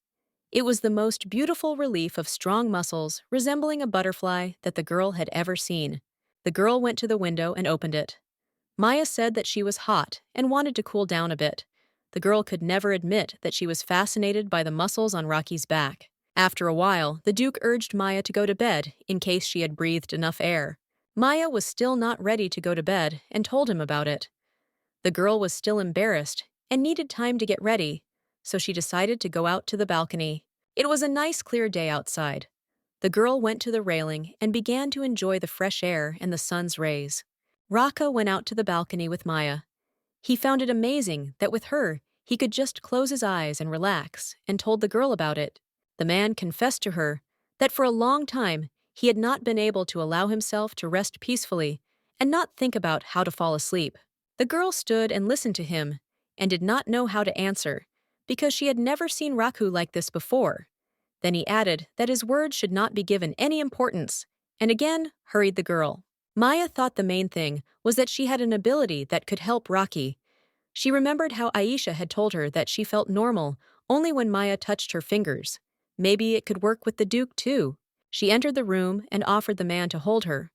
It was the most beautiful relief of strong muscles resembling a butterfly that the girl had ever seen. The girl went to the window and opened it. Maya said that she was hot and wanted to cool down a bit. The girl could never admit that she was fascinated by the muscles on Rocky's back. After a while, the Duke urged Maya to go to bed in case she had breathed enough air. Maya was still not ready to go to bed and told him about it. The girl was still embarrassed and needed time to get ready, so she decided to go out to the balcony. It was a nice clear day outside. The girl went to the railing and began to enjoy the fresh air and the sun's rays. Raka went out to the balcony with Maya. He found it amazing that with her, he could just close his eyes and relax, and told the girl about it. The man confessed to her that for a long time he had not been able to allow himself to rest peacefully and not think about how to fall asleep. The girl stood and listened to him and did not know how to answer because she had never seen Raku like this before. Then he added that his words should not be given any importance, and again hurried the girl. Maya thought the main thing was that she had an ability that could help Rocky. She remembered how Aisha had told her that she felt normal only when Maya touched her fingers. Maybe it could work with the Duke too. She entered the room and offered the man to hold her.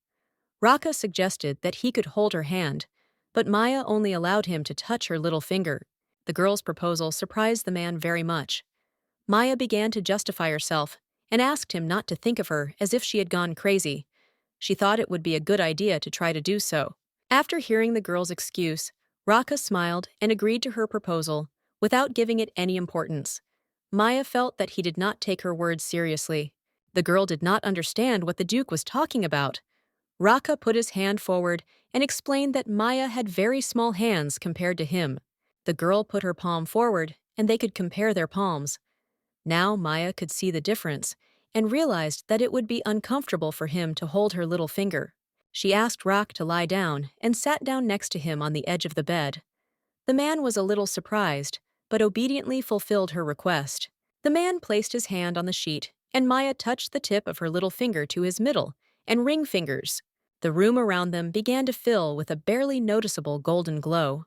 Raka suggested that he could hold her hand, but Maya only allowed him to touch her little finger. The girl's proposal surprised the man very much. Maya began to justify herself and asked him not to think of her as if she had gone crazy. She thought it would be a good idea to try to do so. After hearing the girl's excuse, Raka smiled and agreed to her proposal without giving it any importance. Maya felt that he did not take her words seriously. The girl did not understand what the Duke was talking about. Raka put his hand forward and explained that Maya had very small hands compared to him. The girl put her palm forward and they could compare their palms. Now Maya could see the difference and realized that it would be uncomfortable for him to hold her little finger. She asked Rak to lie down and sat down next to him on the edge of the bed. The man was a little surprised, but obediently fulfilled her request. The man placed his hand on the sheet, and Maya touched the tip of her little finger to his middle and ring fingers. The room around them began to fill with a barely noticeable golden glow.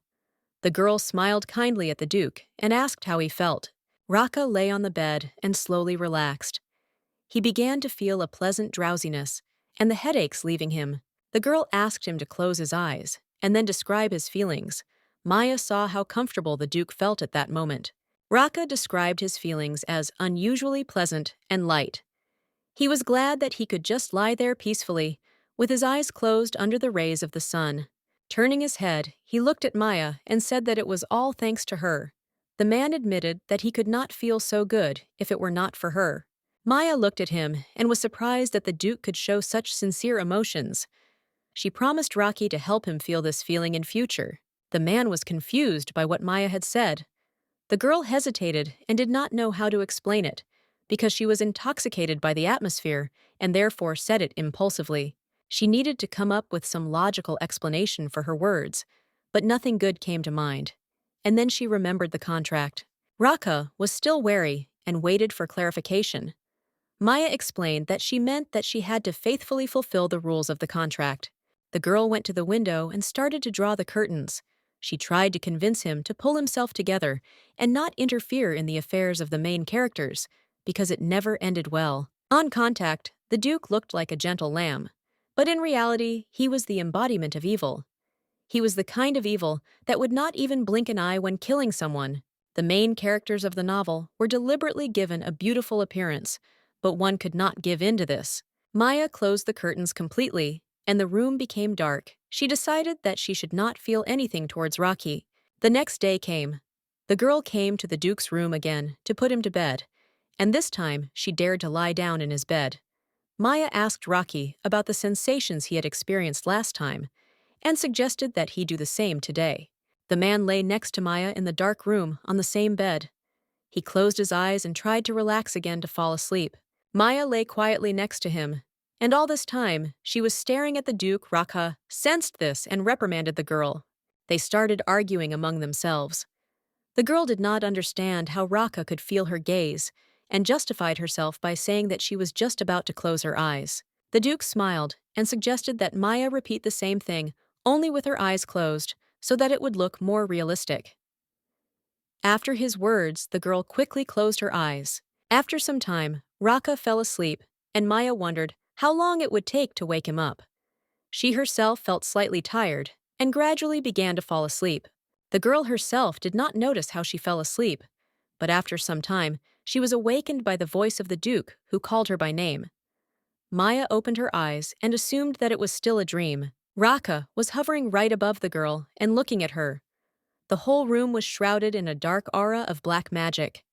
The girl smiled kindly at the Duke and asked how he felt. Raka lay on the bed and slowly relaxed. He began to feel a pleasant drowsiness and the headaches leaving him. The girl asked him to close his eyes and then describe his feelings. Maya saw how comfortable the Duke felt at that moment. Raka described his feelings as unusually pleasant and light. He was glad that he could just lie there peacefully, with his eyes closed under the rays of the sun. Turning his head, he looked at Maya and said that it was all thanks to her. The man admitted that he could not feel so good if it were not for her. Maya looked at him and was surprised that the Duke could show such sincere emotions. She promised Rocky to help him feel this feeling in future. The man was confused by what Maya had said. The girl hesitated and did not know how to explain it, because she was intoxicated by the atmosphere and therefore said it impulsively. She needed to come up with some logical explanation for her words, but nothing good came to mind. And then she remembered the contract. Raka was still wary and waited for clarification. Maya explained that she meant that she had to faithfully fulfill the rules of the contract. The girl went to the window and started to draw the curtains. She tried to convince him to pull himself together and not interfere in the affairs of the main characters, because it never ended well. On contact, the Duke looked like a gentle lamb, but in reality, he was the embodiment of evil. He was the kind of evil that would not even blink an eye when killing someone. The main characters of the novel were deliberately given a beautiful appearance, but one could not give in to this. Maya closed the curtains completely, and the room became dark. She decided that she should not feel anything towards Rocky. The next day came. The girl came to the Duke's room again to put him to bed, and this time she dared to lie down in his bed. Maya asked Rocky about the sensations he had experienced last time, and suggested that he do the same today. The man lay next to Maya in the dark room on the same bed. He closed his eyes and tried to relax again to fall asleep. Maya lay quietly next to him, and all this time, she was staring at the Duke. Raka sensed this and reprimanded the girl. They started arguing among themselves. The girl did not understand how Raka could feel her gaze and justified herself by saying that she was just about to close her eyes. The Duke smiled and suggested that Maya repeat the same thing, only with her eyes closed, so that it would look more realistic. After his words, the girl quickly closed her eyes. After some time, Raka fell asleep, and Maya wondered how long it would take to wake him up. She herself felt slightly tired and gradually began to fall asleep. The girl herself did not notice how she fell asleep, but after some time, she was awakened by the voice of the Duke, who called her by name. Maya opened her eyes and assumed that it was still a dream. Raka was hovering right above the girl and looking at her. The whole room was shrouded in a dark aura of black magic.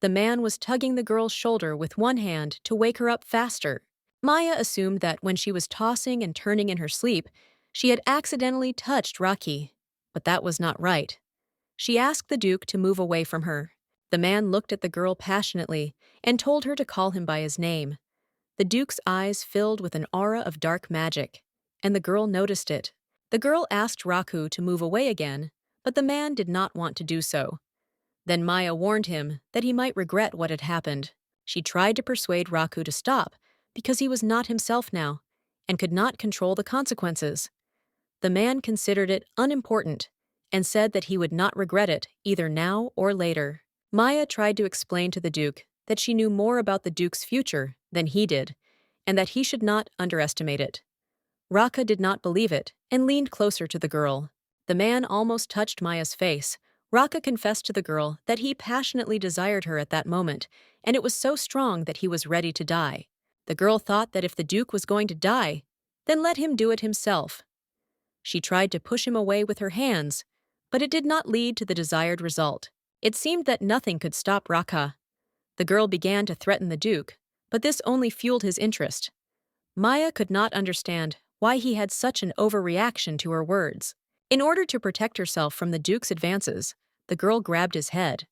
The man was tugging the girl's shoulder with one hand to wake her up faster. Maya assumed that when she was tossing and turning in her sleep, she had accidentally touched Raki, but that was not right. She asked the Duke to move away from her. The man looked at the girl passionately and told her to call him by his name. The Duke's eyes filled with an aura of dark magic, and the girl noticed it. The girl asked Raku to move away again, but the man did not want to do so. Then Maya warned him that he might regret what had happened. She tried to persuade Raku to stop because he was not himself now and could not control the consequences. The man considered it unimportant and said that he would not regret it either now or later. Maya tried to explain to the Duke that she knew more about the Duke's future than he did and that he should not underestimate it. Raka did not believe it and leaned closer to the girl. The man almost touched Maya's face. Raka confessed to the girl that he passionately desired her at that moment, and it was so strong that he was ready to die. The girl thought that if the Duke was going to die, then let him do it himself. She tried to push him away with her hands, but it did not lead to the desired result. It seemed that nothing could stop Raka. The girl began to threaten the Duke, but this only fueled his interest. Maya could not understand why he had such an overreaction to her words. In order to protect herself from the Duke's advances, the girl grabbed his head.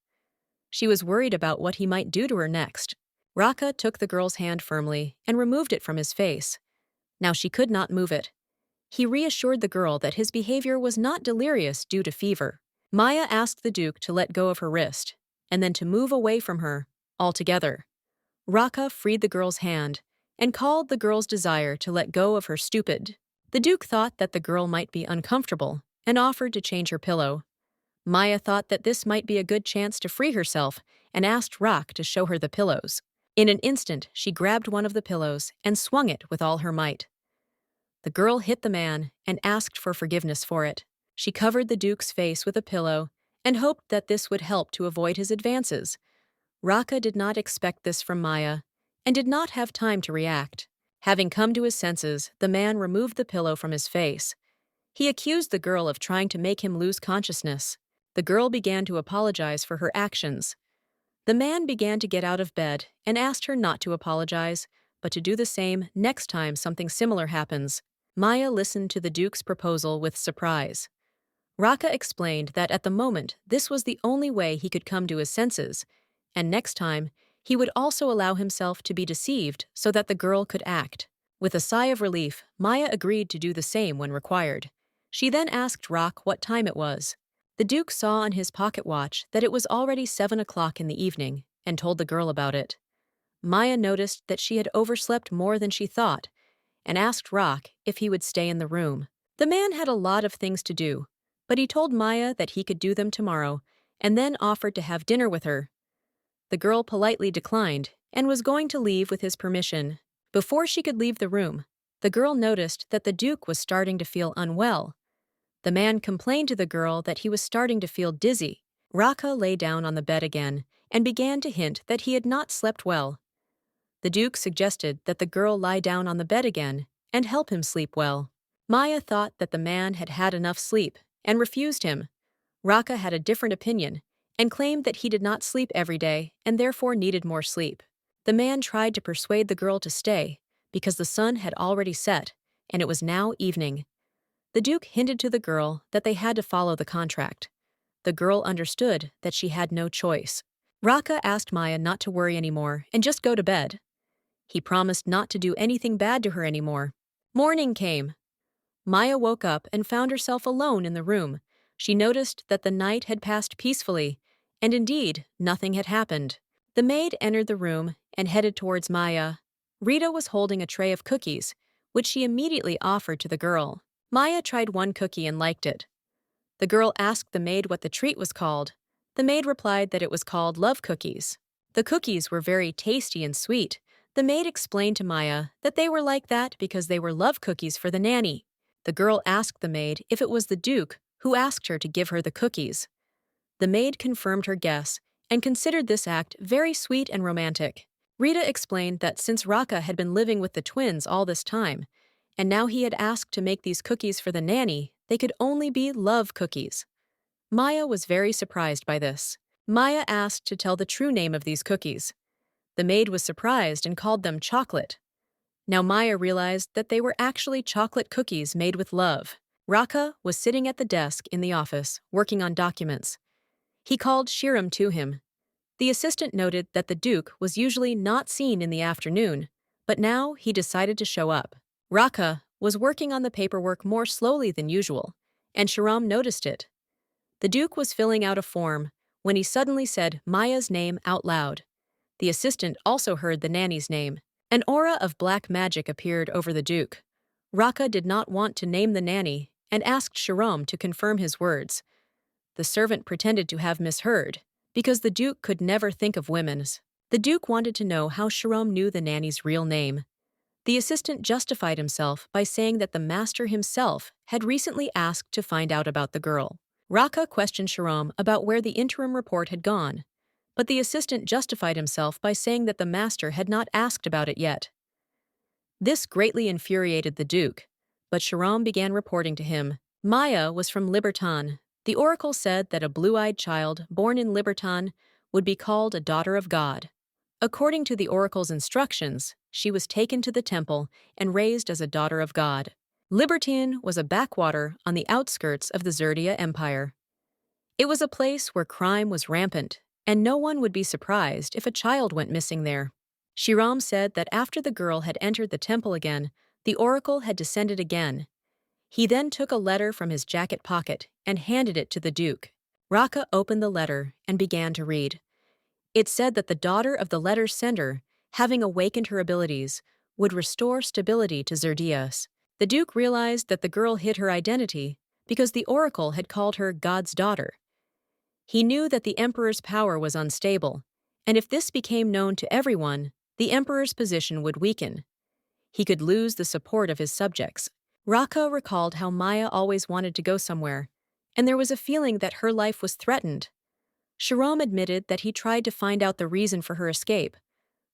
She was worried about what he might do to her next. Raka took the girl's hand firmly and removed it from his face. Now she could not move it. He reassured the girl that his behavior was not delirious due to fever. Maya asked the Duke to let go of her wrist, and then to move away from her altogether. Raka freed the girl's hand and called the girl's desire to let go of her stupid. The Duke thought that the girl might be uncomfortable and offered to change her pillow. Maya thought that this might be a good chance to free herself and asked Rak to show her the pillows. In an instant, she grabbed one of the pillows and swung it with all her might. The girl hit the man and asked for forgiveness for it. She covered the Duke's face with a pillow and hoped that this would help to avoid his advances. Raka did not expect this from Maya and did not have time to react. Having come to his senses, the man removed the pillow from his face. He accused the girl of trying to make him lose consciousness. The girl began to apologize for her actions. The man began to get out of bed and asked her not to apologize, but to do the same next time something similar happens. Maya listened to the Duke's proposal with surprise. Raka explained that at the moment this was the only way he could come to his senses, and next time he would also allow himself to be deceived so that the girl could act. With a sigh of relief, Maya agreed to do the same when required. She then asked Rak what time it was. The Duke saw on his pocket watch that it was already 7 o'clock in the evening and told the girl about it. Maya noticed that she had overslept more than she thought and asked Rak if he would stay in the room. The man had a lot of things to do, but he told Maya that he could do them tomorrow and then offered to have dinner with her. The girl politely declined and was going to leave with his permission. Before she could leave the room, the girl noticed that the Duke was starting to feel unwell. The man complained to the girl that he was starting to feel dizzy. Raka lay down on the bed again and began to hint that he had not slept well. The Duke suggested that the girl lie down on the bed again and help him sleep well. Maya thought that the man had had enough sleep and refused him. Raka had a different opinion and claimed that he did not sleep every day and therefore needed more sleep. The man tried to persuade the girl to stay because the sun had already set and it was now evening. The The Duke hinted to the girl that they had to follow the contract. The girl understood that she had no choice. Raka asked Maya not to worry anymore and just go to bed. He promised not to do anything bad to her anymore. Morning came. Maya woke up and found herself alone in the room. She noticed that the night had passed peacefully, and indeed, nothing had happened. The maid entered the room and headed towards Maya. Rita was holding a tray of cookies, which she immediately offered to the girl. Maya tried one cookie and liked it. The girl asked the maid what the treat was called. The maid replied that it was called love cookies. The cookies were very tasty and sweet. The maid explained to Maya that they were like that because they were love cookies for the nanny. The girl asked the maid if it was the Duke who asked her to give her the cookies. The maid confirmed her guess and considered this act very sweet and romantic. Rita explained that since Raka had been living with the twins all this time, and now he had asked to make these cookies for the nanny, they could only be love cookies. Maya was very surprised by this. Maya asked to tell the true name of these cookies. The maid was surprised and called them chocolate. Now Maya realized that they were actually chocolate cookies made with love. Raka was sitting at the desk in the office, working on documents. He called Shiram to him. The assistant noted that the Duke was usually not seen in the afternoon, but now he decided to show up. Raka was working on the paperwork more slowly than usual, and Shiram noticed it. The Duke was filling out a form when he suddenly said Maya's name out loud. The assistant also heard the nanny's name. An aura of black magic appeared over the Duke. Raka did not want to name the nanny and asked Shiram to confirm his words. The servant pretended to have misheard, because the Duke could never think of women's. The Duke wanted to know how Shiram knew the nanny's real name. The assistant justified himself by saying that the master himself had recently asked to find out about the girl. Raka questioned Shiram about where the interim report had gone, but the assistant justified himself by saying that the master had not asked about it yet. This greatly infuriated the Duke, but Shiram began reporting to him. Maya was from Libertan. The oracle said that a blue-eyed child born in Libertan would be called a daughter of God. According to the oracle's instructions, she was taken to the temple and raised as a daughter of God. Libertine was a backwater on the outskirts of the Zerdia Empire. It was a place where crime was rampant, and no one would be surprised if a child went missing there. Shiram said that after the girl had entered the temple again, the oracle had descended again. He then took a letter from his jacket pocket and handed it to the Duke. Raka opened the letter and began to read. It said that the daughter of the letter's sender, having awakened her abilities, would restore stability to Zerdias. The Duke realized that the girl hid her identity because the oracle had called her God's daughter. He knew that the emperor's power was unstable, and if this became known to everyone, the emperor's position would weaken. He could lose the support of his subjects. Raka recalled how Maya always wanted to go somewhere, and there was a feeling that her life was threatened. Shiram admitted that he tried to find out the reason for her escape,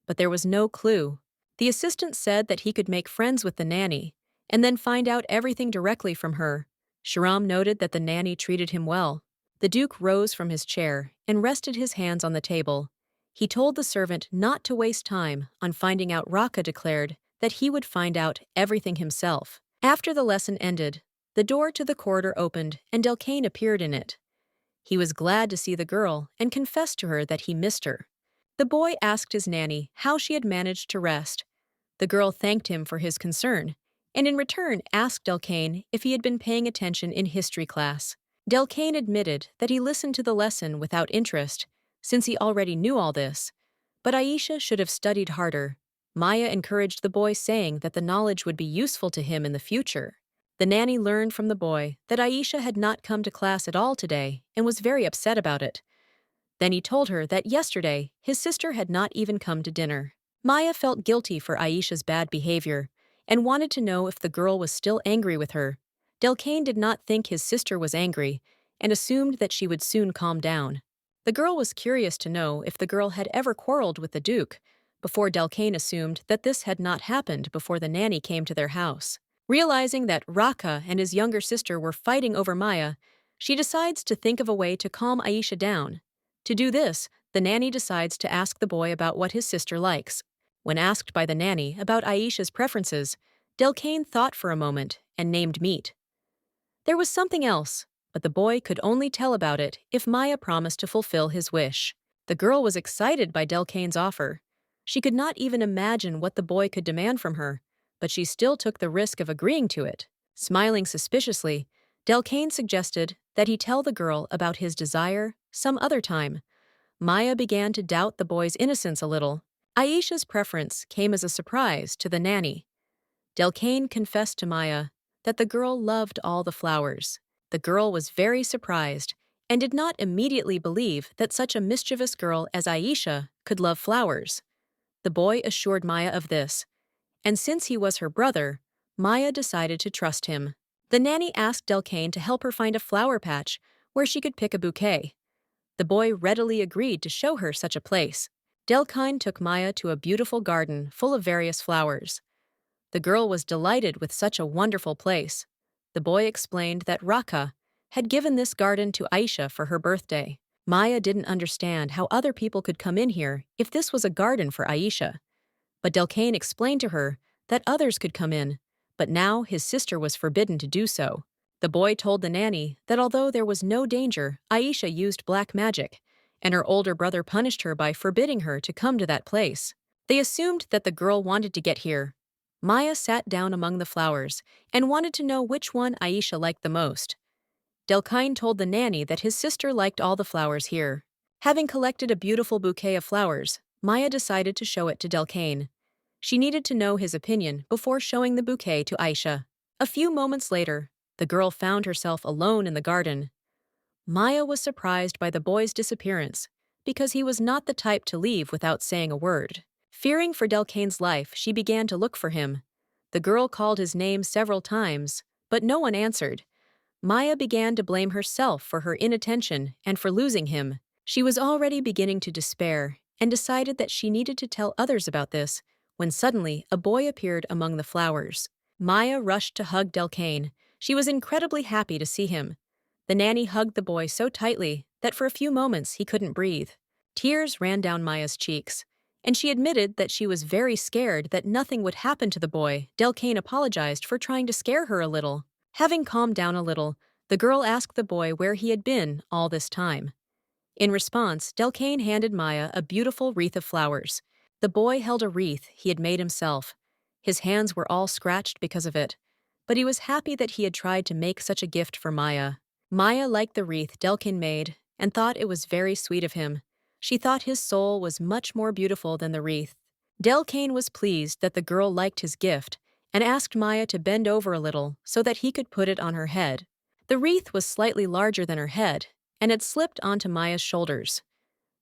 but there was no clue. The assistant said that he could make friends with the nanny and then find out everything directly from her. Shiram noted that the nanny treated him well. The Duke rose from his chair and rested his hands on the table. He told the servant not to waste time on finding out. Raka declared that he would find out everything himself. After the lesson ended, the door to the corridor opened and Delcane appeared in it. He was glad to see the girl and confessed to her that he missed her. The boy asked his nanny how she had managed to rest. The girl thanked him for his concern, and in return asked Delcane if he had been paying attention in history class. Delcane admitted that he listened to the lesson without interest, since he already knew all this, but Aisha should have studied harder. Maya encouraged the boy, saying that the knowledge would be useful to him in the future. The nanny learned from the boy that Aisha had not come to class at all today and was very upset about it. Then he told her that yesterday his sister had not even come to dinner. Maya felt guilty for Aisha's bad behavior and wanted to know if the girl was still angry with her. Delcane did not think his sister was angry and assumed that she would soon calm down. The girl was curious to know if the girl had ever quarreled with the Duke, before Delcane assumed that this had not happened before the nanny came to their house. Realizing that Raka and his younger sister were fighting over Maya, she decides to think of a way to calm Aisha down. To do this, the nanny decides to ask the boy about what his sister likes. When asked by the nanny about Aisha's preferences, Delcane thought for a moment and named meat. There was something else, but the boy could only tell about it if Maya promised to fulfill his wish. The girl was excited by Delcane's offer. She could not even imagine what the boy could demand from her, but she still took the risk of agreeing to it. Smiling suspiciously, Delcane suggested that he tell the girl about his desire some other time. Maya began to doubt the boy's innocence a little. Aisha's preference came as a surprise to the nanny. Delcane confessed to Maya that the girl loved all the flowers. The girl was very surprised and did not immediately believe that such a mischievous girl as Aisha could love flowers. The boy assured Maya of this, and since he was her brother, Maya decided to trust him. The nanny asked Delcane to help her find a flower patch where she could pick a bouquet. The boy readily agreed to show her such a place. Delcane took Maya to a beautiful garden full of various flowers. The girl was delighted with such a wonderful place. The boy explained that Raka had given this garden to Aisha for her birthday. Maya didn't understand how other people could come in here if this was a garden for Aisha. But Delcane explained to her that others could come in, but now his sister was forbidden to do so. The boy told the nanny that although there was no danger, Aisha used black magic, and her older brother punished her by forbidding her to come to that place. They assumed that the girl wanted to get here. Maya sat down among the flowers and wanted to know which one Aisha liked the most. Delcane told the nanny that his sister liked all the flowers here. Having collected a beautiful bouquet of flowers, Maya decided to show it to Delcane. She needed to know his opinion before showing the bouquet to Aisha. A few moments later, the girl found herself alone in the garden. Maya was surprised by the boy's disappearance because he was not the type to leave without saying a word. Fearing for Delcane's life, she began to look for him. The girl called his name several times, but no one answered. Maya began to blame herself for her inattention and for losing him. She was already beginning to despair and decided that she needed to tell others about this, when suddenly a boy appeared among the flowers. Maya rushed to hug Delcane. She was incredibly happy to see him. The nanny hugged the boy so tightly that for a few moments he couldn't breathe. Tears ran down Maya's cheeks, and she admitted that she was very scared that nothing would happen to the boy. Delcane apologized for trying to scare her a little. Having calmed down a little, the girl asked the boy where he had been all this time. In response, Delcane handed Maya a beautiful wreath of flowers. The boy held a wreath he had made himself. His hands were all scratched because of it, but he was happy that he had tried to make such a gift for Maya. Maya liked the wreath Delcane made and thought it was very sweet of him. She thought his soul was much more beautiful than the wreath. Delcane was pleased that the girl liked his gift and asked Maya to bend over a little so that he could put it on her head. The wreath was slightly larger than her head and had slipped onto Maya's shoulders.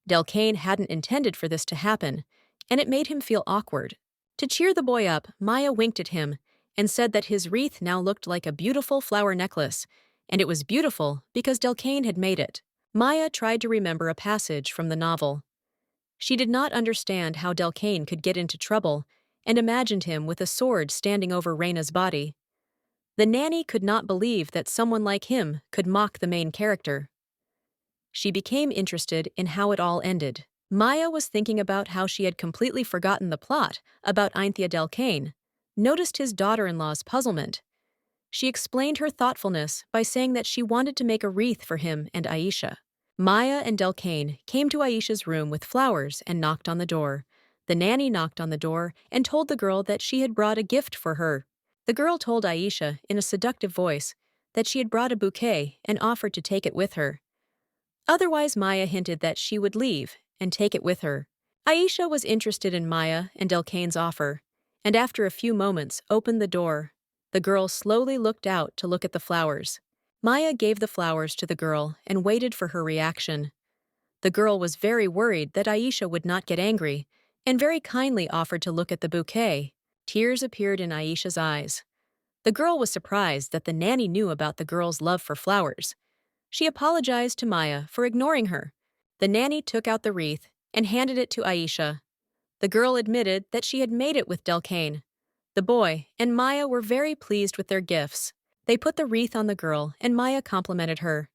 Delcane hadn't intended for this to happen, and it made him feel awkward. To cheer the boy up, Maya winked at him and said that his wreath now looked like a beautiful flower necklace, and it was beautiful because Delcane had made it. Maya tried to remember a passage from the novel. She did not understand how Delcane could get into trouble and imagined him with a sword standing over Reina's body. The nanny could not believe that someone like him could mock the main character. She became interested in how it all ended. Maya was thinking about how she had completely forgotten the plot about Ainthia Delcane, noticed his daughter-in-law's puzzlement. She explained her thoughtfulness by saying that she wanted to make a wreath for him and Aisha. Maya and Delcane came to Aisha's room with flowers and knocked on the door. The nanny knocked on the door and told the girl that she had brought a gift for her. The girl told Aisha in a seductive voice that she had brought a bouquet and offered to take it with her. Otherwise, Maya hinted that she would leave and take it with her. Aisha was interested in Maya and Delcane's offer, and after a few moments opened the door. The girl slowly looked out to look at the flowers. Maya gave the flowers to the girl and waited for her reaction. The girl was very worried that Aisha would not get angry, and very kindly offered to look at the bouquet. Tears appeared in Aisha's eyes. The girl was surprised that the nanny knew about the girl's love for flowers. She apologized to Maya for ignoring her. The nanny took out the wreath and handed it to Aisha. The girl admitted that she had made it with Delcane. The boy and Maya were very pleased with their gifts. They put the wreath on the girl and Maya complimented her.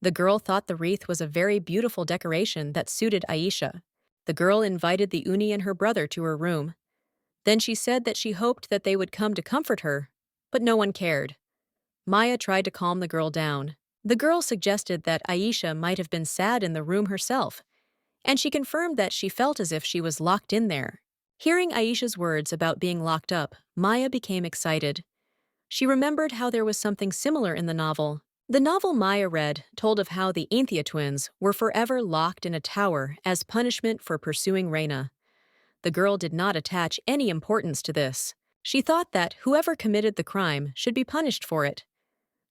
The girl thought the wreath was a very beautiful decoration that suited Aisha. The girl invited the Uni and her brother to her room. Then she said that she hoped that they would come to comfort her, but no one cared. Maya tried to calm the girl down. The girl suggested that Aisha might have been sad in the room herself, and she confirmed that she felt as if she was locked in there. Hearing Aisha's words about being locked up, Maya became excited. She remembered how there was something similar in the novel. The novel Maya read told of how the Anthea twins were forever locked in a tower as punishment for pursuing Reina. The girl did not attach any importance to this. She thought that whoever committed the crime should be punished for it.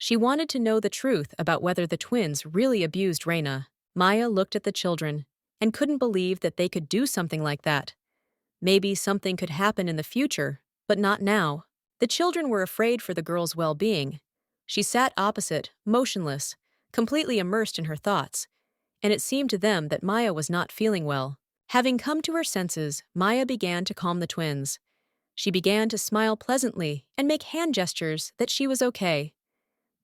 She wanted to know the truth about whether the twins really abused Reina. Maya looked at the children and couldn't believe that they could do something like that. Maybe something could happen in the future, but not now. The children were afraid for the girl's well-being. She sat opposite, motionless, completely immersed in her thoughts, and it seemed to them that Maya was not feeling well. Having come to her senses, Maya began to calm the twins. She began to smile pleasantly and make hand gestures that she was okay.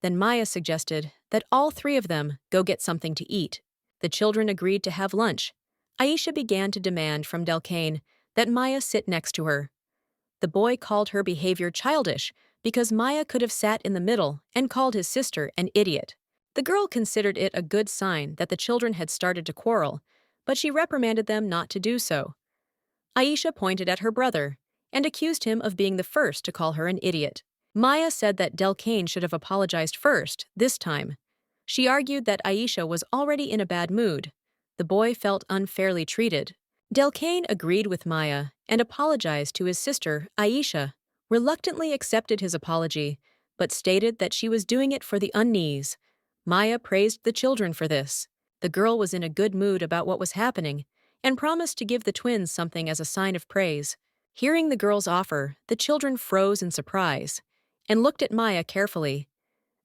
Then Maya suggested that all three of them go get something to eat. The children agreed to have lunch. Aisha began to demand from Delcane that Maya sit next to her. The boy called her behavior childish because Maya could have sat in the middle and called his sister an idiot. The girl considered it a good sign that the children had started to quarrel, but she reprimanded them not to do so. Aisha pointed at her brother and accused him of being the first to call her an idiot. Maya said that Delcane should have apologized first, this time. She argued that Aisha was already in a bad mood. The boy felt unfairly treated. Delcane agreed with Maya and apologized to his sister, Aisha, reluctantly accepted his apology, but stated that she was doing it for the unease. Maya praised the children for this. The girl was in a good mood about what was happening and promised to give the twins something as a sign of praise. Hearing the girl's offer, the children froze in surprise and looked at Maya carefully.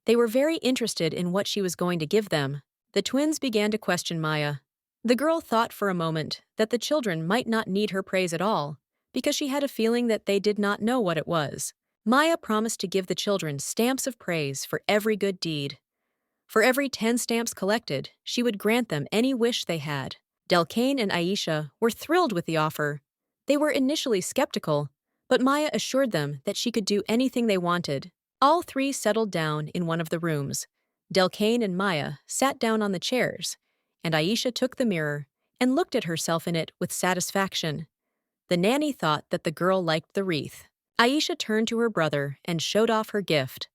They were very interested in what she was going to give them. The twins began to question Maya. The girl thought for a moment that the children might not need her praise at all, because she had a feeling that they did not know what it was. Maya promised to give the children stamps of praise for every good deed. For every 10 stamps collected, she would grant them any wish they had. Delcane and Aisha were thrilled with the offer. They were initially skeptical, but Maya assured them that she could do anything they wanted. All three settled down in one of the rooms. Delcane and Maya sat down on the chairs, and Aisha took the mirror and looked at herself in it with satisfaction. The nanny thought that the girl liked the wreath. Aisha turned to her brother and showed off her gift.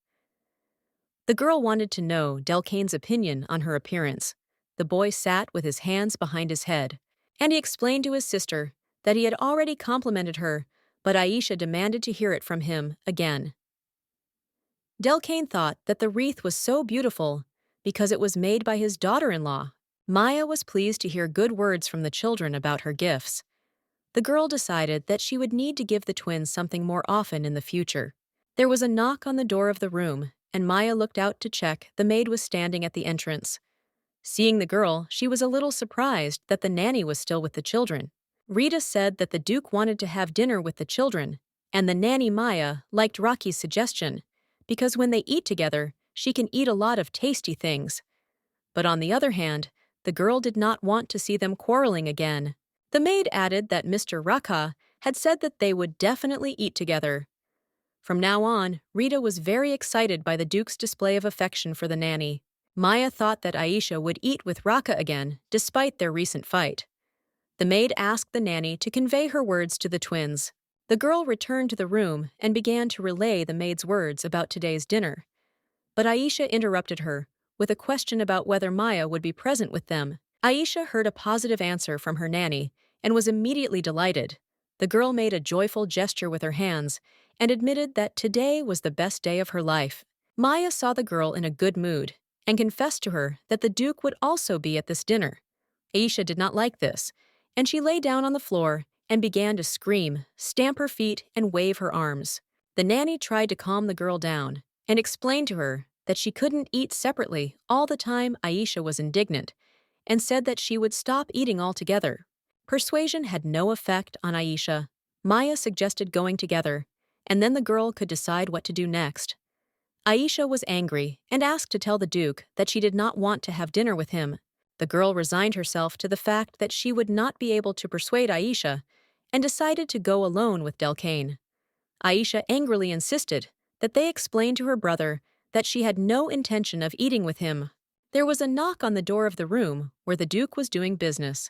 The girl wanted to know Delcane's opinion on her appearance. The boy sat with his hands behind his head, and he explained to his sister that he had already complimented her, but Aisha demanded to hear it from him again. Delcane thought that the wreath was so beautiful because it was made by his daughter-in-law. Maya was pleased to hear good words from the children about her gifts. The girl decided that she would need to give the twins something more often in the future. There was a knock on the door of the room, and Maya looked out to check the maid was standing at the entrance. Seeing the girl, she was a little surprised that the nanny was still with the children. Rita said that the Duke wanted to have dinner with the children, and the nanny Maya liked Rocky's suggestion, because when they eat together, she can eat a lot of tasty things. But on the other hand, the girl did not want to see them quarreling again. The maid added that Mr. Raka had said that they would definitely eat together. From now on, Rita was very excited by the Duke's display of affection for the nanny. Maya thought that Aisha would eat with Raka again, despite their recent fight. The maid asked the nanny to convey her words to the twins. The girl returned to the room and began to relay the maid's words about today's dinner. But Aisha interrupted her with a question about whether Maya would be present with them. Aisha heard a positive answer from her nanny and was immediately delighted. The girl made a joyful gesture with her hands and admitted that today was the best day of her life. Maya saw the girl in a good mood and confessed to her that the Duke would also be at this dinner. Aisha did not like this, and she lay down on the floor and began to scream, stamp her feet, and wave her arms. The nanny tried to calm the girl down and explained to her that she couldn't eat separately all the time. Aisha was indignant and said that she would stop eating altogether. Persuasion had no effect on Aisha. Maya suggested going together, and then the girl could decide what to do next. Aisha was angry and asked to tell the Duke that she did not want to have dinner with him. The girl resigned herself to the fact that she would not be able to persuade Aisha and decided to go alone with Delcane. Aisha angrily insisted that they explain to her brother that she had no intention of eating with him. There was a knock on the door of the room where the Duke was doing business.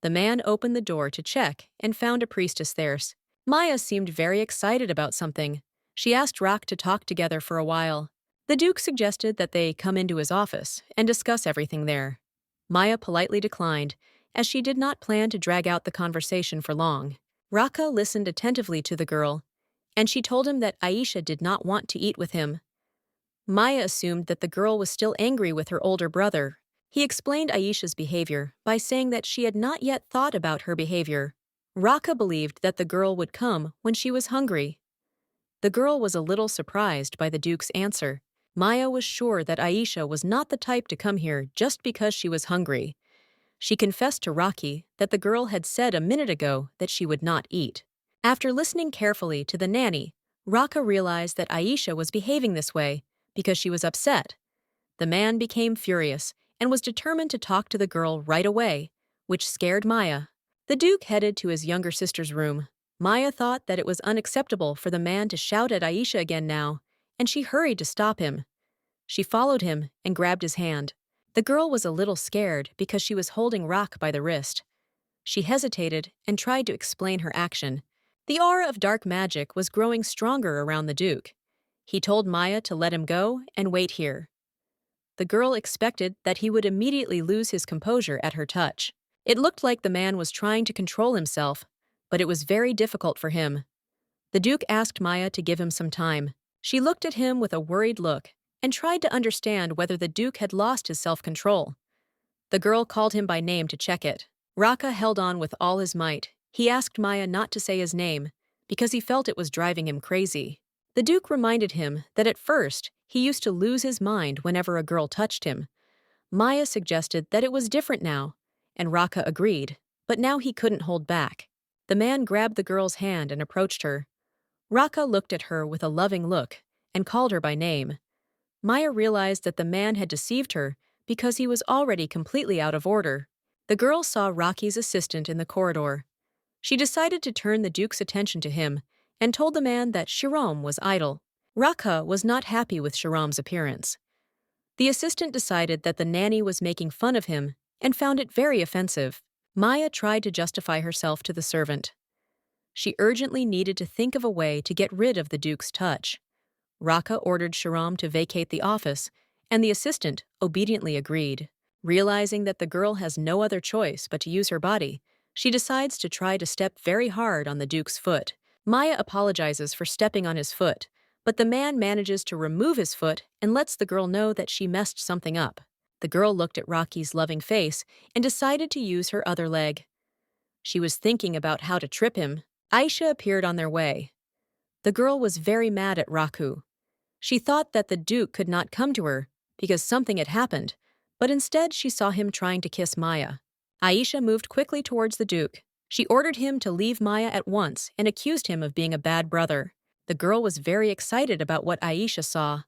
The man opened the door to check and found a priestess there. Maya seemed very excited about something. She asked Rock to talk together for a while. The Duke suggested that they come into his office and discuss everything there. Maya politely declined, as she did not plan to drag out the conversation for long. Raka listened attentively to the girl, and she told him that Aisha did not want to eat with him. Maya assumed that the girl was still angry with her older brother. He explained Aisha's behavior by saying that she had not yet thought about her behavior. Raka believed that the girl would come when she was hungry. The girl was a little surprised by the Duke's answer. Maya was sure that Aisha was not the type to come here just because she was hungry. She confessed to Rocky that the girl had said a minute ago that she would not eat. After listening carefully to the nanny, Raka realized that Aisha was behaving this way because she was upset. The man became furious and was determined to talk to the girl right away, which scared Maya. The Duke headed to his younger sister's room. Maya thought that it was unacceptable for the man to shout at Aisha again now, and she hurried to stop him. She followed him and grabbed his hand. The girl was a little scared because she was holding Rock by the wrist. She hesitated and tried to explain her action. The aura of dark magic was growing stronger around the Duke. He told Maya to let him go and wait here. The girl expected that he would immediately lose his composure at her touch. It looked like the man was trying to control himself, but it was very difficult for him. The Duke asked Maya to give him some time. She looked at him with a worried look and tried to understand whether the Duke had lost his self-control. The girl called him by name to check it. Raka held on with all his might. He asked Maya not to say his name because he felt it was driving him crazy. The Duke reminded him that at first he used to lose his mind whenever a girl touched him. Maya suggested that it was different now, and Raka agreed, but now he couldn't hold back. The man grabbed the girl's hand and approached her. Raka looked at her with a loving look and called her by name. Maya realized that the man had deceived her because he was already completely out of order. The girl saw Rocky's assistant in the corridor. She decided to turn the Duke's attention to him and told the man that Shirom was idle. Raka was not happy with Shirom's appearance. The assistant decided that the nanny was making fun of him and found it very offensive. Maya tried to justify herself to the servant. She urgently needed to think of a way to get rid of the Duke's touch. Raka ordered Shirom to vacate the office, and the assistant obediently agreed. Realizing that the girl has no other choice but to use her body, she decides to try to step very hard on the Duke's foot. Maya apologizes for stepping on his foot, but the man manages to remove his foot and lets the girl know that she messed something up. The girl looked at Rocky's loving face and decided to use her other leg. She was thinking about how to trip him. Aisha appeared on their way. The girl was very mad at Raku. She thought that the Duke could not come to her because something had happened, but instead she saw him trying to kiss Maya. Aisha moved quickly towards the Duke. She ordered him to leave Maya at once and accused him of being a bad brother. The girl was very excited about what Aisha saw.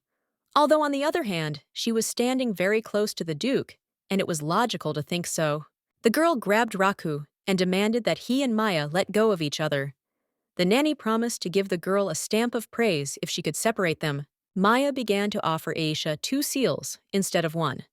Although on the other hand, she was standing very close to the Duke, and it was logical to think so. The girl grabbed Raku and demanded that he and Maya let go of each other. The nanny promised to give the girl a stamp of praise if she could separate them. Maya began to offer Aisha 2 seals instead of 1.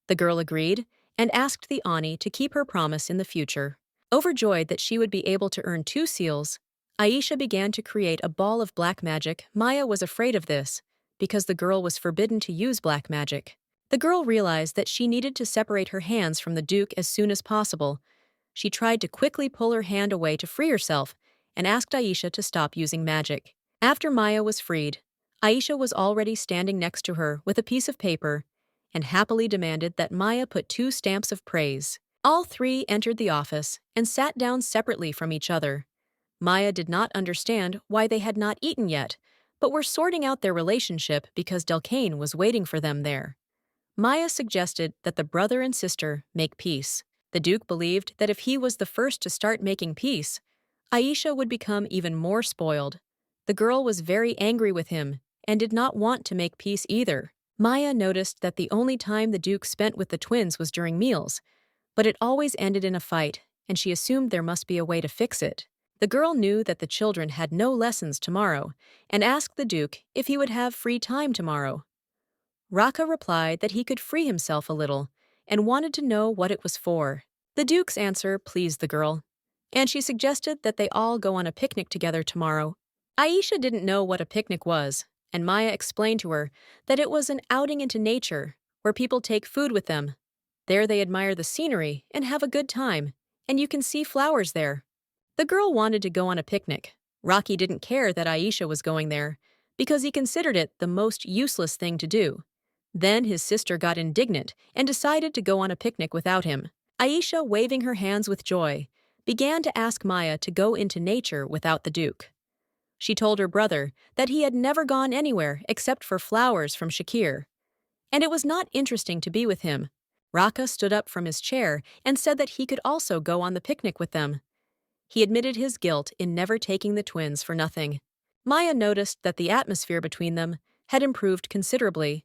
The girl agreed and asked the Ani to keep her promise in the future. Overjoyed that she would be able to earn 2 seals, Aisha began to create a ball of black magic. Maya was afraid of this because the girl was forbidden to use black magic. The girl realized that she needed to separate her hands from the Duke as soon as possible. She tried to quickly pull her hand away to free herself and asked Aisha to stop using magic. After Maya was freed, Aisha was already standing next to her with a piece of paper and happily demanded that Maya put 2 stamps of praise. All 3 entered the office and sat down separately from each other. Maya did not understand why they had not eaten yet, but were sorting out their relationship because Delcane was waiting for them there. Maya suggested that the brother and sister make peace. The Duke believed that if he was the first to start making peace, Aisha would become even more spoiled. The girl was very angry with him and did not want to make peace either. Maya noticed that the only time the Duke spent with the twins was during meals, but it always ended in a fight, and she assumed there must be a way to fix it. The girl knew that the children had no lessons tomorrow and asked the Duke if he would have free time tomorrow. Raka replied that he could free himself a little and wanted to know what it was for. The Duke's answer pleased the girl, and she suggested that they all go on a picnic together tomorrow. Aisha didn't know what a picnic was, and Maya explained to her that it was an outing into nature where people take food with them. There they admire the scenery and have a good time, and you can see flowers there. The girl wanted to go on a picnic. Rocky didn't care that Aisha was going there because he considered it the most useless thing to do. Then his sister got indignant and decided to go on a picnic without him. Aisha, waving her hands with joy, began to ask Maya to go into nature without the Duke. She told her brother that he had never gone anywhere except for flowers from Shakir, and it was not interesting to be with him. Raka stood up from his chair and said that he could also go on the picnic with them. He admitted his guilt in never taking the twins for nothing. Maya noticed that the atmosphere between them had improved considerably.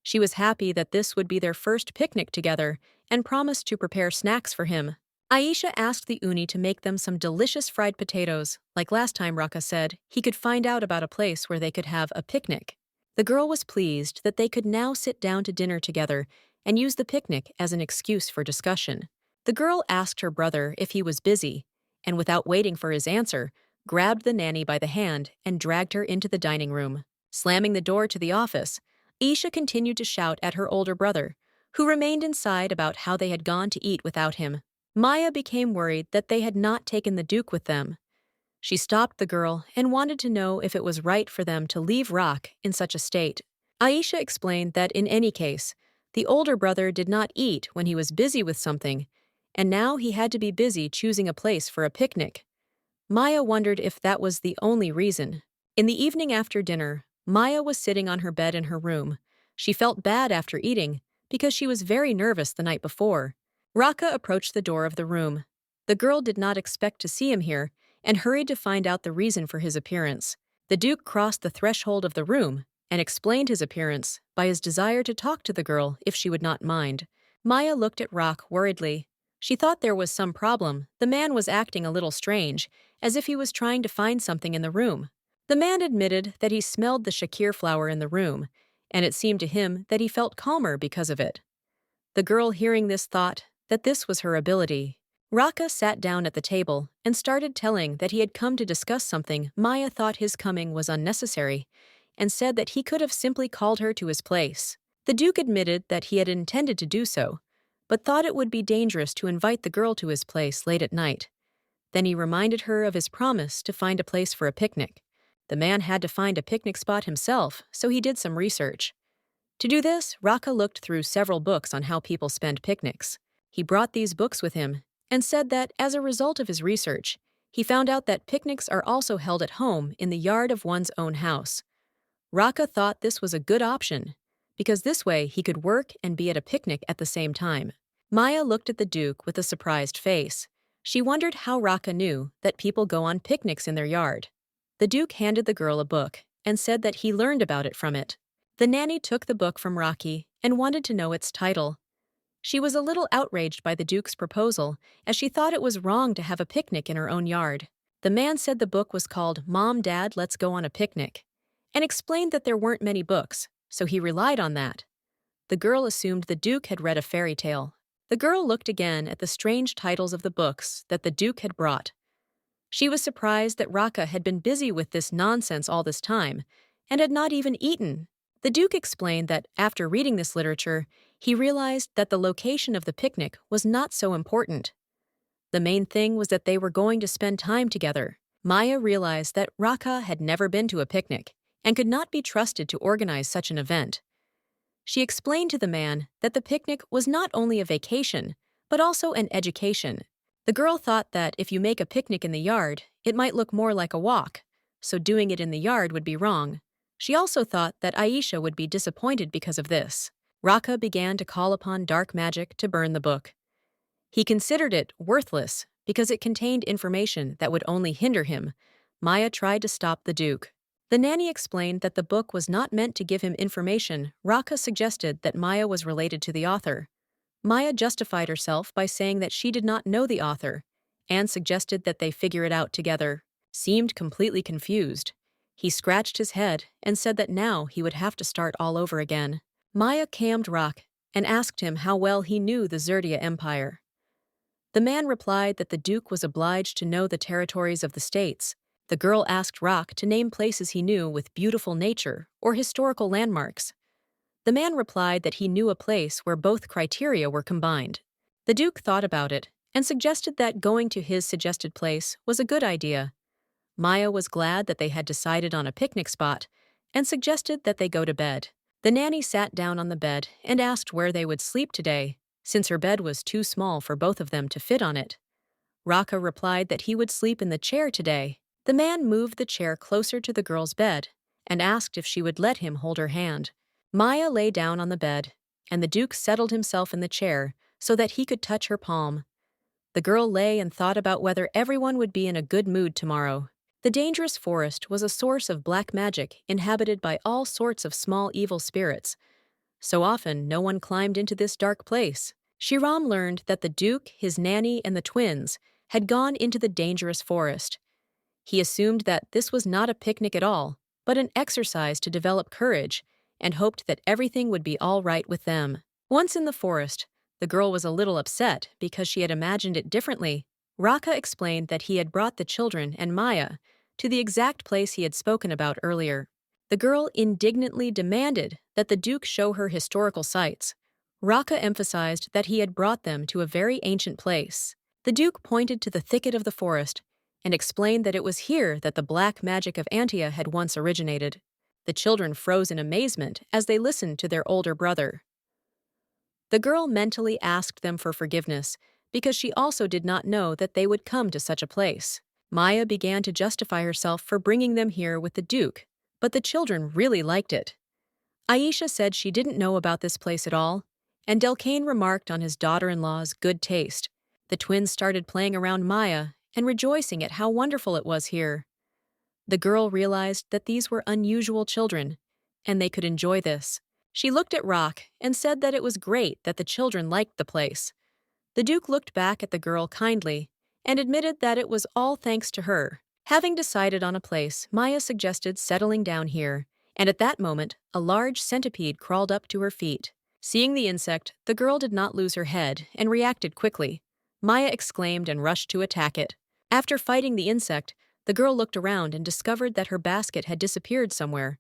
She was happy that this would be their first picnic together and promised to prepare snacks for him. Aisha asked the Uni to make them some delicious fried potatoes. Like last time, Raka said he could find out about a place where they could have a picnic. The girl was pleased that they could now sit down to dinner together and use the picnic as an excuse for discussion. The girl asked her brother if he was busy, and without waiting for his answer, grabbed the nanny by the hand and dragged her into the dining room. Slamming the door to the office, Aisha continued to shout at her older brother, who remained inside about how they had gone to eat without him. Maya became worried that they had not taken the Duke with them. She stopped the girl and wanted to know if it was right for them to leave Rock in such a state. Aisha explained that in any case, the older brother did not eat when he was busy with something, and now he had to be busy choosing a place for a picnic. Maya wondered if that was the only reason. In the evening after dinner, Maya was sitting on her bed in her room. She felt bad after eating because she was very nervous the night before. Raka approached the door of the room. The girl did not expect to see him here and hurried to find out the reason for his appearance. The Duke crossed the threshold of the room and explained his appearance by his desire to talk to the girl if she would not mind. Maya looked at Rock worriedly. She thought there was some problem. The man was acting a little strange, as if he was trying to find something in the room. The man admitted that he smelled the Shakir flower in the room, and it seemed to him that he felt calmer because of it. The girl, hearing this, thought that this was her ability. Raka sat down at the table and started telling that he had come to discuss something. Maya thought his coming was unnecessary and said that he could have simply called her to his place. The Duke admitted that he had intended to do so, but thought it would be dangerous to invite the girl to his place late at night. Then he reminded her of his promise to find a place for a picnic. The man had to find a picnic spot himself, so he did some research. To do this, Raka looked through several books on how people spend picnics. He brought these books with him and said that, as a result of his research, he found out that picnics are also held at home in the yard of one's own house. Raka thought this was a good option, because this way he could work and be at a picnic at the same time. Maya looked at the Duke with a surprised face. She wondered how Raka knew that people go on picnics in their yard. The Duke handed the girl a book and said that he learned about it from it. The nanny took the book from Rocky and wanted to know its title. She was a little outraged by the Duke's proposal, as she thought it was wrong to have a picnic in her own yard. The man said the book was called Mom, Dad, Let's Go on a Picnic, and explained that there weren't many books, so he relied on that. The girl assumed the Duke had read a fairy tale. The girl looked again at the strange titles of the books that the Duke had brought. She was surprised that Raka had been busy with this nonsense all this time, and had not even eaten. The Duke explained that, after reading this literature, he realized that the location of the picnic was not so important. The main thing was that they were going to spend time together. Maya realized that Raka had never been to a picnic and could not be trusted to organize such an event. She explained to the man that the picnic was not only a vacation, but also an education. The girl thought that if you make a picnic in the yard, it might look more like a walk, so doing it in the yard would be wrong. She also thought that Aisha would be disappointed because of this. Raka began to call upon dark magic to burn the book. He considered it worthless because it contained information that would only hinder him. Maya tried to stop the Duke. The nanny explained that the book was not meant to give him information. Raka suggested that Maya was related to the author. Maya justified herself by saying that she did not know the author, and suggested that they figure it out together. Seemed completely confused. He scratched his head and said that now he would have to start all over again. Maya calmed Rock and asked him how well he knew the Zerdia Empire. The man replied that the Duke was obliged to know the territories of the states. The girl asked Rock to name places he knew with beautiful nature or historical landmarks. The man replied that he knew a place where both criteria were combined. The Duke thought about it and suggested that going to his suggested place was a good idea. Maya was glad that they had decided on a picnic spot and suggested that they go to bed. The nanny sat down on the bed and asked where they would sleep today, since her bed was too small for both of them to fit on it. Raka replied that he would sleep in the chair today. The man moved the chair closer to the girl's bed and asked if she would let him hold her hand. Maya lay down on the bed, and the Duke settled himself in the chair so that he could touch her palm. The girl lay and thought about whether everyone would be in a good mood tomorrow. The dangerous forest was a source of black magic inhabited by all sorts of small evil spirits. So often, no one climbed into this dark place. Shiram learned that the Duke, his nanny, and the twins had gone into the dangerous forest. He assumed that this was not a picnic at all, but an exercise to develop courage, and hoped that everything would be all right with them. Once in the forest, the girl was a little upset because she had imagined it differently. Raka explained that he had brought the children and Maya to the exact place he had spoken about earlier. The girl indignantly demanded that the Duke show her historical sites. Raka emphasized that he had brought them to a very ancient place. The Duke pointed to the thicket of the forest and explained that it was here that the black magic of Antia had once originated. The children froze in amazement as they listened to their older brother. The girl mentally asked them for forgiveness because she also did not know that they would come to such a place. Maya began to justify herself for bringing them here with the Duke, but the children really liked it. Aisha said she didn't know about this place at all, and Delcane remarked on his daughter-in-law's good taste. The twins started playing around Maya and rejoicing at how wonderful it was here. The girl realized that these were unusual children, and they could enjoy this. She looked at Rock and said that it was great that the children liked the place. The Duke looked back at the girl kindly and admitted that it was all thanks to her. Having decided on a place, Maya suggested settling down here, and at that moment, a large centipede crawled up to her feet. Seeing the insect, the girl did not lose her head and reacted quickly. Maya exclaimed and rushed to attack it. After fighting the insect, the girl looked around and discovered that her basket had disappeared somewhere.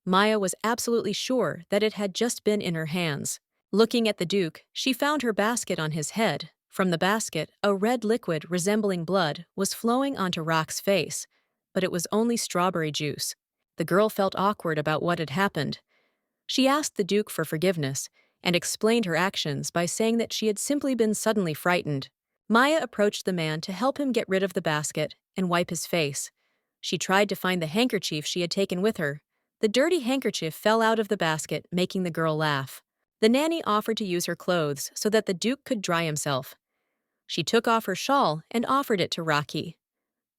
Maya was absolutely sure that it had just been in her hands. Looking at the Duke, she found her basket on his head. From the basket, a red liquid resembling blood was flowing onto Rock's face, but it was only strawberry juice. The girl felt awkward about what had happened. She asked the Duke for forgiveness and explained her actions by saying that she had simply been suddenly frightened. Maya approached the man to help him get rid of the basket and wipe his face. She tried to find the handkerchief she had taken with her. The dirty handkerchief fell out of the basket, making the girl laugh. The nanny offered to use her clothes so that the Duke could dry himself. She took off her shawl and offered it to Rocky.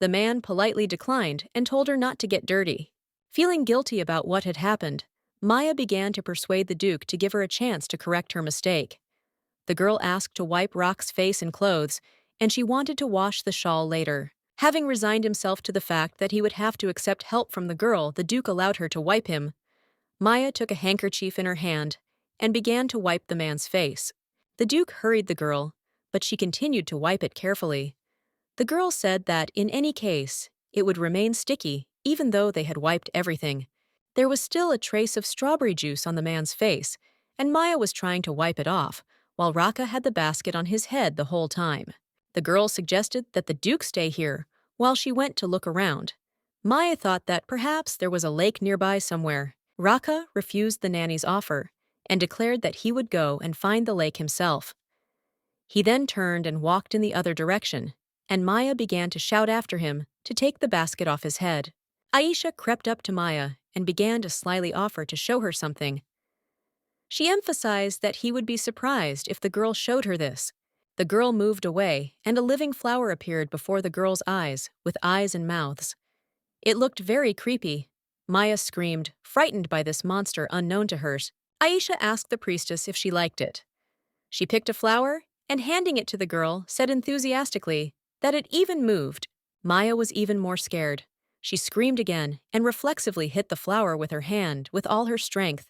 The man politely declined and told her not to get dirty. Feeling guilty about what had happened, Maya began to persuade the Duke to give her a chance to correct her mistake. The girl asked to wipe Rock's face and clothes, and she wanted to wash the shawl later. Having resigned himself to the fact that he would have to accept help from the girl, the Duke allowed her to wipe him. Maya took a handkerchief in her hand and began to wipe the man's face. The Duke hurried the girl, but she continued to wipe it carefully. The girl said that, in any case, it would remain sticky even though they had wiped everything. There was still a trace of strawberry juice on the man's face, and Maya was trying to wipe it off, while Raka had the basket on his head the whole time. The girl suggested that the Duke stay here while she went to look around. Maya thought that perhaps there was a lake nearby somewhere. Raka refused the nanny's offer and declared that he would go and find the lake himself. He then turned and walked in the other direction, and Maya began to shout after him to take the basket off his head. Aisha crept up to Maya and began to slyly offer to show her something. She emphasized that he would be surprised if the girl showed her this. The girl moved away, and a living flower appeared before the girl's eyes, with eyes and mouths. It looked very creepy. Maya screamed, frightened by this monster unknown to hers. Aisha asked the priestess if she liked it. She picked a flower, and handing it to the girl, said enthusiastically that it even moved. Maya was even more scared. She screamed again and reflexively hit the flower with her hand with all her strength.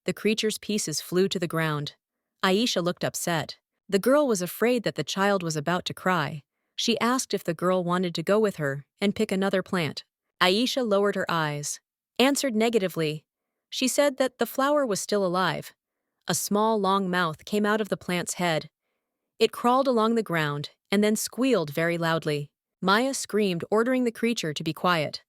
The creature's pieces flew to the ground. Aisha looked upset. The girl was afraid that the child was about to cry. She asked if the girl wanted to go with her and pick another plant. Aisha lowered her eyes, answered negatively. She said that the flower was still alive. A small, long mouth came out of the plant's head. It crawled along the ground and then squealed very loudly. Maya screamed, ordering the creature to be quiet.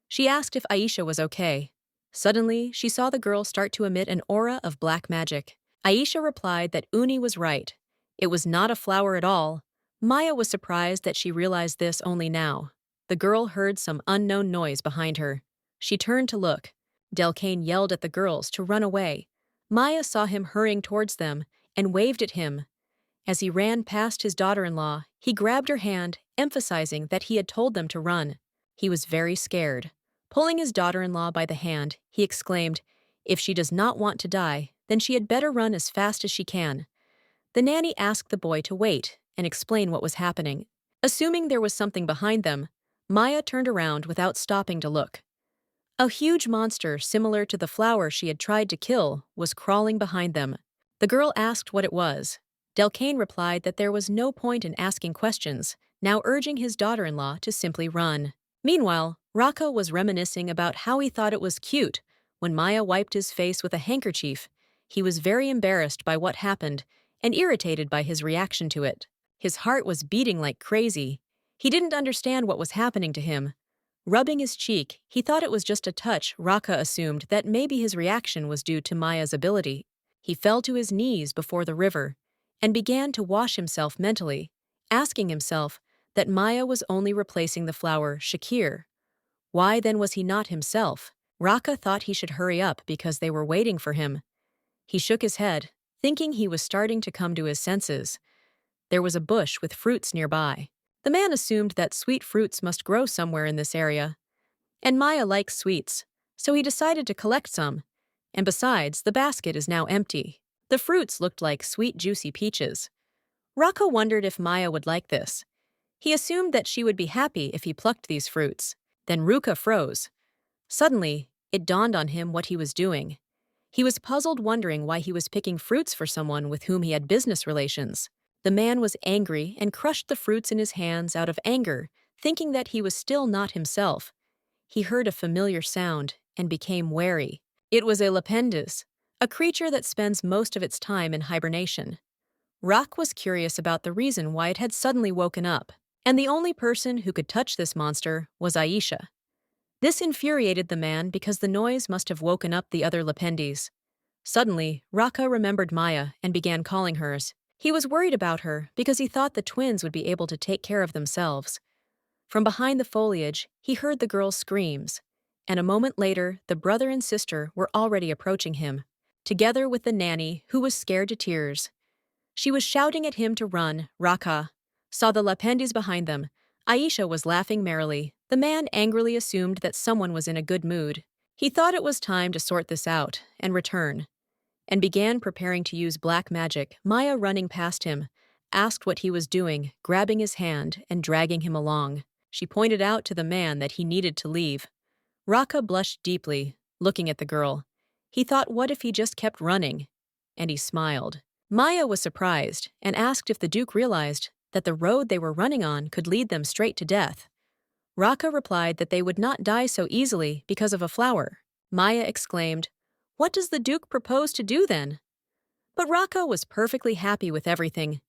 She asked if Aisha was okay. Suddenly, she saw the girl start to emit an aura of black magic. Aisha replied that Uni was right. It was not a flower at all. Maya was surprised that she realized this only now. The girl heard some unknown noise behind her. She turned to look. Delcane yelled at the girls to run away. Maya saw him hurrying towards them and waved at him. As he ran past his daughter-in-law, he grabbed her hand, emphasizing that he had told them to run. He was very scared. Pulling his daughter-in-law by the hand, he exclaimed, "If she does not want to die, then she had better run as fast as she can." The nanny asked the boy to wait and explain what was happening. Assuming there was something behind them, Maya turned around without stopping to look. A huge monster similar to the flower she had tried to kill was crawling behind them. The girl asked what it was. Delcane replied that there was no point in asking questions, now urging his daughter-in-law to simply run. Meanwhile, Raka was reminiscing about how he thought it was cute when Maya wiped his face with a handkerchief. He was very embarrassed by what happened and irritated by his reaction to it. His heart was beating like crazy. He didn't understand what was happening to him. Rubbing his cheek, he thought it was just a touch. Raka assumed that maybe his reaction was due to Maya's ability. He fell to his knees before the river and began to wash himself mentally, asking himself that Maya was only replacing the flower Shakir. Why then was he not himself? Raka thought he should hurry up because they were waiting for him. He shook his head, thinking he was starting to come to his senses. There was a bush with fruits nearby. The man assumed that sweet fruits must grow somewhere in this area. And Maya likes sweets, so he decided to collect some. And besides, the basket is now empty. The fruits looked like sweet, juicy peaches. Raka wondered if Maya would like this. He assumed that she would be happy if he plucked these fruits. Then Ruka froze. Suddenly, it dawned on him what he was doing. He was puzzled, wondering why he was picking fruits for someone with whom he had business relations. The man was angry and crushed the fruits in his hands out of anger, thinking that he was still not himself. He heard a familiar sound and became wary. It was a lependis, a creature that spends most of its time in hibernation. Rock was curious about the reason why it had suddenly woken up, and the only person who could touch this monster was Aisha. This infuriated the man because the noise must have woken up the other lependis. Suddenly, Raka remembered Maya and began calling hers. He was worried about her because he thought the twins would be able to take care of themselves. From behind the foliage, he heard the girl's screams, and a moment later, the brother and sister were already approaching him, together with the nanny, who was scared to tears. She was shouting at him to run. Raka saw the lependis behind them. Aisha was laughing merrily. The man angrily assumed that someone was in a good mood. He thought it was time to sort this out and return, and began preparing to use black magic. Maya, running past him, asked what he was doing, grabbing his hand and dragging him along. She pointed out to the man that he needed to leave. Raka blushed deeply, looking at the girl. He thought, what if he just kept running? And he smiled. Maya was surprised and asked if the Duke realized that the road they were running on could lead them straight to death. Raka replied that they would not die so easily because of a flower. Maya exclaimed, "What does the Duke propose to do then?" But Raka was perfectly happy with everything.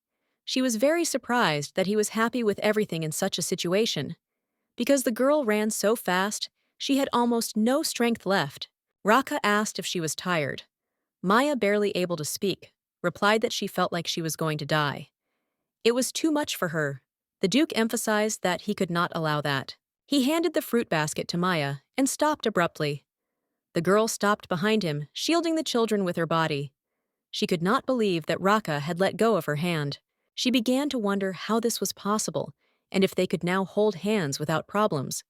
She was very surprised that he was happy with everything in such a situation. Because the girl ran so fast, she had almost no strength left. Raka asked if she was tired. Maya, barely able to speak, replied that she felt like she was going to die. It was too much for her. The Duke emphasized that he could not allow that. He handed the fruit basket to Maya and stopped abruptly. The girl stopped behind him, shielding the children with her body. She could not believe that Raka had let go of her hand. She began to wonder how this was possible, and if they could now hold hands without problems.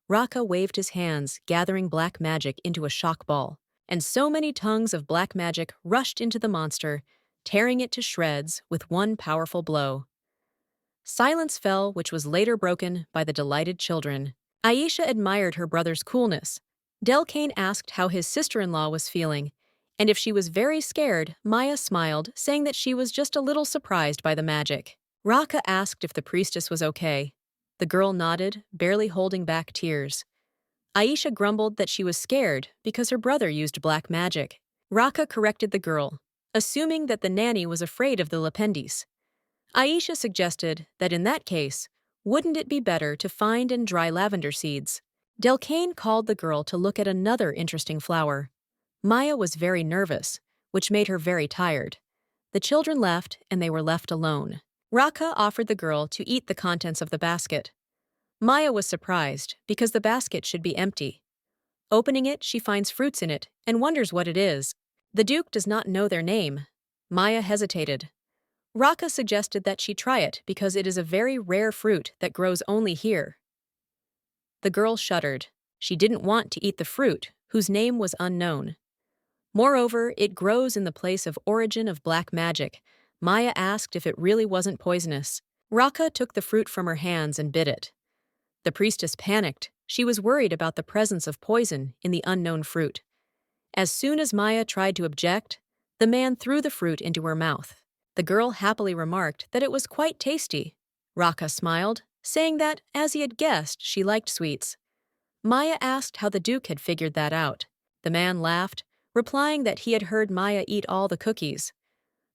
Raka waved his hands, gathering black magic into a shock ball, and so many tongues of black magic rushed into the monster, tearing it to shreds with one powerful blow. Silence fell, which was later broken by the delighted children. Aisha admired her brother's coolness. Delcane asked how his sister-in-law was feeling, And if she was very scared, Maya smiled, saying that she was just a little surprised by the magic. Raka asked if the priestess was okay. The girl nodded, barely holding back tears. Aisha grumbled that she was scared because her brother used black magic. Raka corrected the girl, assuming that the nanny was afraid of the lapendis. Aisha suggested that in that case, wouldn't it be better to find and dry lavender seeds? Delcane called the girl to look at another interesting flower. Maya was very nervous, which made her very tired. The children left, and they were left alone. Raka offered the girl to eat the contents of the basket. Maya was surprised, because the basket should be empty. Opening it, she finds fruits in it, and wonders what it is. The Duke does not know their name. Maya hesitated. Raka suggested that she try it because it is a very rare fruit that grows only here. The girl shuddered. She didn't want to eat the fruit, whose name was unknown. Moreover, it grows in the place of origin of black magic. Maya asked if it really wasn't poisonous. Raka took the fruit from her hands and bit it. The priestess panicked. She was worried about the presence of poison in the unknown fruit. As soon as Maya tried to object, the man threw the fruit into her mouth. The girl happily remarked that it was quite tasty. Raka smiled, saying that, as he had guessed, she liked sweets. Maya asked how the Duke had figured that out. The man laughed, replying that he had heard Maya eat all the cookies.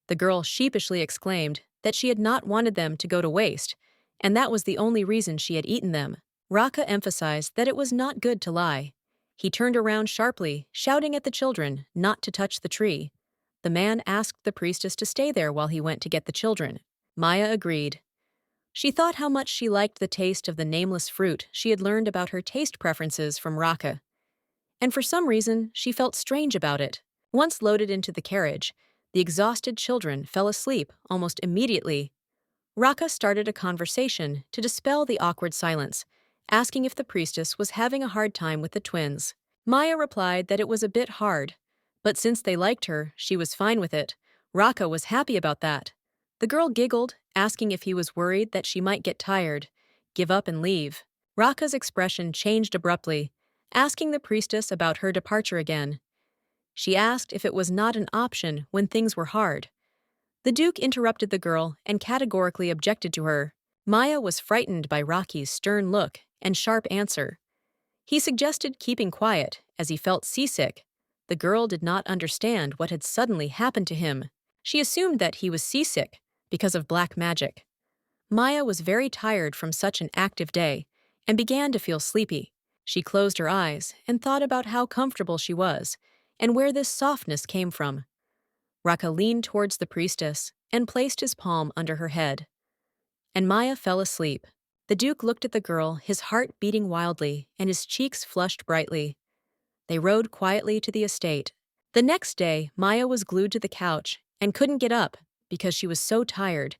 The girl sheepishly exclaimed that she had not wanted them to go to waste, and that was the only reason she had eaten them. Raka emphasized that it was not good to lie. He turned around sharply, shouting at the children not to touch the tree. The man asked the priestess to stay there while he went to get the children. Maya agreed. She thought how much she liked the taste of the nameless fruit she had learned about her taste preferences from Raka. And for some reason, she felt strange about it. Once loaded into the carriage, the exhausted children fell asleep almost immediately. Raka started a conversation to dispel the awkward silence, asking if the priestess was having a hard time with the twins. Maya replied that it was a bit hard, but since they liked her, she was fine with it. Raka was happy about that. The girl giggled, asking if he was worried that she might get tired, give up and leave. Raka's expression changed abruptly, asking the priestess about her departure again. She asked if it was not an option when things were hard. The Duke interrupted the girl and categorically objected to her. Maya was frightened by Raki's stern look and sharp answer. He suggested keeping quiet, as he felt seasick. The girl did not understand what had suddenly happened to him. She assumed that he was seasick because of black magic. Maya was very tired from such an active day and began to feel sleepy. She closed her eyes and thought about how comfortable she was and where this softness came from. Raka leaned towards the priestess and placed his palm under her head. And Maya fell asleep. The Duke looked at the girl, his heart beating wildly and his cheeks flushed brightly. They rode quietly to the estate. The next day, Maya was glued to the couch and couldn't get up because she was so tired.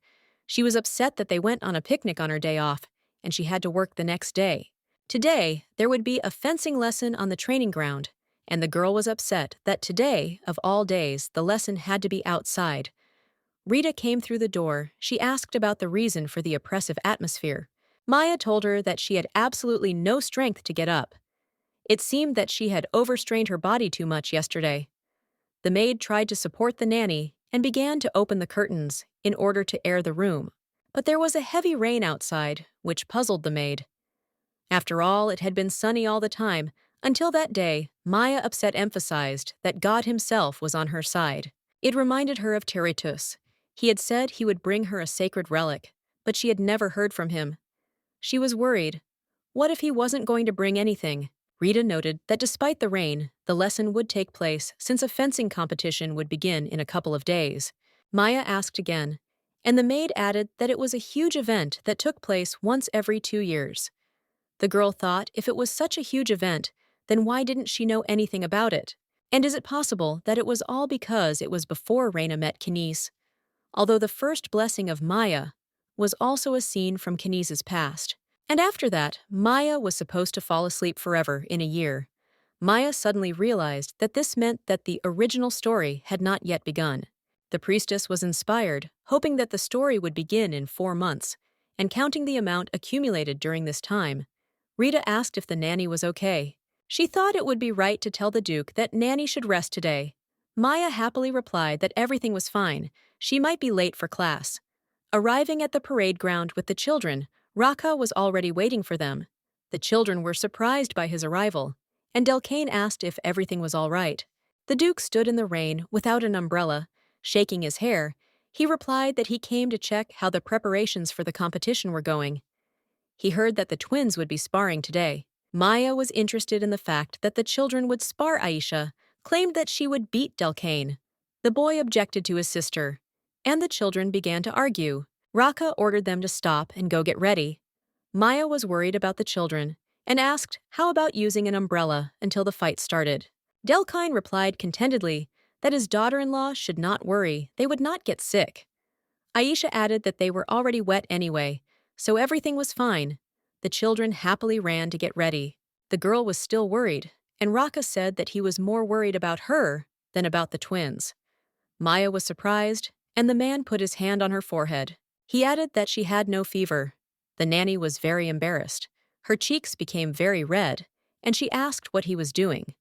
She was upset that they went on a picnic on her day off, and she had to work the next day. Today, there would be a fencing lesson on the training ground, and the girl was upset that today, of all days, the lesson had to be outside. Rita came through the door. She asked about the reason for the oppressive atmosphere. Maya told her that she had absolutely no strength to get up. It seemed that she had overstrained her body too much yesterday. The maid tried to support the nanny and began to open the curtains in order to air the room. But there was a heavy rain outside, which puzzled the maid. After all, it had been sunny all the time. Until that day, Maya upset emphasized that God himself was on her side. It reminded her of Tyrus. He had said he would bring her a sacred relic, but she had never heard from him. She was worried. What if he wasn't going to bring anything? Rita noted that despite the rain, the lesson would take place since a fencing competition would begin in a couple of days. Maya asked again, and the maid added that it was a huge event that took place once every 2 years. The girl thought if it was such a huge event, then why didn't she know anything about it? And is it possible that it was all because it was before Reina met Kines? Although the first blessing of Maya was also a scene from Kines's past. And after that, Maya was supposed to fall asleep forever in a year. Maya suddenly realized that this meant that the original story had not yet begun. The priestess was inspired, hoping that the story would begin in 4 months, and counting the amount accumulated during this time. Rita asked if the nanny was okay. She thought it would be right to tell the Duke that nanny should rest today, Maya happily replied that everything was fine. She might be late for class. Arriving at the parade ground with the children, Raka was already waiting for them. The children were surprised by his arrival, and Delcane asked if everything was all right. The Duke stood in the rain without an umbrella, shaking his hair. He replied that he came to check how the preparations for the competition were going. He heard that the twins would be sparring today. Maya was interested in the fact that the children would spar Aisha, claimed that she would beat Delcane. The boy objected to his sister, and the children began to argue. Raka ordered them to stop and go get ready. Maya was worried about the children and asked how about using an umbrella until the fight started. Delcane replied contentedly that his daughter-in-law should not worry, they would not get sick. Aisha added that they were already wet anyway, so everything was fine. The children happily ran to get ready. The girl was still worried, and Raka said that he was more worried about her than about the twins. Maya was surprised, and the man put his hand on her forehead. He added that she had no fever. The nanny was very embarrassed. Her cheeks became very red, and she asked what he was doing.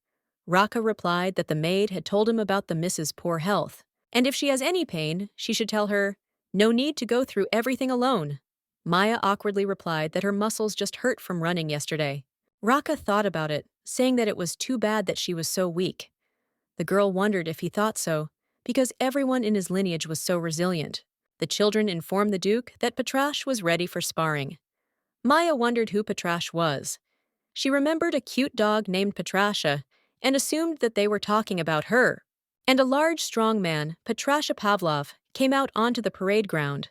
Raka replied that the maid had told him about the Mrs. Poor Health, and if she has any pain, she should tell her, "No need to go through everything alone." Maya awkwardly replied that her muscles just hurt from running yesterday. Raka thought about it, saying that it was too bad that she was so weak. The girl wondered if he thought so, because everyone in his lineage was so resilient. The children informed the Duke that Patrash was ready for sparring. Maya wondered who Patrash was. She remembered a cute dog named Patrasha and assumed that they were talking about her. And a large, strong man, Patrasha Pavlov, came out onto the parade ground,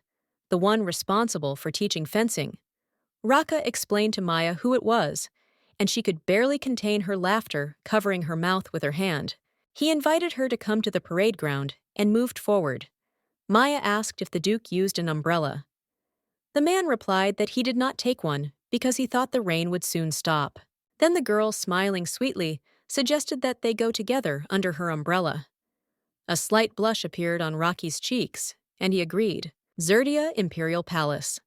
the one responsible for teaching fencing. Raka explained to Maya who it was, and she could barely contain her laughter, covering her mouth with her hand. He invited her to come to the parade ground and moved forward. Maya asked if the Duke used an umbrella. The man replied that he did not take one because he thought the rain would soon stop. Then the girl, smiling sweetly, suggested that they go together under her umbrella. A slight blush appeared on Rocky's cheeks, and he agreed. Zerdia Imperial Palace.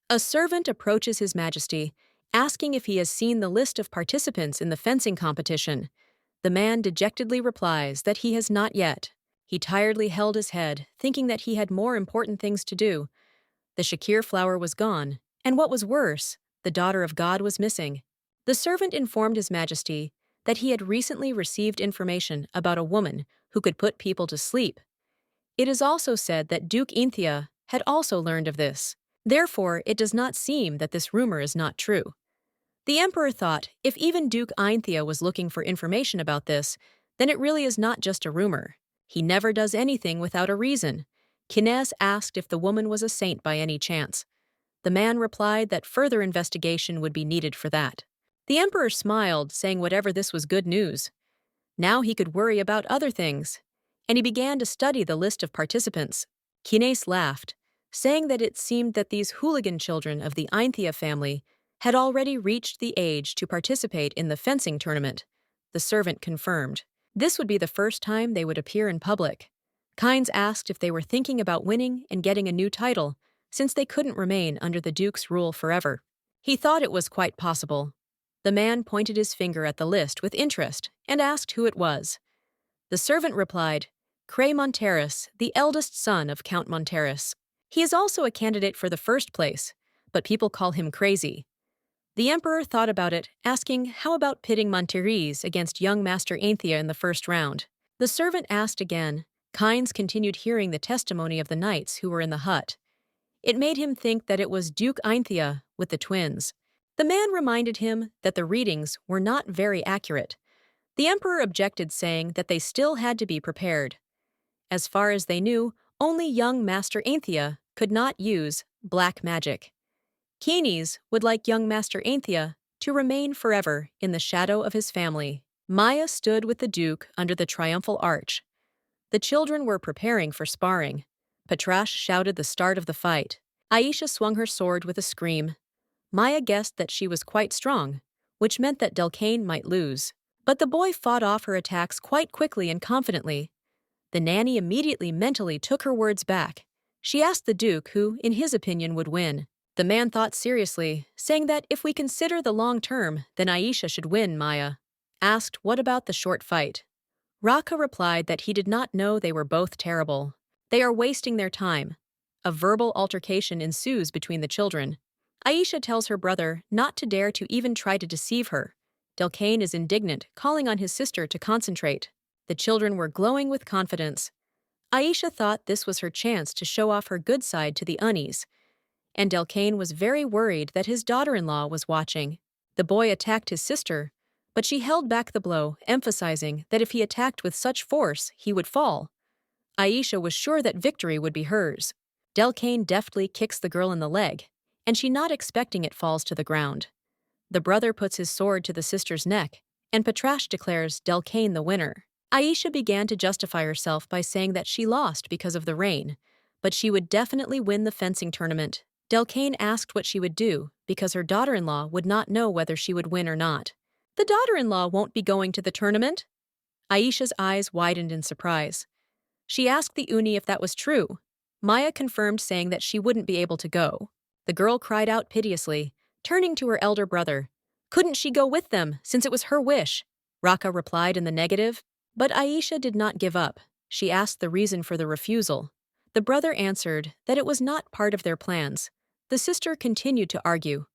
A servant approaches His Majesty, asking if he has seen the list of participants in the fencing competition. The man dejectedly replies that he has not yet. He tiredly held his head, thinking that he had more important things to do. The Shakir flower was gone, and what was worse, the daughter of God was missing. The servant informed His Majesty that he had recently received information about a woman who could put people to sleep. It is also said that Duke Inthia had also learned of this. Therefore, it does not seem that this rumor is not true. The emperor thought if even Duke Einthia was looking for information about this, then it really is not just a rumor. He never does anything without a reason. Kines asked if the woman was a saint by any chance. The man replied that further investigation would be needed for that. The emperor smiled, saying whatever this was good news. Now he could worry about other things, and he began to study the list of participants. Kines laughed, saying that it seemed that these hooligan children of the Einthia family had already reached the age to participate in the fencing tournament. The servant confirmed. This would be the first time they would appear in public. Kynes asked if they were thinking about winning and getting a new title, since they couldn't remain under the Duke's rule forever. He thought it was quite possible. The man pointed his finger at the list with interest and asked who it was. The servant replied, Cray Monteris, the eldest son of Count Monteris. He is also a candidate for the first place, but people call him crazy. The emperor thought about it, asking how about pitting Monteris against young Master Ainthia in the first round. The servant asked again. Kynes continued hearing the testimony of the knights who were in the hut. It made him think that it was Duke Ainthia with the twins. The man reminded him that the readings were not very accurate. The emperor objected, saying that they still had to be prepared. As far as they knew, only young Master Ainthia could not use black magic. Kines would like young Master Ainthia to remain forever in the shadow of his family. Maya stood with the Duke under the triumphal arch. The children were preparing for sparring. Patrash shouted the start of the fight. Aisha swung her sword with a scream. Maya guessed that she was quite strong, which meant that Delcane might lose. But the boy fought off her attacks quite quickly and confidently. The nanny immediately mentally took her words back. She asked the Duke who, in his opinion, would win. The man thought seriously, saying that if we consider the long term, then Aisha should win. Maya asked what about the short fight. Raka replied that he did not know they were both terrible. They are wasting their time. A verbal altercation ensues between the children. Aisha tells her brother not to dare to even try to deceive her. Delcane is indignant, calling on his sister to concentrate. The children were glowing with confidence. Aisha thought this was her chance to show off her good side to the Unis, and Delcane was very worried that his daughter-in-law was watching. The boy attacked his sister, but she held back the blow, emphasizing that if he attacked with such force, he would fall. Aisha was sure that victory would be hers. Delcane deftly kicks the girl in the leg, and she, not expecting it, falls to the ground. The brother puts his sword to the sister's neck, and Patrash declares Delcane the winner. Aisha began to justify herself by saying that she lost because of the rain, but she would definitely win the fencing tournament. Delcane asked what she would do, because her daughter-in-law would not know whether she would win or not. The daughter-in-law won't be going to the tournament? Aisha's eyes widened in surprise. She asked the Uni if that was true. Maya confirmed, saying that she wouldn't be able to go. The girl cried out piteously, turning to her elder brother. Couldn't she go with them, since it was her wish? Raka replied in the negative, but Aisha did not give up. She asked the reason for the refusal. The brother answered that it was not part of their plans. The sister continued to argue.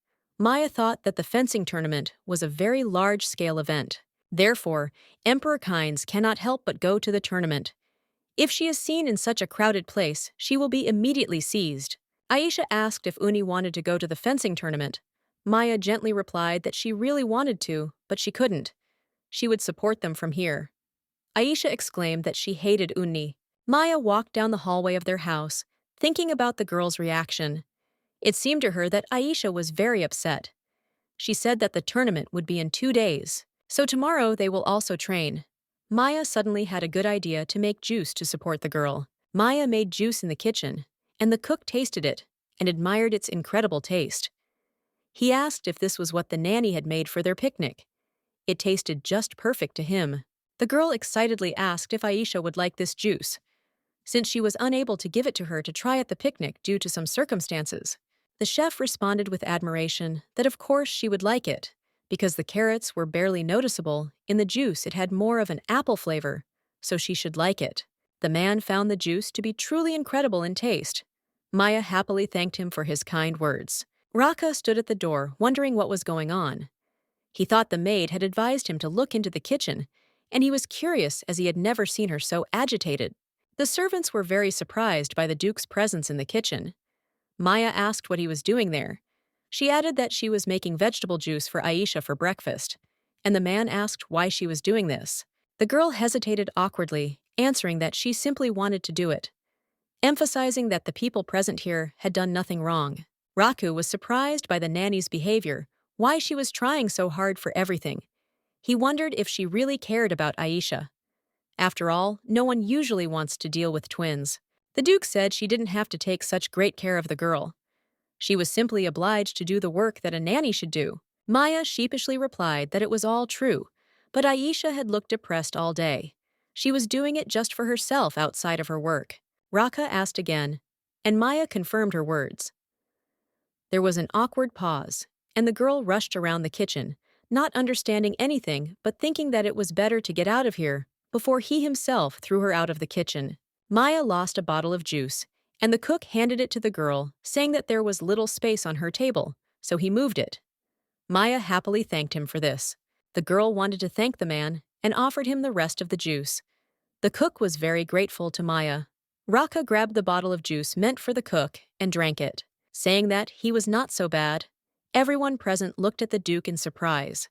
Maya thought that the fencing tournament was a very large-scale event. Therefore, Emperor Kynes cannot help but go to the tournament. If she is seen in such a crowded place, she will be immediately seized. Aisha asked if Uni wanted to go to the fencing tournament. Maya gently replied that she really wanted to, but she couldn't. She would support them from here. Aisha exclaimed that she hated Uni. Maya walked down the hallway of their house, thinking about the girl's reaction. It seemed to her that Aisha was very upset. She said that the tournament would be in 2 days, so tomorrow they will also train. Maya suddenly had a good idea to make juice to support the girl. Maya made juice in the kitchen, and the cook tasted it and admired its incredible taste. He asked if this was what the nanny had made for their picnic. It tasted just perfect to him. The girl excitedly asked if Aisha would like this juice, since she was unable to give it to her to try at the picnic due to some circumstances. The chef responded with admiration that of course she would like it. Because the carrots were barely noticeable, in the juice it had more of an apple flavor, so she should like it. The man found the juice to be truly incredible in taste. Maya happily thanked him for his kind words. Raka stood at the door, wondering what was going on. He thought the maid had advised him to look into the kitchen, and he was curious as he had never seen her so agitated. The servants were very surprised by the Duke's presence in the kitchen. Maya asked what he was doing there. She added that she was making vegetable juice for Aisha for breakfast, and the man asked why she was doing this. The girl hesitated awkwardly, answering that she simply wanted to do it, emphasizing that the people present here had done nothing wrong. Raku was surprised by the nanny's behavior, why she was trying so hard for everything. He wondered if she really cared about Aisha. After all, no one usually wants to deal with twins. The Duke said she didn't have to take such great care of the girl. She was simply obliged to do the work that a nanny should do. Maya sheepishly replied that it was all true, but Aisha had looked depressed all day. She was doing it just for herself outside of her work. Raka asked again, and Maya confirmed her words. There was an awkward pause, and the girl rushed around the kitchen, not understanding anything but thinking that it was better to get out of here before he himself threw her out of the kitchen. Maya lost a bottle of juice, and the cook handed it to the girl, saying that there was little space on her table, so he moved it. Maya happily thanked him for this. The girl wanted to thank the man and offered him the rest of the juice. The cook was very grateful to Maya. Raka grabbed the bottle of juice meant for the cook and drank it, saying that he was not so bad. Everyone present looked at the Duke in surprise.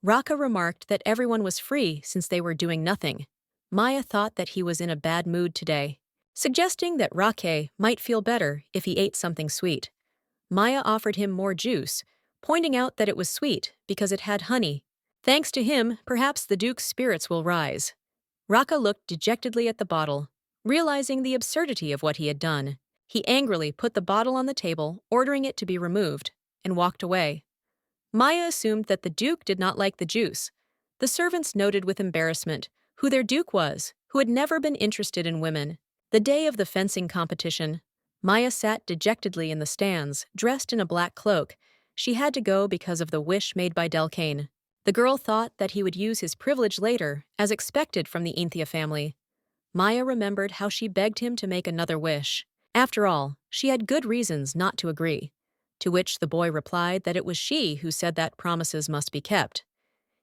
Raka remarked that everyone was free since they were doing nothing. Maya thought that he was in a bad mood today, suggesting that Rake might feel better if he ate something sweet. Maya offered him more juice, pointing out that it was sweet because it had honey. Thanks to him, perhaps the Duke's spirits will rise. Raka looked dejectedly at the bottle, realizing the absurdity of what he had done. He angrily put the bottle on the table, ordering it to be removed, and walked away. Maya assumed that the Duke did not like the juice. The servants noted with embarrassment who their Duke was, who had never been interested in women. The day of the fencing competition, Maya sat dejectedly in the stands, dressed in a black cloak. She had to go because of the wish made by Delcane. The girl thought that he would use his privilege later, as expected from the Ainthia family. Maya remembered how she begged him to make another wish. After all, she had good reasons not to agree. To which the boy replied that it was she who said that promises must be kept.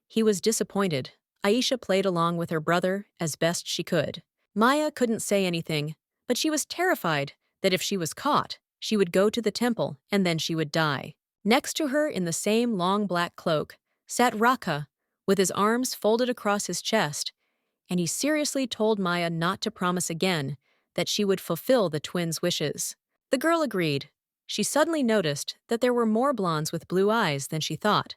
He was disappointed. Aisha played along with her brother as best she could. Maya couldn't say anything, but she was terrified that if she was caught, she would go to the temple and then she would die. Next to her in the same long black cloak sat Raka, with his arms folded across his chest, and he seriously told Maya not to promise again that she would fulfill the twins' wishes. The girl agreed. She suddenly noticed that there were more blondes with blue eyes than she thought.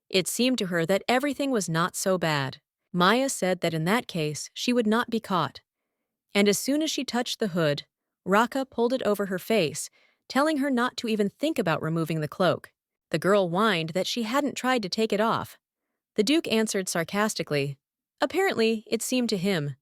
It seemed to her that everything was not so bad. Maya said that in that case she would not be caught. And as soon as she touched the hood, Raka pulled it over her face, telling her not to even think about removing the cloak. The girl whined that she hadn't tried to take it off. The Duke answered sarcastically, "Apparently, it seemed to him."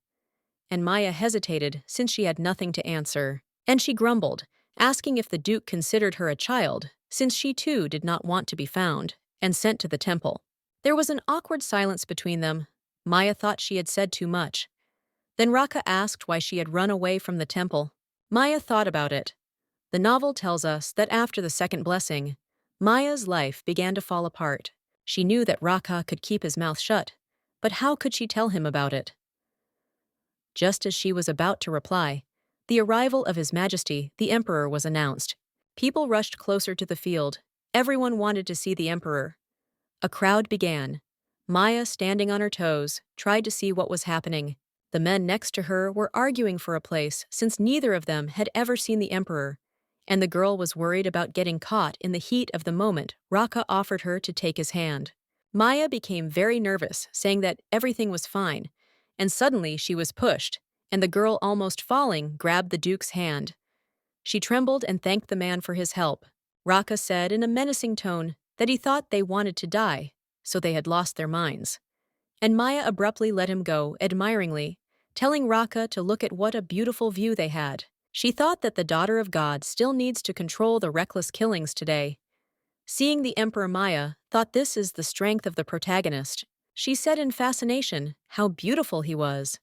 And Maya hesitated since she had nothing to answer. And she grumbled, asking if the Duke considered her a child, since she too did not want to be found and sent to the temple. There was an awkward silence between them. Maya thought she had said too much. Then Raka asked why she had run away from the temple. Maya thought about it. The novel tells us that after the second blessing, Maya's life began to fall apart. She knew that Raka could keep his mouth shut, but how could she tell him about it? Just as she was about to reply, the arrival of His Majesty, the Emperor, was announced. People rushed closer to the field. Everyone wanted to see the Emperor. A crowd began. Maya, standing on her toes, tried to see what was happening. The men next to her were arguing for a place since neither of them had ever seen the Emperor, and the girl was worried about getting caught in the heat of the moment Raka offered her to take his hand. Maya became very nervous, saying that everything was fine, and suddenly she was pushed, and the girl, almost falling, grabbed the Duke's hand. She trembled and thanked the man for his help. Raka said in a menacing tone that he thought they wanted to die, so they had lost their minds. And Maya abruptly let him go, admiringly, telling Raka to look at what a beautiful view they had. She thought that the daughter of God still needs to control the reckless killings today. Seeing the Emperor, Maya thought this is the strength of the protagonist. She said in fascination how beautiful he was.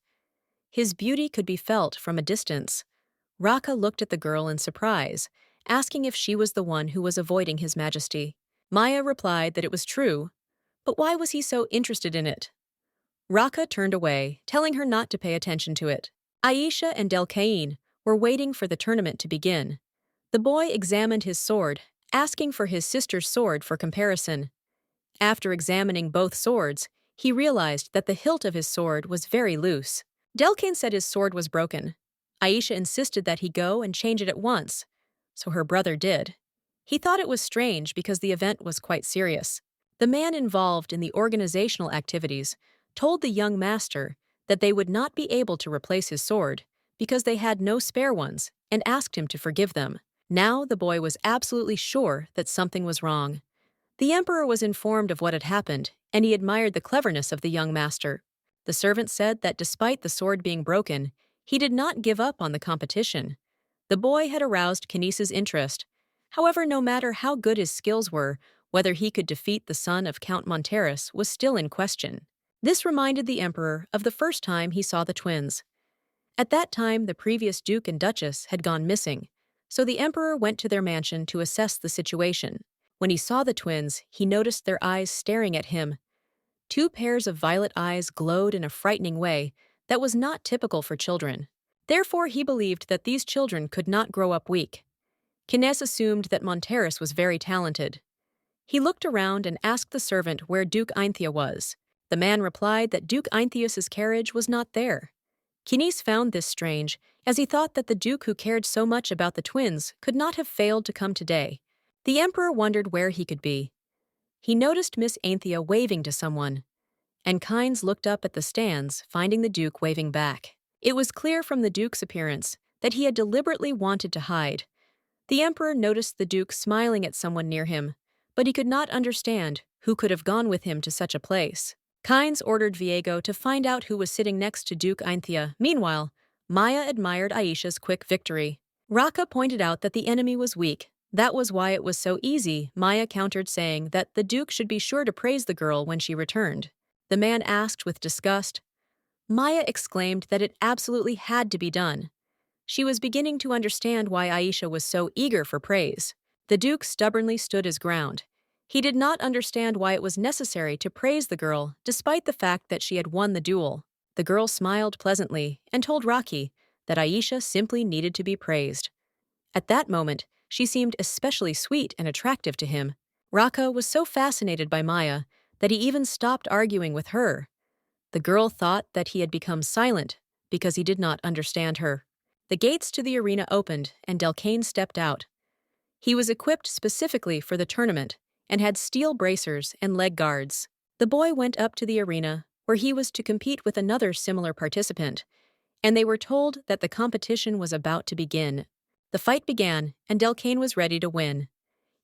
His beauty could be felt from a distance. Raka looked at the girl in surprise, asking if she was the one who was avoiding His Majesty. Maya replied that it was true, but why was he so interested in it? Raka turned away, telling her not to pay attention to it. Aisha and Delcaine were waiting for the tournament to begin. The boy examined his sword, asking for his sister's sword for comparison. After examining both swords, he realized that the hilt of his sword was very loose. Delcaine said his sword was broken. Aisha insisted that he go and change it at once, so her brother did. He thought it was strange because the event was quite serious. The man involved in the organizational activities told the young master that they would not be able to replace his sword because they had no spare ones and asked him to forgive them. Now the boy was absolutely sure that something was wrong. The Emperor was informed of what had happened, and he admired the cleverness of the young master. The servant said that despite the sword being broken, he did not give up on the competition. The boy had aroused Kinesa's interest. However, no matter how good his skills were, whether he could defeat the son of Count Monteris was still in question. This reminded the Emperor of the first time he saw the twins. At that time, the previous Duke and Duchess had gone missing, so the Emperor went to their mansion to assess the situation. When he saw the twins, he noticed their eyes staring at him. Two pairs of violet eyes glowed in a frightening way that was not typical for children. Therefore, he believed that these children could not grow up weak. Kines assumed that Monteris was very talented. He looked around and asked the servant where Duke Ainthia was. The man replied that Duke Ainthius's carriage was not there. Kines found this strange, as he thought that the Duke who cared so much about the twins could not have failed to come today. The Emperor wondered where he could be. He noticed Miss Ainthia waving to someone, and Kynes looked up at the stands, finding the Duke waving back. It was clear from the Duke's appearance that he had deliberately wanted to hide. The Emperor noticed the Duke smiling at someone near him, but he could not understand who could have gone with him to such a place. Kynes ordered Viego to find out who was sitting next to Duke Ainthia. Meanwhile, Maya admired Aisha's quick victory. Raka pointed out that the enemy was weak, That was why it was so easy, Maya countered, saying that the Duke should be sure to praise the girl when she returned. The man asked with disgust. Maya exclaimed that it absolutely had to be done. She was beginning to understand why Aisha was so eager for praise. The Duke stubbornly stood his ground. He did not understand why it was necessary to praise the girl, despite the fact that she had won the duel. The girl smiled pleasantly and told Rocky that Aisha simply needed to be praised. At that moment, she seemed especially sweet and attractive to him. Raka was so fascinated by Maya that he even stopped arguing with her. The girl thought that he had become silent because he did not understand her. The gates to the arena opened and Delcane stepped out. He was equipped specifically for the tournament and had steel bracers and leg guards. The boy went up to the arena where he was to compete with another similar participant, and they were told that the competition was about to begin. The fight began, and Delcane was ready to win.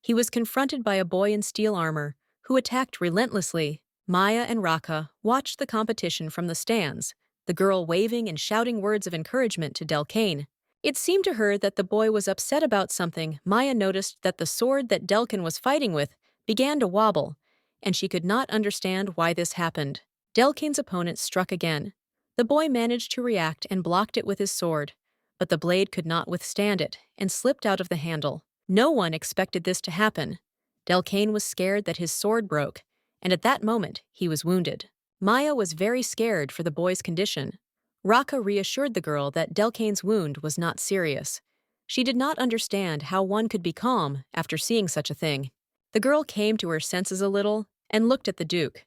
He was confronted by a boy in steel armor who attacked relentlessly. Maya and Raka watched the competition from the stands, the girl waving and shouting words of encouragement to Delcane. It seemed to her that the boy was upset about something. Maya noticed that the sword that Delcane was fighting with began to wobble, and she could not understand why this happened. Delcane's opponent struck again. The boy managed to react and blocked it with his sword, but the blade could not withstand it and slipped out of the handle. No one expected this to happen. Delcane was scared that his sword broke, and at that moment he was wounded. Maya was very scared for the boy's condition. Raka reassured the girl that Delcane's wound was not serious. She did not understand how one could be calm after seeing such a thing. The girl came to her senses a little and looked at the Duke.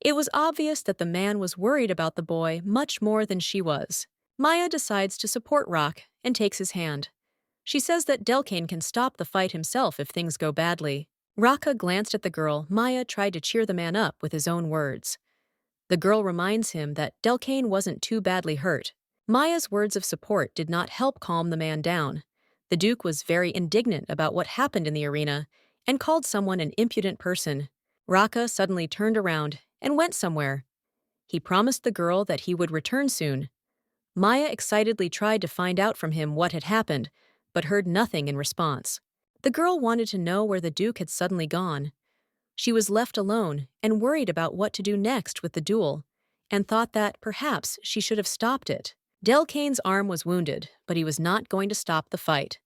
It was obvious that the man was worried about the boy much more than she was. Maya decides to support Rock and takes his hand. She says that Delcane can stop the fight himself if things go badly. Raka glanced at the girl. Maya tried to cheer the man up with his own words. The girl reminds him that Delcane wasn't too badly hurt. Maya's words of support did not help calm the man down. The Duke was very indignant about what happened in the arena and called someone an impudent person. Raka suddenly turned around and went somewhere. He promised the girl that he would return soon. Maya excitedly tried to find out from him what had happened, but heard nothing in response. The girl wanted to know where the Duke had suddenly gone. She was left alone and worried about what to do next with the duel, and thought that perhaps she should have stopped it. Delcane's arm was wounded, but he was not going to stop the fight.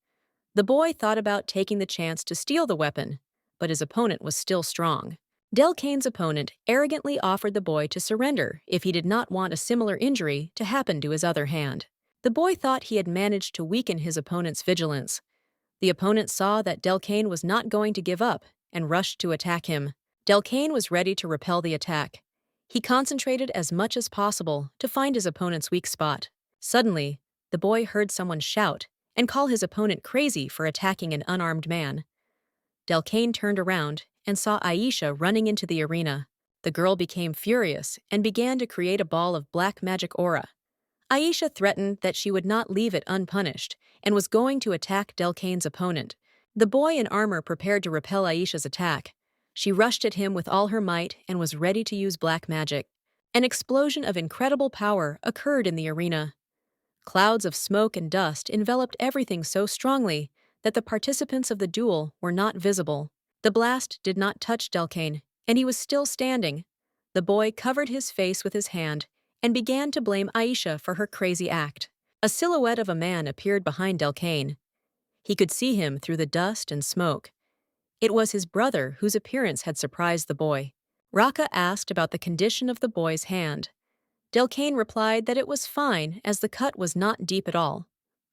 The boy thought about taking the chance to steal the weapon, but his opponent was still strong. Delcane's opponent arrogantly offered the boy to surrender if he did not want a similar injury to happen to his other hand. The boy thought he had managed to weaken his opponent's vigilance. The opponent saw that Delcane was not going to give up and rushed to attack him. Delcane was ready to repel the attack. He concentrated as much as possible to find his opponent's weak spot. Suddenly, the boy heard someone shout and call his opponent crazy for attacking an unarmed man. Delcane turned around and saw Aisha running into the arena. The girl became furious and began to create a ball of black magic aura. Aisha threatened that she would not leave it unpunished and was going to attack Delcane's opponent. The boy in armor prepared to repel Aisha's attack. She rushed at him with all her might and was ready to use black magic. An explosion of incredible power occurred in the arena. Clouds of smoke and dust enveloped everything so strongly that the participants of the duel were not visible. The blast did not touch Delcane, and he was still standing. The boy covered his face with his hand and began to blame Aisha for her crazy act. A silhouette of a man appeared behind Delcane. He could see him through the dust and smoke. It was his brother whose appearance had surprised the boy. Raka asked about the condition of the boy's hand. Delcane replied that it was fine as the cut was not deep at all.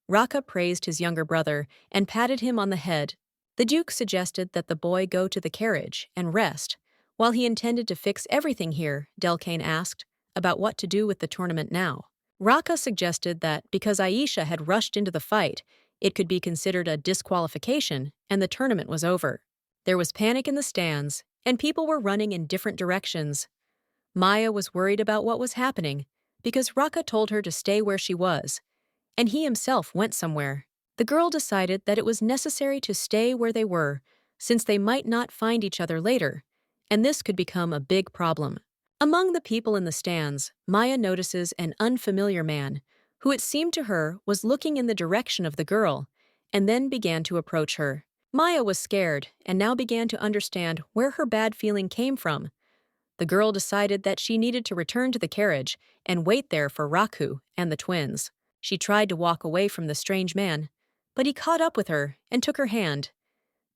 Raka praised his younger brother and patted him on the head. The Duke suggested that the boy go to the carriage and rest. While he intended to fix everything here, Delcane asked about what to do with the tournament now. Raka suggested that because Aisha had rushed into the fight, it could be considered a disqualification and the tournament was over. There was panic in the stands, and people were running in different directions. Maya was worried about what was happening because Raka told her to stay where she was, and he himself went somewhere. The girl decided that it was necessary to stay where they were since they might not find each other later, and this could become a big problem. Among the people in the stands, Maya notices an unfamiliar man who it seemed to her was looking in the direction of the girl and then began to approach her. Maya was scared and now began to understand where her bad feeling came from. The girl decided that she needed to return to the carriage and wait there for Raku and the twins. She tried to walk away from the strange man, but he caught up with her and took her hand.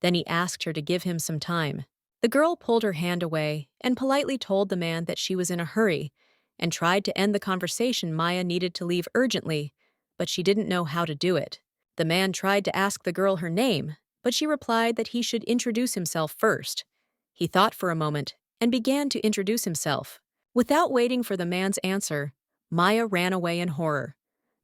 Then he asked her to give him some time. The girl pulled her hand away and politely told the man that she was in a hurry and tried to end the conversation. Maya needed to leave urgently, but she didn't know how to do it. The man tried to ask the girl her name, but she replied that he should introduce himself first. He thought for a moment and began to introduce himself. Without waiting for the man's answer, Maya ran away in horror.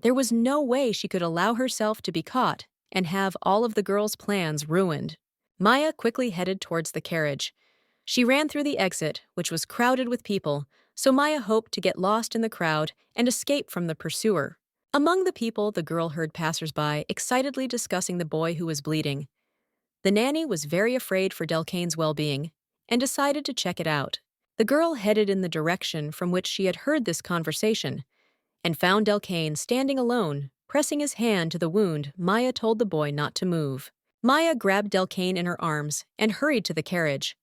There was no way she could allow herself to be caught and have all of the girl's plans ruined. Maya quickly headed towards the carriage. She ran through the exit, which was crowded with people, so Maya hoped to get lost in the crowd and escape from the pursuer. Among the people, the girl heard passersby excitedly discussing the boy who was bleeding. The nanny was very afraid for Delcane's well-being and decided to check it out. The girl headed in the direction from which she had heard this conversation and found Delcane standing alone, pressing his hand to the wound. Maya told the boy not to move. Maya grabbed Delcane in her arms and hurried to the carriage.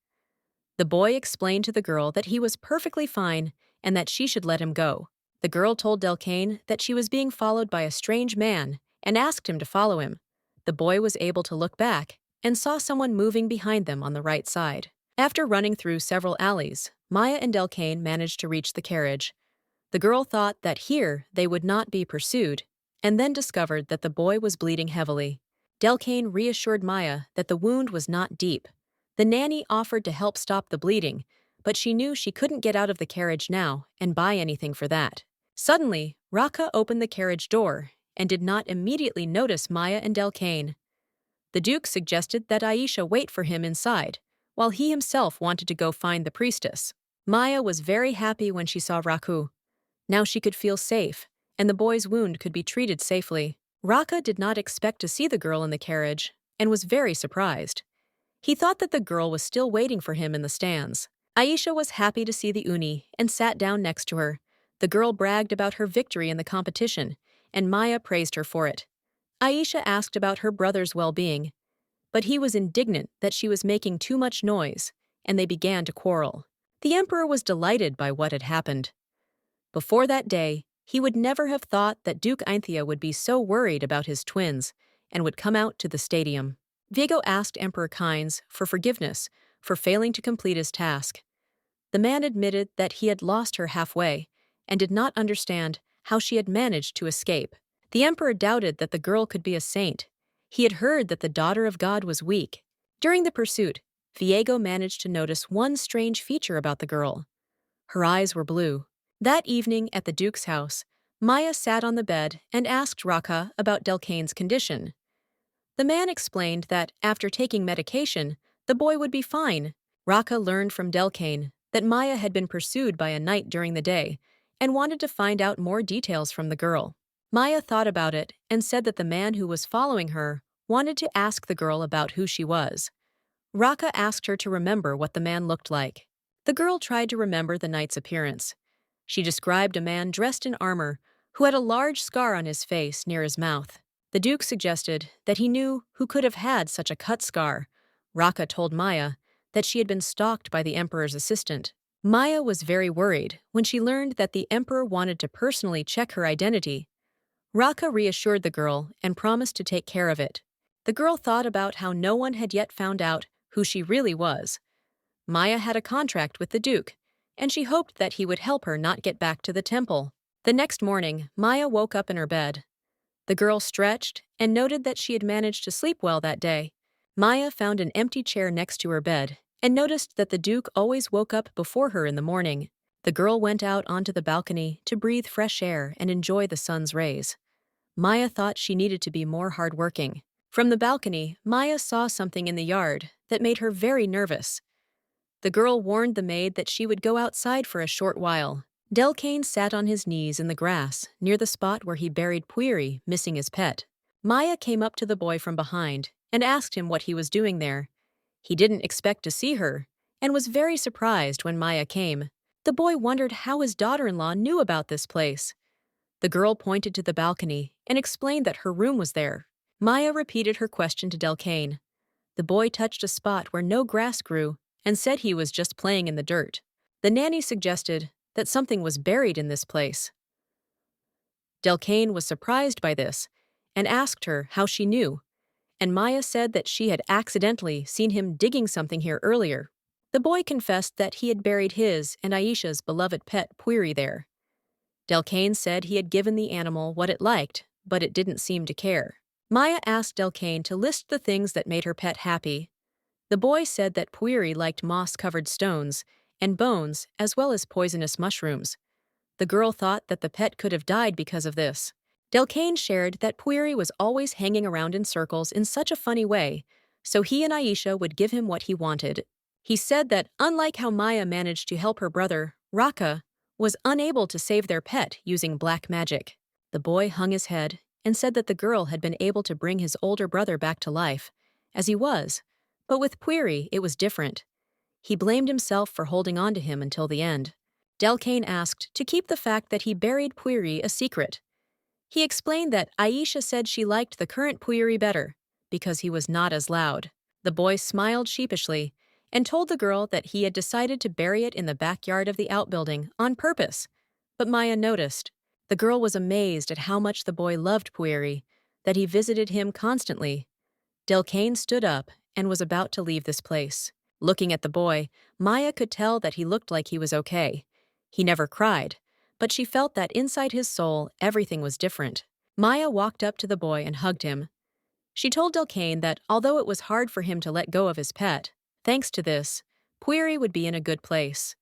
The boy explained to the girl that he was perfectly fine and that she should let him go. The girl told Delcane that she was being followed by a strange man and asked him to follow him. The boy was able to look back and saw someone moving behind them on the right side. After running through several alleys, Maya and Delcane managed to reach the carriage. The girl thought that here they would not be pursued, and then discovered that the boy was bleeding heavily. Delcane reassured Maya that the wound was not deep. The nanny offered to help stop the bleeding, but she knew she couldn't get out of the carriage now and buy anything for that. Suddenly, Raka opened the carriage door and did not immediately notice Maya and Delcane. The Duke suggested that Aisha wait for him inside, while he himself wanted to go find the priestess. Maya was very happy when she saw Raku. Now she could feel safe, and the boy's wound could be treated safely. Raka did not expect to see the girl in the carriage and was very surprised. He thought that the girl was still waiting for him in the stands. Aisha was happy to see the Uni and sat down next to her. The girl bragged about her victory in the competition, and Maya praised her for it. Aisha asked about her brother's well-being, but he was indignant that she was making too much noise, and they began to quarrel. The emperor was delighted by what had happened. Before that day, he would never have thought that Duke Ainthia would be so worried about his twins and would come out to the stadium. Viego asked Emperor Kynes for forgiveness for failing to complete his task. The man admitted that he had lost her halfway and did not understand how she had managed to escape. The emperor doubted that the girl could be a saint. He had heard that the daughter of God was weak. During the pursuit, Viego managed to notice one strange feature about the girl. Her eyes were blue. That evening at the Duke's house, Maya sat on the bed and asked Raka about Delcane's condition. The man explained that after taking medication, the boy would be fine. Raka learned from Delcane that Maya had been pursued by a knight during the day and wanted to find out more details from the girl. Maya thought about it and said that the man who was following her wanted to ask the girl about who she was. Raka asked her to remember what the man looked like. The girl tried to remember the knight's appearance. She described a man dressed in armor who had a large scar on his face near his mouth. The Duke suggested that he knew who could have had such a cut scar. Raka told Maya that she had been stalked by the emperor's assistant. Maya was very worried when she learned that the emperor wanted to personally check her identity. Raka reassured the girl and promised to take care of it. The girl thought about how no one had yet found out who she really was. Maya had a contract with the Duke, and she hoped that he would help her not get back to the temple. The next morning, Maya woke up in her bed. The girl stretched and noted that she had managed to sleep well that day. Maya found an empty chair next to her bed and noticed that the Duke always woke up before her in the morning. The girl went out onto the balcony to breathe fresh air and enjoy the sun's rays. Maya thought she needed to be more hardworking. From the balcony, Maya saw something in the yard that made her very nervous. The girl warned the maid that she would go outside for a short while. Delcane sat on his knees in the grass near the spot where he buried Puiri, missing his pet. Maya came up to the boy from behind and asked him what he was doing there. He didn't expect to see her and was very surprised when Maya came. The boy wondered how his daughter-in-law knew about this place. The girl pointed to the balcony and explained that her room was there. Maya repeated her question to Delcane. The boy touched a spot where no grass grew and said he was just playing in the dirt. The nanny suggested that something was buried in this place. Delcane was surprised by this and asked her how she knew, and Maya said that she had accidentally seen him digging something here earlier. The boy confessed that he had buried his and Aisha's beloved pet Puiri there. Delcane said he had given the animal what it liked, but it didn't seem to care. Maya asked Delcane to list the things that made her pet happy. The boy said that Puiri liked moss-covered stones and bones as well as poisonous mushrooms. The girl thought that the pet could have died because of this. Delcane shared that Puiri was always hanging around in circles in such a funny way, so he and Aisha would give him what he wanted. He said that, unlike how Maya managed to help her brother, Raka was unable to save their pet using black magic. The boy hung his head and said that the girl had been able to bring his older brother back to life, as he was, but with Puiri it was different. He blamed himself for holding on to him until the end. Delcane asked to keep the fact that he buried Puiri a secret. He explained that Aisha said she liked the current Puiri better because he was not as loud. The boy smiled sheepishly and told the girl that he had decided to bury it in the backyard of the outbuilding on purpose. But Maya noticed. The girl was amazed at how much the boy loved Puiri, that he visited him constantly. Delcane stood up and was about to leave this place. Looking at the boy, Maya could tell that he looked like he was okay. He never cried, but she felt that inside his soul everything was different. Maya walked up to the boy and hugged him. She told Delcane that although it was hard for him to let go of his pet, thanks to this, Puiri would be in a good place.